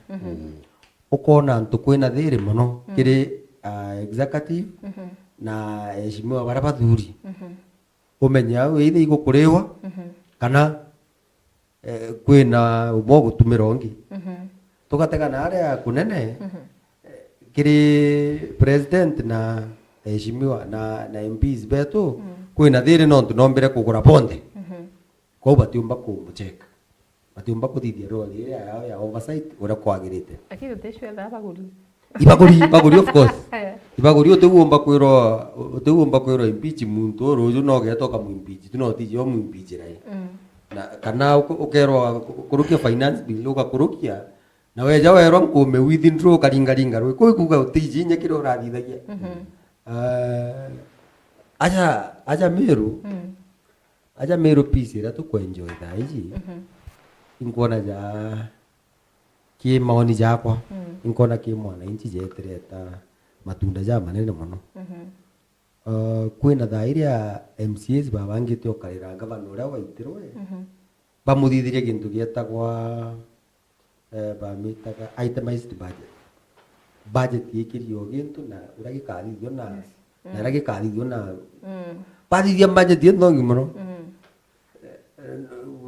ukona antu kwina thiri muno kiri executive na heshimiwa bara bathuri umenye au either igukuriwa kana kwina umo gutumira ongi tugatega na aria kunene kiri president na heshimiwa na MPs betu kwina thiri nontu nombere kugura bonde kwa batiumba kumucheka batiumba kuthithia roli iria yao ya oversight uria kwagirite Lakini uteshwe tha baguri. ibaguri of course ibaguri utegumba kwiro impeach muntu ruju no getoka mu impeach tuno ti yo mu impeach rai na kana ukerwa kurukia finance bill ukakurukia na weja werwa nkume withdraw karingaringa rwe koi kuga utiji nye kiro rathithagia aja meru peace ira tu enjoy thaiji inkuona ja ki maoni jakwa inkona ki mwana inchi jetereta matunda ja manene muno kwina thairia MCAs babangite okarira gavana uria waitirwe bamuthithirie gintu gietagwa bamitaga itemized budget ikirio gintu na uria gikathithio na uria gikathithio na bathithia budget ino ngi muno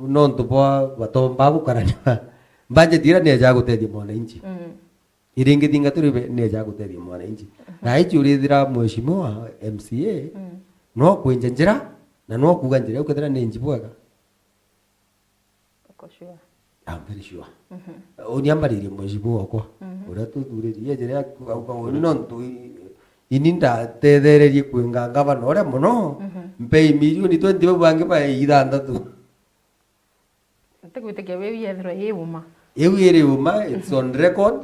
nontu bwa batomba gukarania budget ira ne jagutethia mwananchi iringi thinga turi ne jagutethia mwananchi na ichi urithira mheshimiwa MCA no kwenja njira na no kuga njira ukethira ne njibwega Ukoshua. I'm very sure uniambaririe mheshimiwa wakwa uria tuthuririe njira auga nontu ininda tethererie kwinga gavana uria muno mpei milioni 20 bangi ba ithanthatu Tegwitikia wewe yethro yuma. Ewire uma it's on record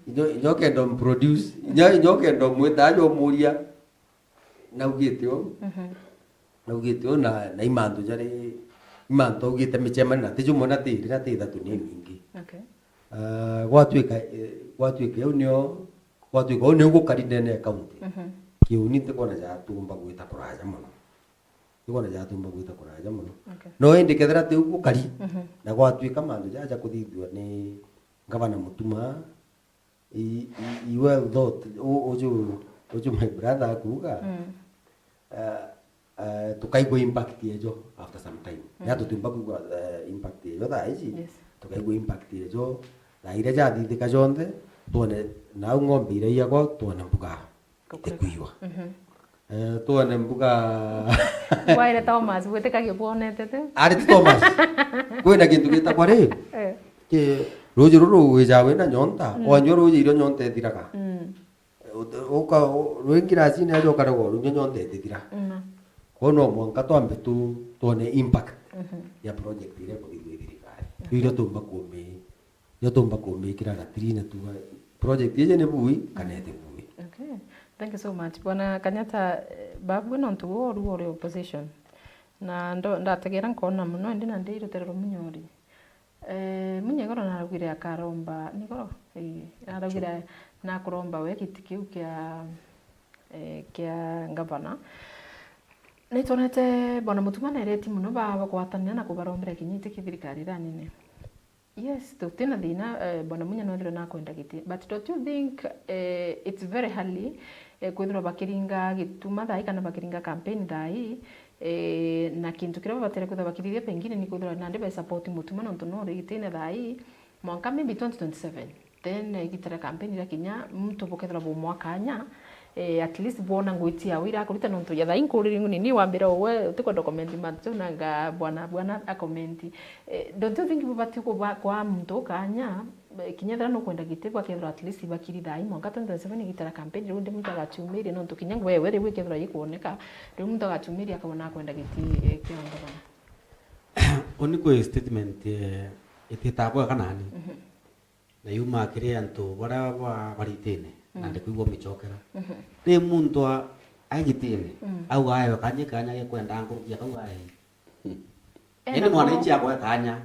inyo kendo produce inyo kendo mwetajo muria na ugitio na imanto jari imanto ugite michema na tejo mona tiri na tida tu ni mingi Okay. gwatuika unio gwatuika unio gukarinde ne county kiuni te kona ja tumba gwita kuraja muno ikona ja tumba gwita kuraja muno no indi kethera te gukari na gwatuika mandu jaja kuthithwa ni gavana mutuma I well thought ojo my brother kuga tukaigwa impact yejo after some time ya tutumba kuga impact yejo thaiji tukaigwa impact yejo na ire ja thithika jonde tuone na ng'ombe ire yako tuone mbuga ikuiwa tuone mbuga Waire Thomas gwitikagia bonete te. ari Thomas kwina kintu gita kwa ri ke rojo ruru wejawe na nyonta onyo rojo iro nyonta ethiraga oka rwengira sine ajo karago runyo nyonta ethira kono mwanka twambe tu tuone impact ya project ile ko thirikari iro tumba kume yo tumba kume kira na trina tu project ye ne bui kanete bui. Okay, thank you so much Bwana Kanyata. Babu no ntu ori opposition na ndategera nkona muno ndi na ndiruterero munyori munyegoro naragwire akaromba nigoro naragwire na kuromba we kitikiu kia gavana nitonete Bwana Mutuma na ireti muno baba kwatania na kubarombera kinyite kithirikari ranine. Yes, tutina thina Bwana Munya no ndiro na kwenda giti, but don't you think it's very early kwithira bakiringa gituma thai kana bakiringa campaign thai na kintu kiria batere kwithira bakirithia pengine ni kwithira na ndibe support Mutuma no ntono rigitine thai mwaka maybe 2027 then igitara campaign ira kinya mtu bokethira bo mwaka anya at least bona ngwitia wira kuruta no ntu ya thai nkuriri nini wambira we utikwa document matu nanga bwana a comment don't you think bubati kwa mtu kanya kinyethera no kwenda gitebwa kethira at least bakiri thai mwaka 2027 gitara campaign runde mtu agachumiri no ntu kinya wewe rewe kethira yikuoneka ri mtu agachumiri akabona kwenda giti kiongo bana oni ko statement ititabwa kanani na yuma kire antu bara baritene na ndikuigwa michokera ni muntu agitine au ayo kanya ye kwenda ngo ya kauai ene mwananchi akwa kanya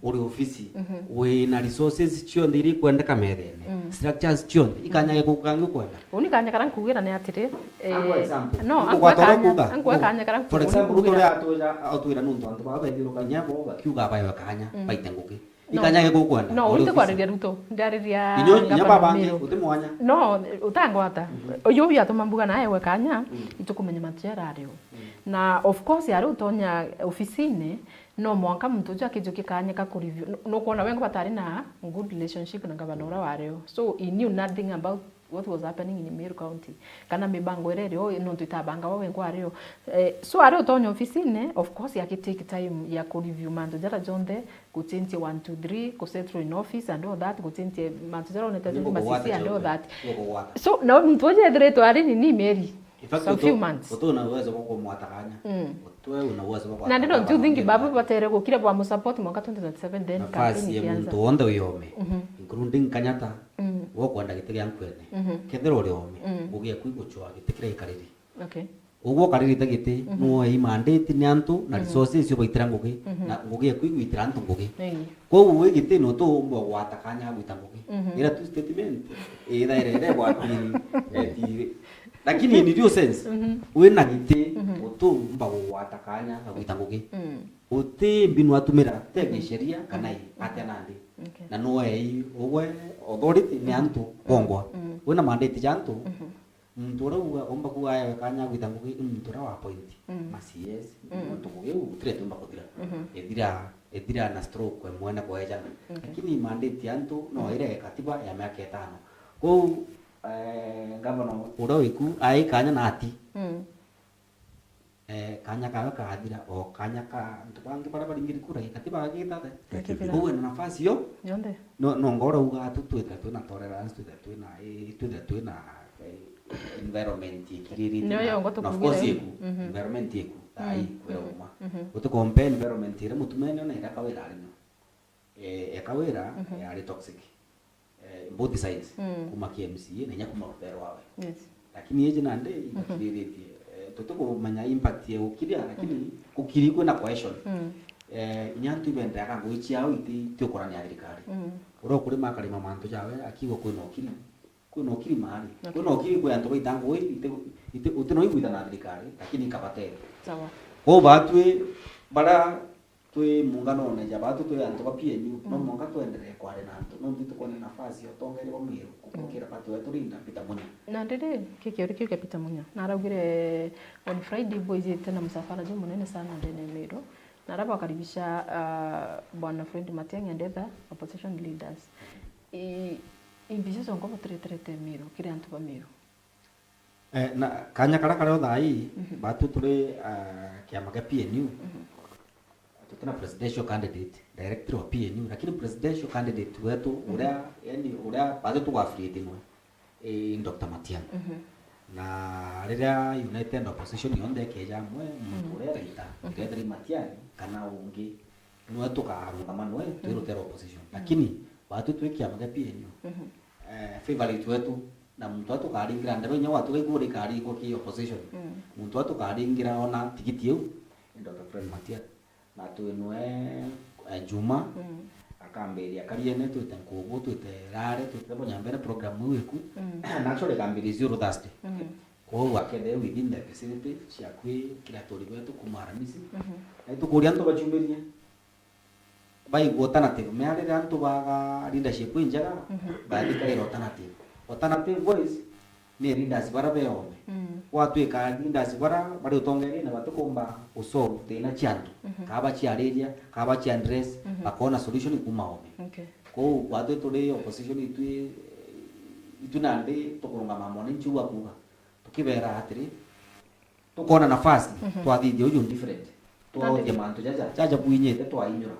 uri ofisi we na resources chionde iri kwenda kamerene structures chionde ikanya ye kukangu kwenda uni kanya karan kugira ne atire no angwa kanya karan for example utore atoja nuntu antu baba ndiro kanya bo kiuga bayo kanya baitenguke ikanyage gukwana no urite kwariria ruto ndariria inyo nyababangi utimwanya no utangwata uyu bya tumambuga naye we kanya itukumenya matjera ario na of course yari utonya ofisine no mwanka mtu uja kijuki kanya ka ku review no kuona wengi batari na good relationship na gavana wario so he knew nothing about what was happening in Meru County kana mibango erero no tutabanga wawe ngwario so ari utonya ofisine of course ya take time ya ku review manto jara jonde kutinti 1 2 3 ku settle in office and all that kutinti manto jara on tatu masisi and all that so no mtu uja direto ari ni Mary so few months utona uwezo wako mwatakanya utwe una uwezo wako na don't you think babu batere ko kile kwa support mwaka 2027 then campaign ikianza mtu onde uyome including Kanyata wo kwanda gitege yankwene kethero ryome ugie kwiguchwa gitikire ikariri okay ugo kariri tagite no ei mandate ni antu na resources cio baitira ngugi na ngugi kwiguitira antu ngugi ko uwe gite no to mbo gwatakanya gwita ngugi ira tu statement iraire gwa pili lakini in real sense wena gite utu mbago watakanya agwita ngugi uti mbinu atumira tege sheria kana ate nandi na no ei ogwe authority ni antu kongwa wena mandate jantu mtura uga omba kuaya kanya gwita ngugi mtura wa point masies mtu ngugi utire tumba kutira edira na stroke mwana kwa jana lakini mandate yantu no ire katiba ya miaka 5 ko gavana uroiku ai kanya nati kanya kawe kaadira o kanya ka ntubangi para bari ngiri kura katiba agita ta uwe na nafasi yo yonde no ngora uga tutweta tuna tolerance tuna environment ikiriri no of course environment iku ai kwera uma uto compare environment ire mutumene na ira kawera arino ekawera ari toxic both sides kuma KMC na nyakuma rupero wawe yes lakini yeje nande ikiriritie tutoko manya impact ye ukiria lakini ukiri kwena question nyantu ibenda kango ichi yao iti tyokorani ya thirikari uro kuri makari mamanto jawe akigo kwena ukiri mali kwena ukiri kwa antu baitango ite utino igwita na thirikari lakini kapate sawa ko batwe bara twe mungano na jabatu twe antu ba PNU no munga tuendelee kware na antu no nditu kone nafasi yo tongere bo miru kukira patu wetu rinda pita munya na ndede kikiori kike pita munya na aragire on Friday boys tena msafara jo munene sana ndene miru na raba wakaribisha bwana Fred Matiang'i and other opposition leaders imbizo ngoma tretrete miru kire antu ba miru na kanya kara othai batu tule kiama ka PNU tutana presidential candidate director wa PNU lakini presidential candidate wetu uria yani uria baadhi tu affiliate mwe Dr. Matiang'i na riria United Opposition yonde keja mwe mtu uria rita Fred Matiang'i kana ungi no tukarugamana we twirutera opposition lakini baadhi tu kiama ka PNU favorite wetu na mtu atukaringira ndero nya watu kaigure kari ko ki opposition mtu atukaringira ona tikiti eu Dr. Fred Matiang'i na tuenwe Juma akamberia kariene twite nkubu twite rare twite bonyambere program wiku na chole kambiri zero Thursday ko wakende within the vicinity ciakwi kila tori wetu kumaramisi na tukuria ndo bachumberia bai alternative meare antu baga leadership njega bali kai alternative voice ni leaders bara beome watu eka leaders bara bari utongere na batukomba uso tena chantu kaba chiareria kaba chiandress bakona solution kumaome ko watu tole opposition itu nande tukurunga mamone nchuwa kuga tukibera atiri tukona nafasi twathithio uju different twaoje mantu jaja buinyete twainyura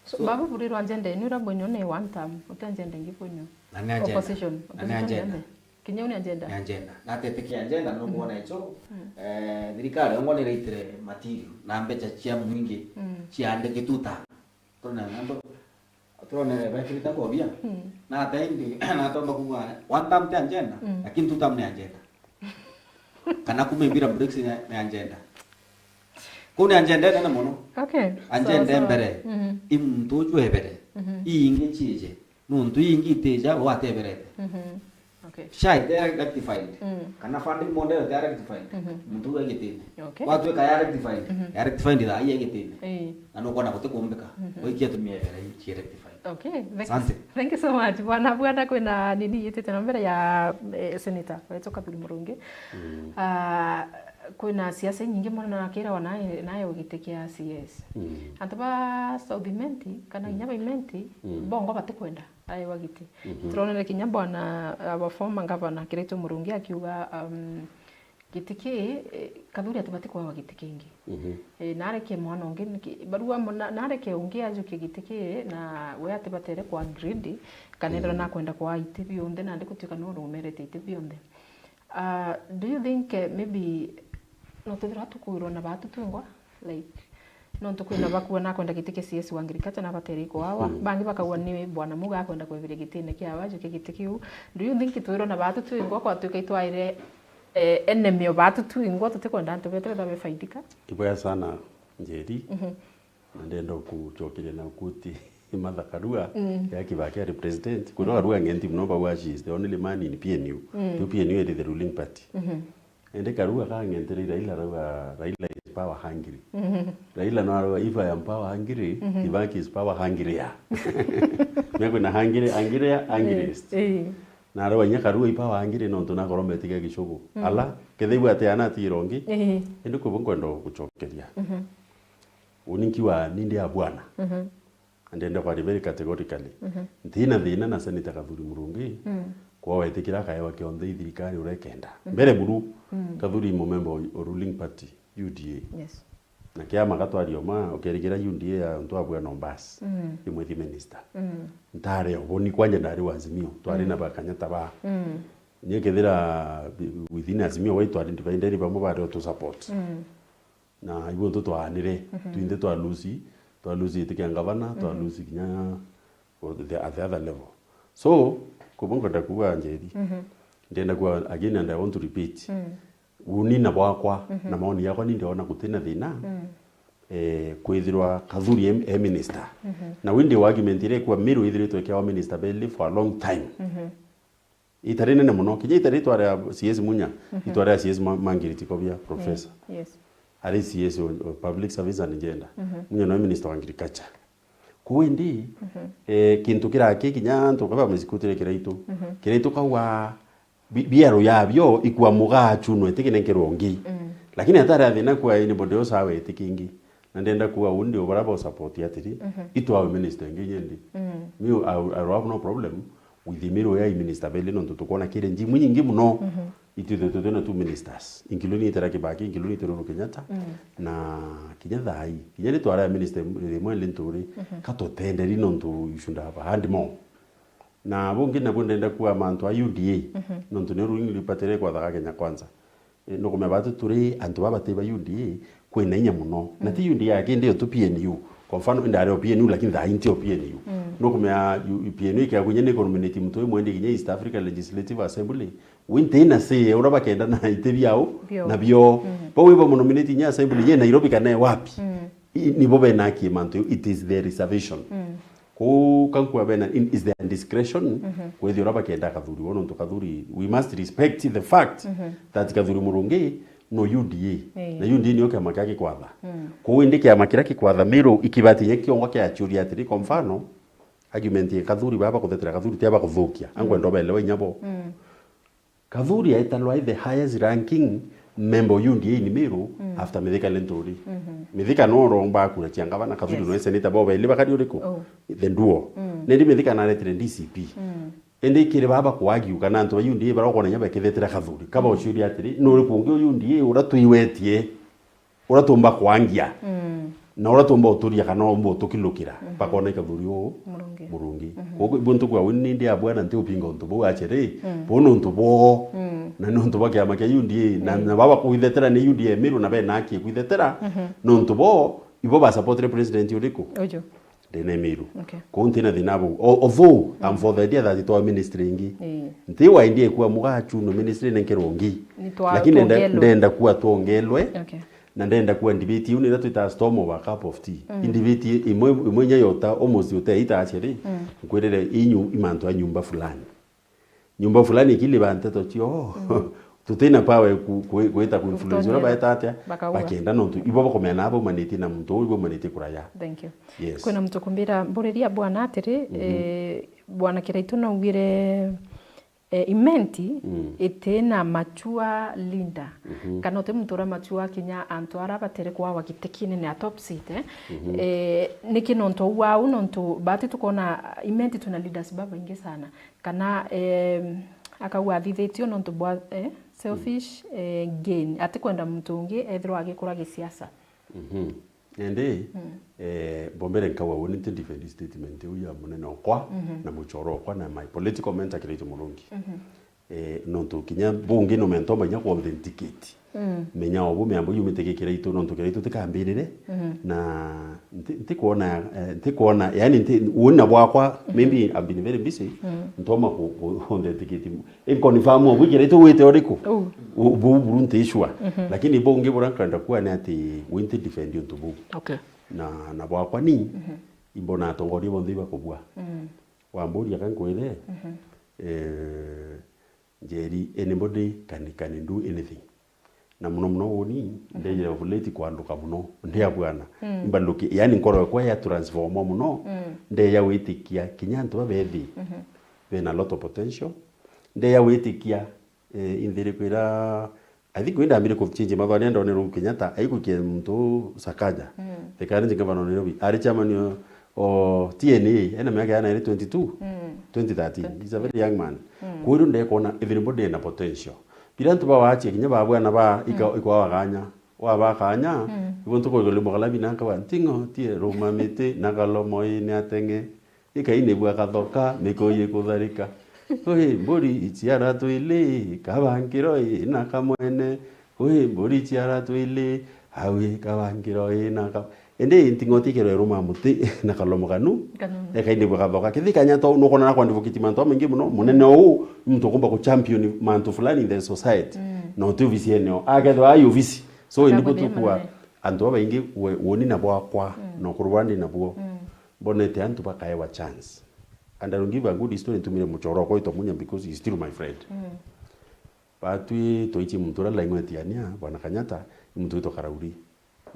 so babu burirwa njende ni urabonyo ne one time utanjende ngiponyo opposition kinya uni agenda na tete agenda no kuona hicho thirikari ngo ni reitire material na mbecha cia mwingi ciande gituta tuna ngando tuone bakirita kwa bia na taindi na tomba kuwa one time te agenda lakini two time ni agenda kana kumembira breaks ni agenda kuna agenda na mono okay agenda mbere imtu chwebere ingi chije nuntu ingi teja wateberete Okay. SHA they are rectified kana funding model they are rectified mtu agitini Okay. watu ka rectified ya rectified ida iye agitini Eh. ano kona kote kumbeka oikia tumia vera ichi rectified. Okay. Asante. Thank you so much. Bwana kwina nini yetete na mbere ya senator wetoka Bili Murungi. Kwina siasa nyingi mwana nakira wanaye naye ugitekia CS. Antaba Southimenti kana nyaba imenti bongo batikwenda aye wagiti. Turonere kinyamba na abafoma ngavana Kirito Murungi akiuga gitiki Kathuri atibati kwa wagitiki ingi. Nareke mwana ungi barua nareke ungi ajuke gitiki na we atibatere kwa grid kanethera na kwenda kwa itibi onde na ndikutuka no rumerete itibi onde. Do you think maybe no tuthira tukuirwo na batu tungwa like no tukwina bakuona kwenda gitike CS wa ngirikata na bateri ko awa bangi bakagwa ni bwana muga kwenda kwebire gitine kia awa juke gitikiu. Do you think tuthira na batu tungwa kwa tukaitwaire enemy of batu tungwa tutikwenda ntubetera da befaidika Iboya sana Njeri na ndendo kuchokele na kuti Martha Karua ya Kibaki represent kuno Karua ngenti mnoba wa she is the only man in PNU. PNU is the ruling party. Ende Karua ka ngenti Raila is power hungry. Raila no arwa if I am power hungry, Kibaki is power hungry ya. Meko na hungriest. Na arwa nya Karua ipower hungry no ntona korombe tiga gishogo. Ala ketheibu ateana tirongi. Ende kubongondo kuchokelia. Uninkiwa nindi ya bwana. And then very categorically. Thina na Senator Kathuri Murungi kwa wetikira kaewa kionde thirikari urekenda. Mbere buru Kathuri mo member of ruling party UDA. Yes. Na kiama gatwario ma okerigira UDA ya ntwabwa Nombas. Imwethi minister. Ntare oboni kwanje ndari wazimio twari na bakanyata ba. Nyekethira within Azimio waitu identified ba mubare to support. Na ibo to twanire twinde twa Lucy itikia ngavana to Lucy kinya or the other level. So kubongo ndakuwa Njeri ndenda kwa again and I want to repeat uni na bwakwa na maoni yako ni ndiona kutina thina kwithirwa Kathuri minister na windi wa argument ile kwa miru ithiritwe kwa minister belly for a long time itarene na muno kije itaritwa ya CS Munya itwara CS Mangiriti Kobia professor. Yes. Ari CS public service and gender Munya no minister wa agriculture kuendi kintu kirake kinyanto kaba muzikutire kiraitu kawa biaro yabyo ikwa mugachu no etikine nkirongi lakini atari athina kwa ini bodo sawe etikingi na ndenda kuwa undi obarabo support yatiri itwa minister ngiyendi I have no problem with the miro ya minister bele no tukona kire njimu nyingi muno itutete na two ministers including Itara Kibaki including Toro Kenyatta na Kenyatta ai kijeni twara minister Mwele Nturi katotende rino ntu ishunda hapa handi mo na bonge na bondenda kuwa mantu UDA no ntu ne ruling lipatere kwa thaka Kenya kwanza no kumebatu turi antu baba teba UDA kwena inya muno na ti UDA yake ndio tu PNU kwa mfano ndare PNU lakini dha intio PNU no kumea PNU kia kunyene community mtu mwende kinye East Africa Legislative Assembly wintena se uraba kenda na itebiao na bio bo wibo nominate nya assembly ye Nairobi kana wapi ni bobe na ki mantu it is their reservation ko kankwa bena is their discretion whether uraba kenda Kathuri wono to Kathuri we must respect the fact that Kathuri Murungi no UDA na UDA niyo kama kake kwatha ko indi kama kiraki kwatha miro ikibati ye kiongo kya churi atiri kwa mfano argument ye Kathuri baba kuthetera Kathuri tiaba kuthukia angwe ndo belewe nyabo Kathuri aitalwa the highest ranking member UDA ni miro after Mithika Lenturi Mithika no romba kuna chiangava na Kathuri no senator boba ile bakadi uriko the duo nendi Mithika na letre DCP ende kire baba kwagi ukana nto UDA bara kona nyaba kethetera Kathuri kaba ushuri atiri no uri kungi UDA uratuiwetie uratumba kwangia na uratumba uturia kana umbo tukilukira pakona Kathuri o Murungi kogo ibuntu kwa wini ndi abwana nte upinga untu bo achere bono untu bo na nuntu bo kya makia UDA na baba kuithetera ni UDA miru na bena aki kuithetera nuntu bo ibo ba support president uriko ojo dene miru kontina dinabu although I'm for the idea that it was ministry ngi nti wa indie kuwa mugachu no ministry nenkerongi lakini ndenda kuwa tuongelwe na ndenda kuwa ndibiti uni natu ita storm over cup of tea indibiti imwe nya yota almost yote ita achere kwelele inyu imanto anyumba fulani nyumba fulani kile banteto tio tutena pawe kuita kuinfluence ora baeta atia bakenda no tu ibo bakomena abo maniti na muntu ibo maniti kuraya. Thank you. Yes. Kuna mtu kumbira mburiria bwana atiri bwana Kiraitu no ngire imenti etena machua linda kana te mtura machua kinya antwara batere kwa wakitekine ne top seat niki nonto wau nonto bati tukona imenti tuna leaders baba ingi sana kana akawa thithetio nonto bwa selfish gain ati kwenda mtu ungi ethro agikura gisiasa ende bombere nkawa woni te defend statement uya munene okwa na muchoro okwa na my political mentor Kiraitu Murungi nonto kinya bungi no mento manya ko authenticate menya obu membo yumite Kiraitu nonto Kiraitu tikambirire na ntikuona yani una bwakwa maybe I've been very busy ntoma ko authenticate confirm obu Kiraitu wite oriko ubu burunte ishwa lakini bungi burankanda kuwa ni ati winte defend yonto bu okay na bwakwa ni imbona atongori bondi bakobwa wamburi akankwire Njeri anybody can do anything na muno woni ndeje ovulate kwanduka muno ndia bwana imbaluki yani nkoro kwa ya transform muno ndeya witikia kinyanto babethi bena a lot of potential ndeya witikia indire kwira I think wenda ambire kuchinje mabani ndo ne Kenyatta aikukie mtu Sakaja tekani ngavana Nairobi ari chairman o TNA ena miaka yana 22 2013 he's a very young man kuiru nde kona everybody na potential birantu ba wache kinya ba bwana ba ikwa waganya wa ba kanya ibonto ko le mogala binanka ba tingo tie roma mete nagalo moi ne atenge ikaine bwa kathoka nikoye kutharika ohe mbori ichiara tuile kabangiro ina kamwene ohe mbori ichiara tuile hawe kabangiro ina ka ende intingoti kero roma muti na kalomoganu ekaine bwa kathoka kithikanya to no kona na kwa ndivukiti manto mengi muno munene o mtu kumba ku champion manto fulani in the society no tu visieneo agetho ayo visi so indipo tukua anto baingi woni na bwa kwa no kurwandi na bwo bonete antu bakaye wa chance and I will give a good story to me muchoro ko itomunya because he's still my friend patwi toichi mtura la ingwetiania bwana Kanyata mtu ito Karauri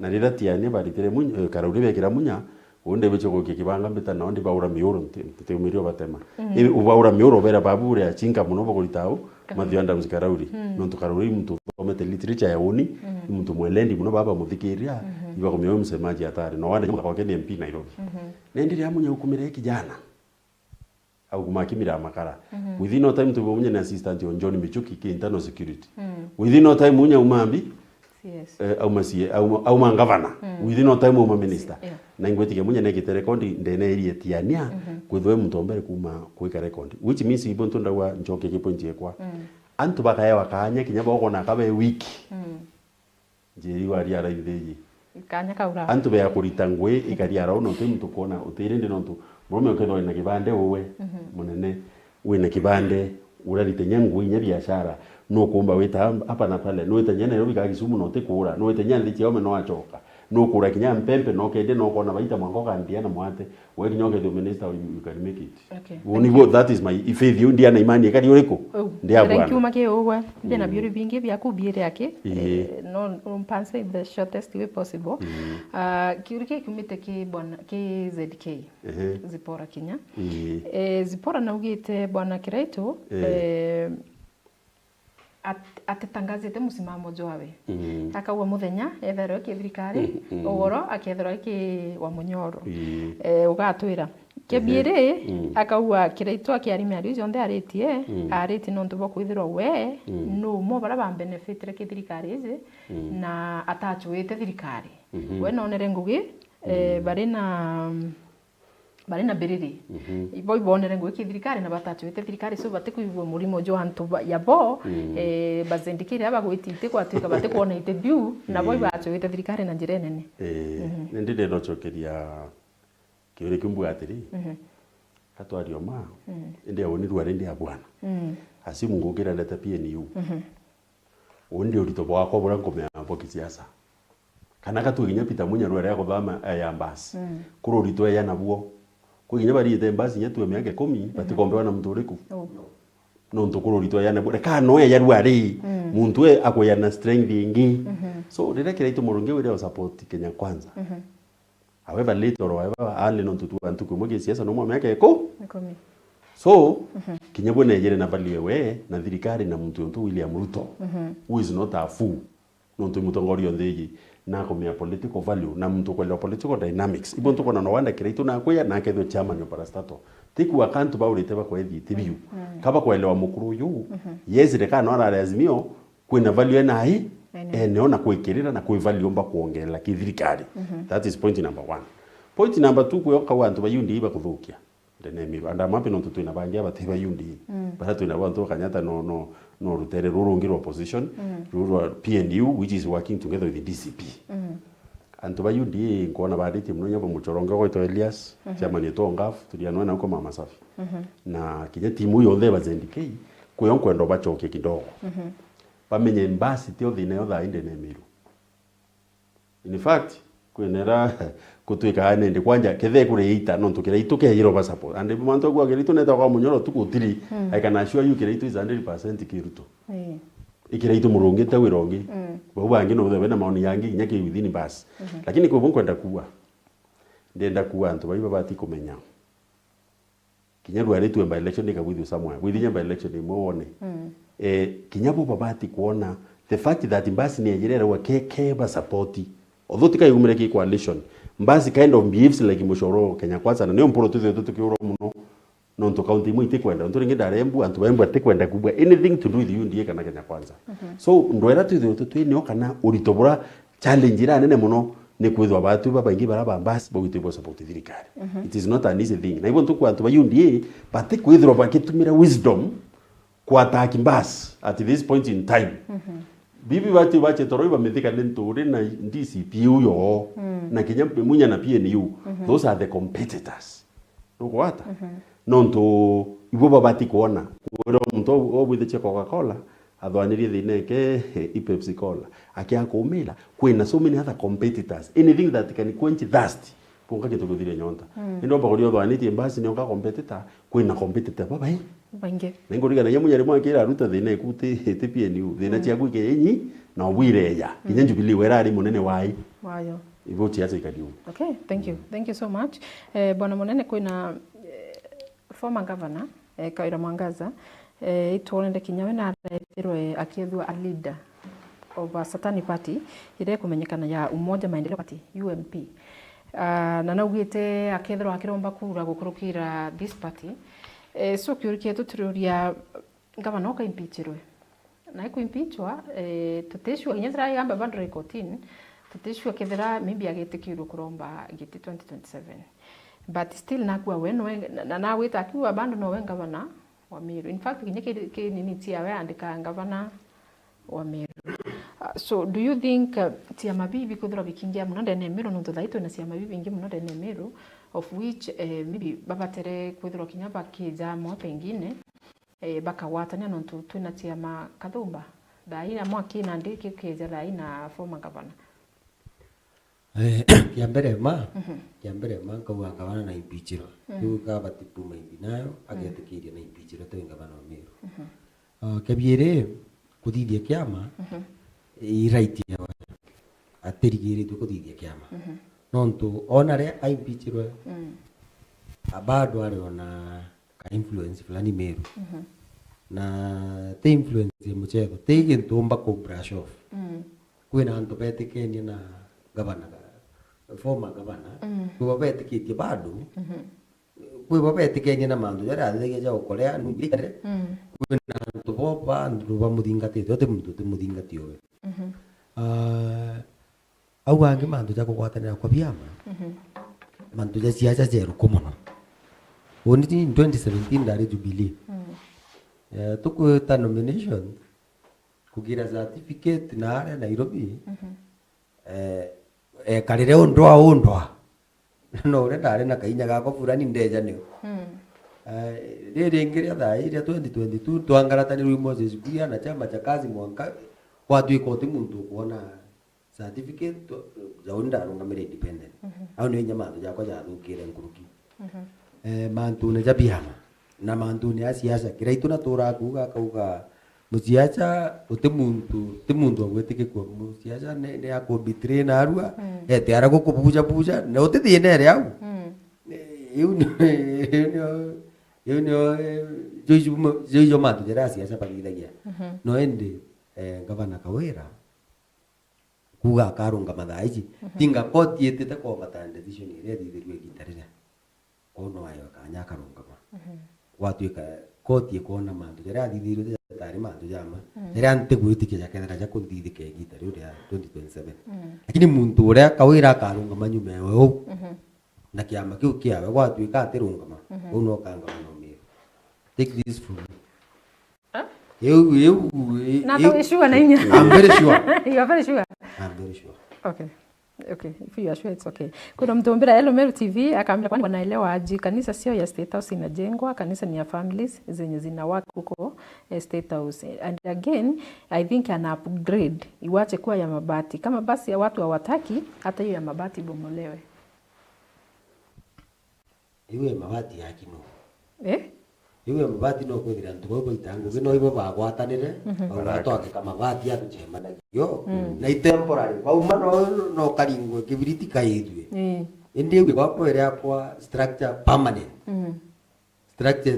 na rira tiania baritere munya Karauri bekira munya onde becho ko kibanga mbeta na onde baura mioro te umirio batema ubaura mioro bera babure achinka muno bakulitao mathianda muzikarauri nonto Karauri mtu omete literature ya uni mtu mwelendi muno baba muthikiria iba ko mioyo msemaji atari no wande kwa kene MP Nairobi nendiri amunya hukumire kijana au kumakimira makara within no time tubomunye na assistant on John Michuki ki internal security within no time munya umambi yes au masie au mangavana within no time uma minister na ngwetike munya nekite record ndene area tiania kwithwe mtombere kuma kuika record which means ibonto ndawa njoke kipointi ekwa antu bakaya wakanya kinyaba okona kabe wiki njeri wari ara itheji kanya kaura antu be yakurita ngwe ikari ara ono temu tukona utirinde nonto murume ukethwa na kibande wowe munene wina kibande urarite nyangu inya biashara no kumba wita hapa na pale no wita nyene Nairobi ka Kisumu no tekura no wita nyandi chiome no achoka no kura kinya mpempe no kende no kona baita mwango kandia na mwate we kinyoke the minister you can make it okay univo that is my faith you ndia na imani kali uriko ndia bwana thank you make owe ndena biuri bingi bya kubiere yake no umpanse the shortest way possible kiurike kumite ki bwana ki ZK Zipora Kinya Zipora na ugite bwana Kiraitu atetangazite musimamo jwawe akawa muthenya ethero ki thirikari ogoro akethero ki wa munyoro ugatwira kebiere akawa Kiraitu akiarime ari jonde aretie areti nonto bokwithirwa we no mo bara ba benefit ki thirikari izi na atachwite thirikari we nonere ngugi bari na beriri ibo ibonere ngo ikithirikari na batachwite thirikari so batikuigwe murimo jo antu yabo bazendikire abagwitite kwatuika batikuona ite view na bo batachwite thirikari na njire nene ndinde no chokeria kiure kumbuga atiri katwari oma inde oni rware ndi abwana asimu ngogira leta PNU onde urito bwako burango me amboki siasa kana katuginya pita munya rware yako bama ayambas kuro urito ya nabuo kuginya bari ite mbasi nyetu miaka 10 batikombewa na mtu uriku no ntukuru ritwa yana bure ka no ya ruari muntu we akoya na strength ingi so rira kira itu murungi we support Kenya Kwanza however later or however ali no tutu antu kumoge siasa no mwame yake ko so kinyabo na yere na value we na thirikari na muntu ntu William Ruto who is not a fool no ntu mutongorio ndegi na komia political value na mtu kwa political dynamics ibo ntu kona no wanda kira itu na koya na ketho chairman of parastato tiku akantu baurite bakwa ethi tibiu kaba kuelewa mukuru yu yezire kana ora lazimio kwina value na hii neona kuikirira na kuivalue mba kuongerera kithirikari that is point number 1. Point number 2 kuyoka wantu bayundi iba kuthukia ndenemi anda mapi no tutu inabangia batiba yundi bata tu inabantu kanyata no rutere rurungiro opposition ruru PNU which is working together with the DCP antu bayundi ngona baditi mnonya bo muchoronga ko to Elias chama ni to ngaf tulianwa na uko mama safi na kinye timu yo ndeba zendikei kuyonko ndo bachoke kidogo bamenye mbasi tio thine yo tha inde nemiru in fact kwenera kutwika ane kwanja kethe kure ita no tukira ituke hiro ba support ande manto kwa gerito neta kwa munyoro tukutiri I can assure you kire itu is 100% kiruto ikire itu murungite wirongi bo bangi no thebe na maoni yangi nyake within bus lakini kwa bonkwenda kuwa ndenda kuwa antu baiba bati kumenya kinyaru ari tu by election nika with somewhere within by election imone kinyabu babati kuona the fact that mbasi ni ajirera wa keke ba support although tika yumire ki coalition mbasi kind of behaves like mushoro Kenya Kwanza na nyo mporo tuze tukiuro muno no to county mu itikwenda nturingi ndarembu antu bembu atikwenda kubwa anything to do with you ndiye kana Kenya Kwanza so ndwera tuze tutwini kana uritobura challenge ira nene muno ni kwithwa batu babaingi baraba mbasi bo witibwo support thirikari it is not an easy thing na hivyo ntuku antu bayundi batikwithwa bakitumira wisdom kwa attack mbasi at this point in time bibi bati bache toroiba methika nentore na DCP uyo na Kenya munya na PNU those are the competitors uko hata nonto ibo babati kuona kuero mto with the Coca-Cola athwanirie thine ke Pepsi Cola akia kumila kwina so many other competitors anything that can quench thirst ponga kitu kuthire nyonta ndo bakorio thwaniti mbasi ni onka competitor kwina competitor baba bange nengo rigana yamu yari mwakira ruta thine kuti TPNU thina cia gwike yenyi na wireya kinya Jubilee wera ari munene wayo ibo tia ikadiu. Okay, thank you so much. Bwana Munene kwina former governor Kaira Mwangaza itwonende kinyawe na aretirwe akiethwa a leader of a Satani party ire kumenyekana ya Umoja Maendeleo Party UMP na naugite akethwa akiromba kura gukurukira this party so kiurikie tutururia governor ka impeachirwe na ku impeachwa tuteshwa nyethra yamba bandro ikotini tuteshwa kethera maybe agetikirwo kuromba giti 2027 but still nakuwa wenwe na wita akiwa bando no wenga bana wa Meru in fact kinyeke nini tia we andika ngavana wa Meru so do you think tia mabibi kudura bikingia muno ndene Meru no tuthaito na tia mabibi ingi muno ndene Meru of which maybe babatere kudura kinyaba kija mo pengine bakawatania no twina tia makathumba daina mwaki na ndiki kija daina former governor kiambere ma kwa gavana na impeachiro yuka batipu maingi nayo agetikiria na impeachiro to gavana wa Meru kebiere kuthithia kiama i right ya atirigiri tu kuthithia kiama nontu onare a impeachiro abado ari ona ka influence fulani Meru na te influence muchego te gintumba ko brush off kwina antu betikeni na governor former governor kwa betikitie bado kwa betikeni na mandu jara thege ja ukorea nubire kwina tubopa nduba mudingati tote mtu mudingati owe au wange mandu ja kugwatanira kwa biama mandu ja siasa zero komono oni 2017 ndari Jubilee tukuta nomination kugira certificate na are Nairobi karire undwa no renda ari na kainya gako fulani ndeja niyo riri ngiria thai ria 2022 twangaratani rwi Moses Kuria na chama cha kazi mwanka watu ikoti muntu kuona certificate za unda rungamire independent au ni nyama ndo jako ja thukire nkuruki mantu ne jabiama na manduni ya siasa kira itu na tora kuga kauga musiacha utimuntu agwetike kwa musiacha ne ako bitre na arua te ara ko puja na uti ne re au yo matu jera siasa pagithagia no ende gavana Kawira kuga karunga mathaici tinga koti etete ko batanda decision ire thithirwe gitarira ono ayo kanya karunga ma watuika koti ekona mandu jara thithirwe tari mandu jama jara ante gwitikia jakethera jakuthithike gitari ya 2027 lakini muntu uria Kawira karunga manyume we na kiama kiu kiawe watuika atirunga ma uno kanga no miro take this from you not sure na inya I'm very sure you are very sure I'm very sure. Okay. Okay, if you are sure it's okay. Kuna mtumbira Hello Meru TV akaambia kwani wanaelewa aje kanisa sio ya State House inajengwa, kanisa ni ya families zenye zina work huko State House. And again, I think ana upgrade iwache kuwa ya mabati. Kama basi ya watu hawataki hata hiyo ya mabati bomolewe. Iwe mabati ya kino. Iwe mabati no kwithira ntugo itangu gino ibo bagwatanire bagatoke kama mabati ya kuchema yo na temporary bauma no karingwe kibiriti kaithwe indi uge bakwere kwa structure permanent structure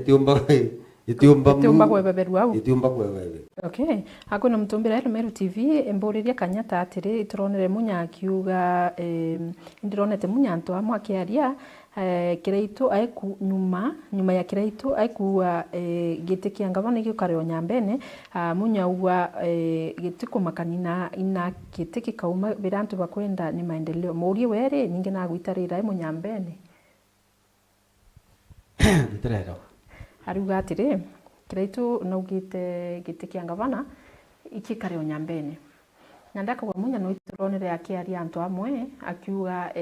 itiumba kwebeberu au itiumba kwebebe. Okay, hakuna mtumbira Hello Meru TV emboriria kanyata atiri turonere munyakiuga indironete munyanto amwe akiaria kiraitu aiku nyuma ya kiraitu aiku gite kiangavana gyo kareo nyambene munyaua gite kumakanina ina gite kikauma birantu bakwenda ni maendeleo muri were ninge na gwitarira munyambene Nitrero aruga atiri kiraitu no gite kiangavana iki kareo nyambene Nandaka kwa munya no ituronere akiaria antu amwe akiuga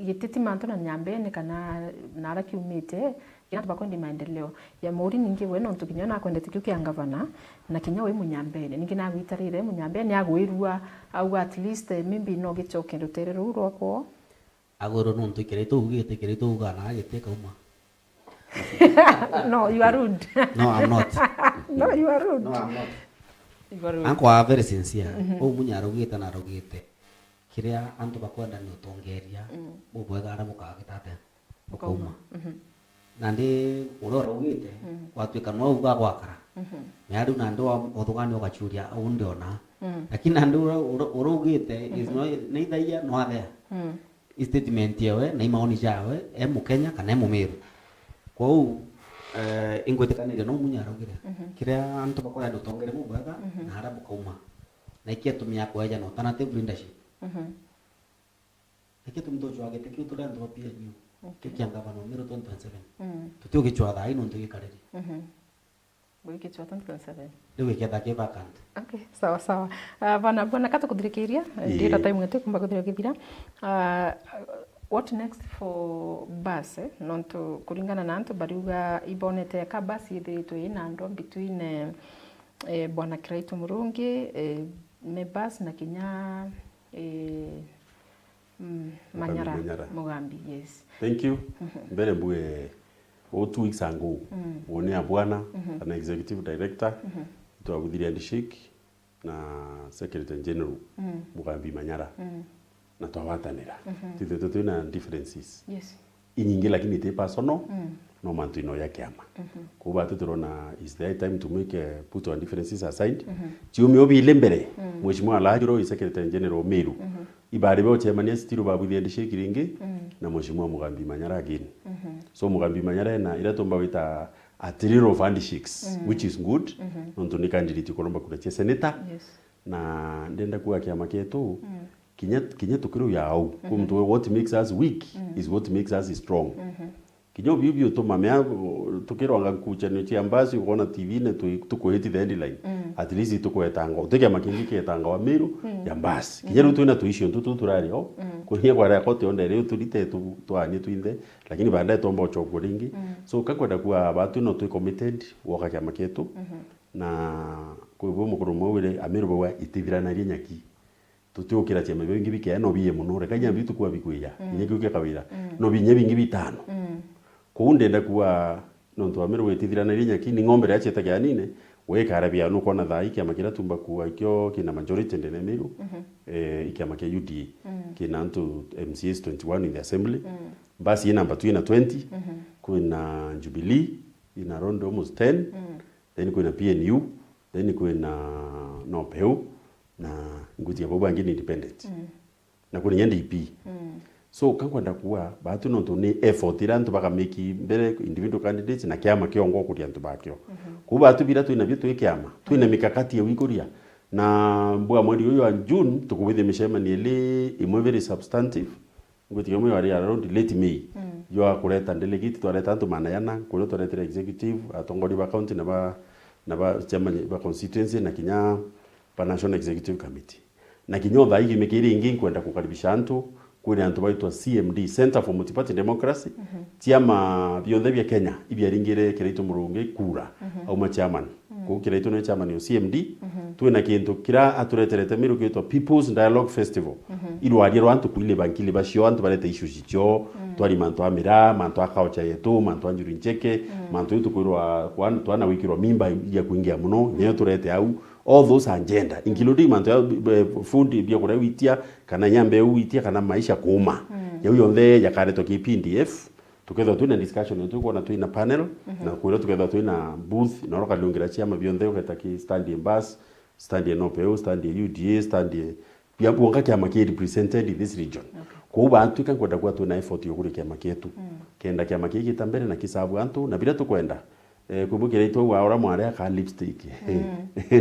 gititi mantu na nyambene kana nara kiumite kinatu bakondi maendeleo ya muri ningi we no tukinyona akwende tikiukia ngavana na kinya we munyambene ningi na gwitarire munyambene agwirua au at least maybe no gichoke ruterero uroko agoro no ntukirito ugite ugana giteka uma. No, you are rude. No, I'm not. No, you are rude. No, I'm not. Anko are very sincere. O munyarugite na rugite. Kiria antu bakwenda ni utongeria. Ubwega ara mukagitate. Ukauma. Nandi urorugite. Watuika no uga gwakara. Meadu nando othugani ugachuria undi ona. Lakini nando urugite is no neither here nor there. Statement yawe na imaoni jawe Mukenya kana Mumeru. Kwa hiyo ingwetekanire no munyarugire kiria antu bakora ndutongere mubega na harabu kauma na ikiatumia kwaja no alternative leadership ikiatumto jwage tekio turandu pia nyu kikianga bano mero 2027 tutio kichwa dai no ntugikariri wiki chwa 2027 lewe kiatha ke vacant. Okay, sawa sawa. Bwana kata kuthirikiria ndira time ngate kumba kuthirikiria what next for bus nonto kuringana na antu bariuga ibonete ka bus ithirito ina ndo between bwana Kiraitu Murungi me bus na kinya Manyara Mugambi. Yes, thank you. Mbere mbue 2 weeks ago wone ya bwana na executive director tuaguthiria Ndishik na secretary general Mugambi Manyara na twawatanira tithe twina differences inyingi lakini te personal no mantu ino ya kiama kuba tuturona is the time to make put our differences aside chiumi obile mbere mheshimiwa Alajiro secretary general Meru ibare bo chemania stiro babuthia Ndishikiringi na mheshimiwa Mugambi Manyara again so Mugambi Manyara na ila tomba wita atiriro of Ndishiks which is good nonto ni candidate kolomba kula senator na ndenda kuwa kiama ketu kinya tukiru ya au kumtu what makes us weak is what makes us strong kinyo bibio to mamea tukiro anga kuchano chi ambazi kuona TV ne tukuheti the headline at least tukuetanga uteke makingi ketanga wa Meru ya mbasi kinyo tu na tuishi ntu turari ho kuhia kwa ya kote onda leo tulite tuani tuinde lakini baadaye tomba choko ringi so kakwenda kuwa batu no tu committed waka kama ketu na kwa hivyo mukuru mwele Ameru bwa itithirana nyaki tutio kira chema bingi bike no biye muno reka nya bitu kwa bikuya nyeki uke kawira no binye bingi bitano kuunde nda kuwa no ntwa miru wetithira na rinya kini ng'ombe ya cheta ya nine we karabia no kona thai kia makira tumba kuwa ikyo kina majority ndene miru ikia makia UDA kina ntu MCS 21 in the assembly basi ina number 2 ina 20 kuna Jubilee ina around almost 10 then kuna PNU then kuna Nopeu na nguti ya boba ngini independent na kuna nyende IP so kankwenda kuwa batu no to ni effort irantu baka make mbere individual candidates na kiama kiongo kuri antu bakyo kuba atu bila tu ina bitu ikiama tu ina mikakati ya wikuria na mbwa mwezi uyo wa June tukubithe mishema ni ile imwe very substantive nguti yomo yari around late May yo akureta delegate twareta antu manayana kulo twareta executive atongori ba county na ba chairman ba constituency na kinya pa national executive committee na kinyotha hiki mekiri ingi kwenda kukaribisha antu kuri antu baitwa CMD Center for Multi-Party Democracy tiama bionthe bya Kenya ibya ringire kireito murungi kura au ma chairman ku kireito no chairman yo CMD tuina kintu kira atureterete miru kitwa People's Dialogue Festival irwari rwantu kuile bankili bashio antu barete issue cicho twari mantu amira mantu akaocha yetu mantu anjuri ncheke mantu yetu kwirwa kwan twana wikirwa mimba ya kuingia muno nyeyo turete au all those agenda including mantu ya food bya kura witia kana nyambe witia kana maisha kuuma yo nthe yakareto ki PDF tuketha tu na discussion tu kuona tu ina panel na kuira tuketha tu ina booth na roka lungira chiama bionthe uketa ki stand in bus stand in Nopeu stand in UDA stand bia bonga kiama ki represented in this region ko bantu kan kwenda kwa tu na effort yo kuri kiama kietu kenda kiama ki kitambere na kisabu antu na bila tu kwenda kubukira ito wa ora mware ka lipstick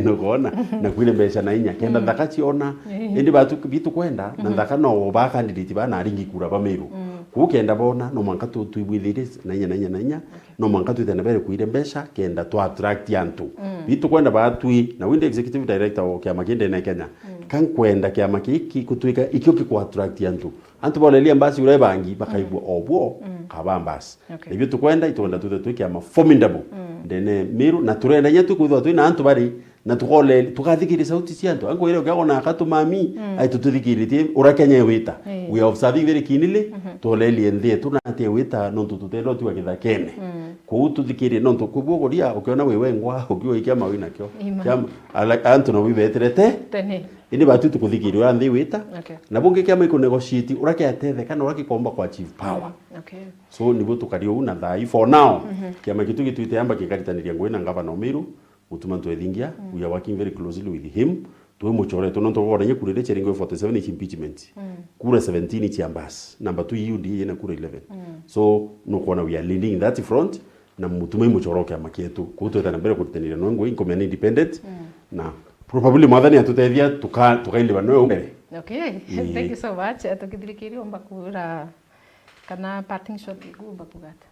no kona na kwile besha na inya kenda ndakati ona ndi batu bitu kwenda na ndaka no ba candidate ba na ringi kura ba meru kukenda bona no manka tu tuibwithire na inya no manka tu tena bere kuire besha kenda to attract yantu bitu kwenda ba tui na winde executive director o kiama kende na Kenya kan kwenda kiama kiki kutuika ikyo ku attract yantu antu bolelia mbasi ure bangi bakaibwa obwo kabambas ibyo tukwenda itonda tukiama formidable ndene miru na turenda nyetu kuthwa tu na antu bari na tukole tukathikiri sauti ciantu ango ile ukagona akatu mami aitu tuthikirite urakenya wita we are observing very keenly toleli endie tunate wita no tututelo tu akithakene ku tuthikiri no tukubwo goria ukiona wewe ngwa ukiwa ikiama wina kyo kiama antu no wibeterete tene ini batu tukuthikiri ura nthi wita na bunge kiama iko negotiate urakiathethe kana urakikomba kwa chief power so nibo tukario una thai for now kiama kitu gituite amba kikaritaniria ngwe na ngava no miru mutuma twethingia we are working very closely with him tuwe muchore tuno togora nye kurire cheringo 47 is impeachment kura 17 chiambas number 2 UD ina kura 11 so no kuona we are leading in that front na mutuma muchoroke amakietu kutweta na mbere kuritenira no ngwe inkomene independent na probably mwathani atutethia tukailiba no mbere thank you so much atukithirikiri omba kura kana parting shot igumba kugata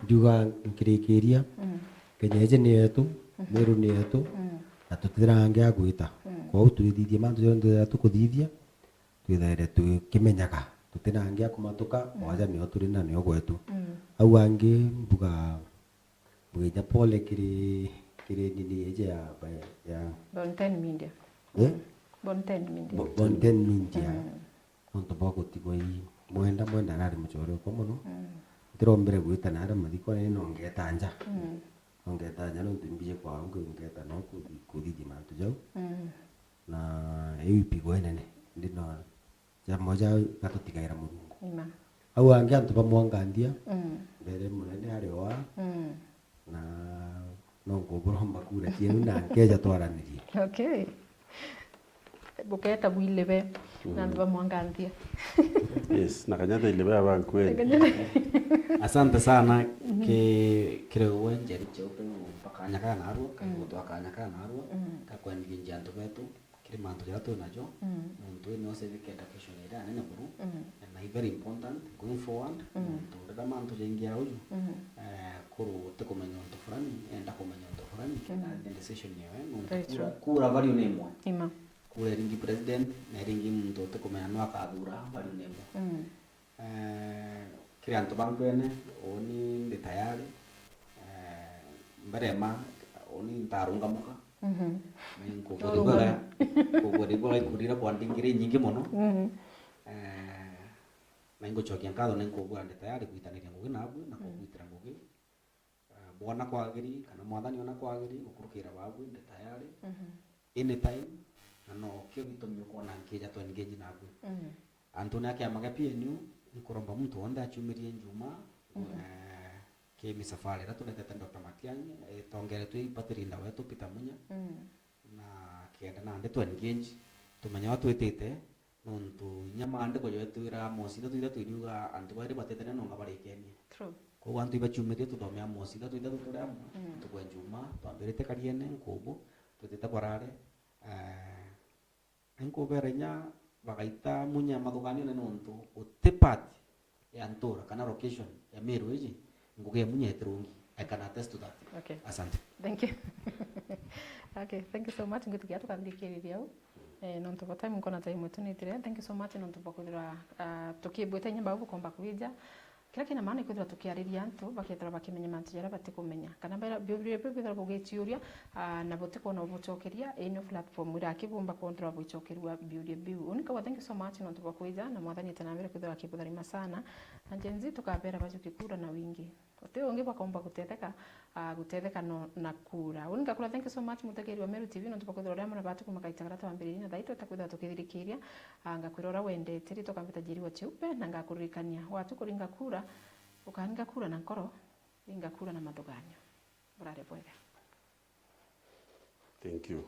ndiuga nkirikiria Kenya eje ni yetu Meru ni yetu na tutirangia gwita kwa tuithithie mantu yonthe tukuthithia twithaire tukimenyaga tutirangia kumatuka waja ni oturi na ni ogwetu au angi mbuga bwija pole kiri nini eje ya Bonten Media Bonten Media onto bako tigoi mwenda nari muchore ko muno ndirombere gwita nari mathiko ni nongeta anja no ndimbije kwa ngo ngeta no kuthithia mantu jau na ewipigo enene ndino ja moja gatutigaira murungu au angi antu bamwangandia mbere munene ari wa na no ngoboromba kura kienu na ngeja twaranirie buketa bwilebe na ndo bamwangandia yes na kanyata ilebe abankweli asante sana kirewe njeri cheupe mpakanya kana arua kamuto akanya kana arua kakwendi njanto betu kiri manto yato najo muntu ni ose vikenda kesho ida nene buru and very important going forward muntu ndada manto jengia uju kuru tekomenya muntu fulani enda komenya muntu fulani na decision yewe muntu kura value nemwe kule ringi president na ringi muntu tekomenya no akadura value nemwe kiri anto bankwene oni ndi tayari mbarema oni ntarunga muka kugora kurira kwa ndingire nyingi muno na ingochokia nkatho na inkobwa ndi tayari kuitaniria ngugi nabwe na kukwitira ngugi bwana kwagiri kana mwathani ona kwagiri gukurukira babwe ndi tayari anytime na no kio gitumi ukona nkija to engage nabwe Antoni akiamaga PNU nikuromba mtu wonde achumirie njuma ke misafari ratu netete Dr. Matiang'i tongere tu ipatirinda wetu Peter Munya na kenda na ande to engage tumenya watu etete nontu nyamande ko yetu ira mosida tu iriuga antu bari batetene no ngabari kenya True. ko wantu ibachumirie tu thomea mosida tu turamu tu kwa njuma twambirite kariene nkubu tutita kwarare enkuberenya bagaita Munya mathuganio nontu utipati ya ntura kana location ya Meru iji nguge Munya etrungi I can attest to that. Okay. Asante. Thank you. Okay, thank you so much. Ngutigia tukathikiriria u. Nontu kwa time nkona time wetu nitire. Thank you so much nontu bakuthira tukibwete nyamba bukomba kwija. Kila kina maana ikwithira tukiariria antu bakethira bakimenya mantu jara batikumenya kana bara biblia bibithira bugitiuria na butikona obuchokeria ino platform ira kibumba kontra buchokerwa biblia biu unika wa thank you so much nontu bakwija na mwathani tanambira kwithira kibutharima sana na jenzi tukabera bachukikura na wingi ote onge bakomba gutetheka no na kura unika kula thank you so much mutegeri wa Meru TV nontu bakwithira ria mwana batu kumakaitagara twambiriri na thaito takwithira tukithirikiria ngakwirora wende tiri tukambita jiri wa cheupe na ngakuririkania watu kuringa kura ukaringa kura na nkoro ringa kura na mathuganyo burare bwega. Thank you.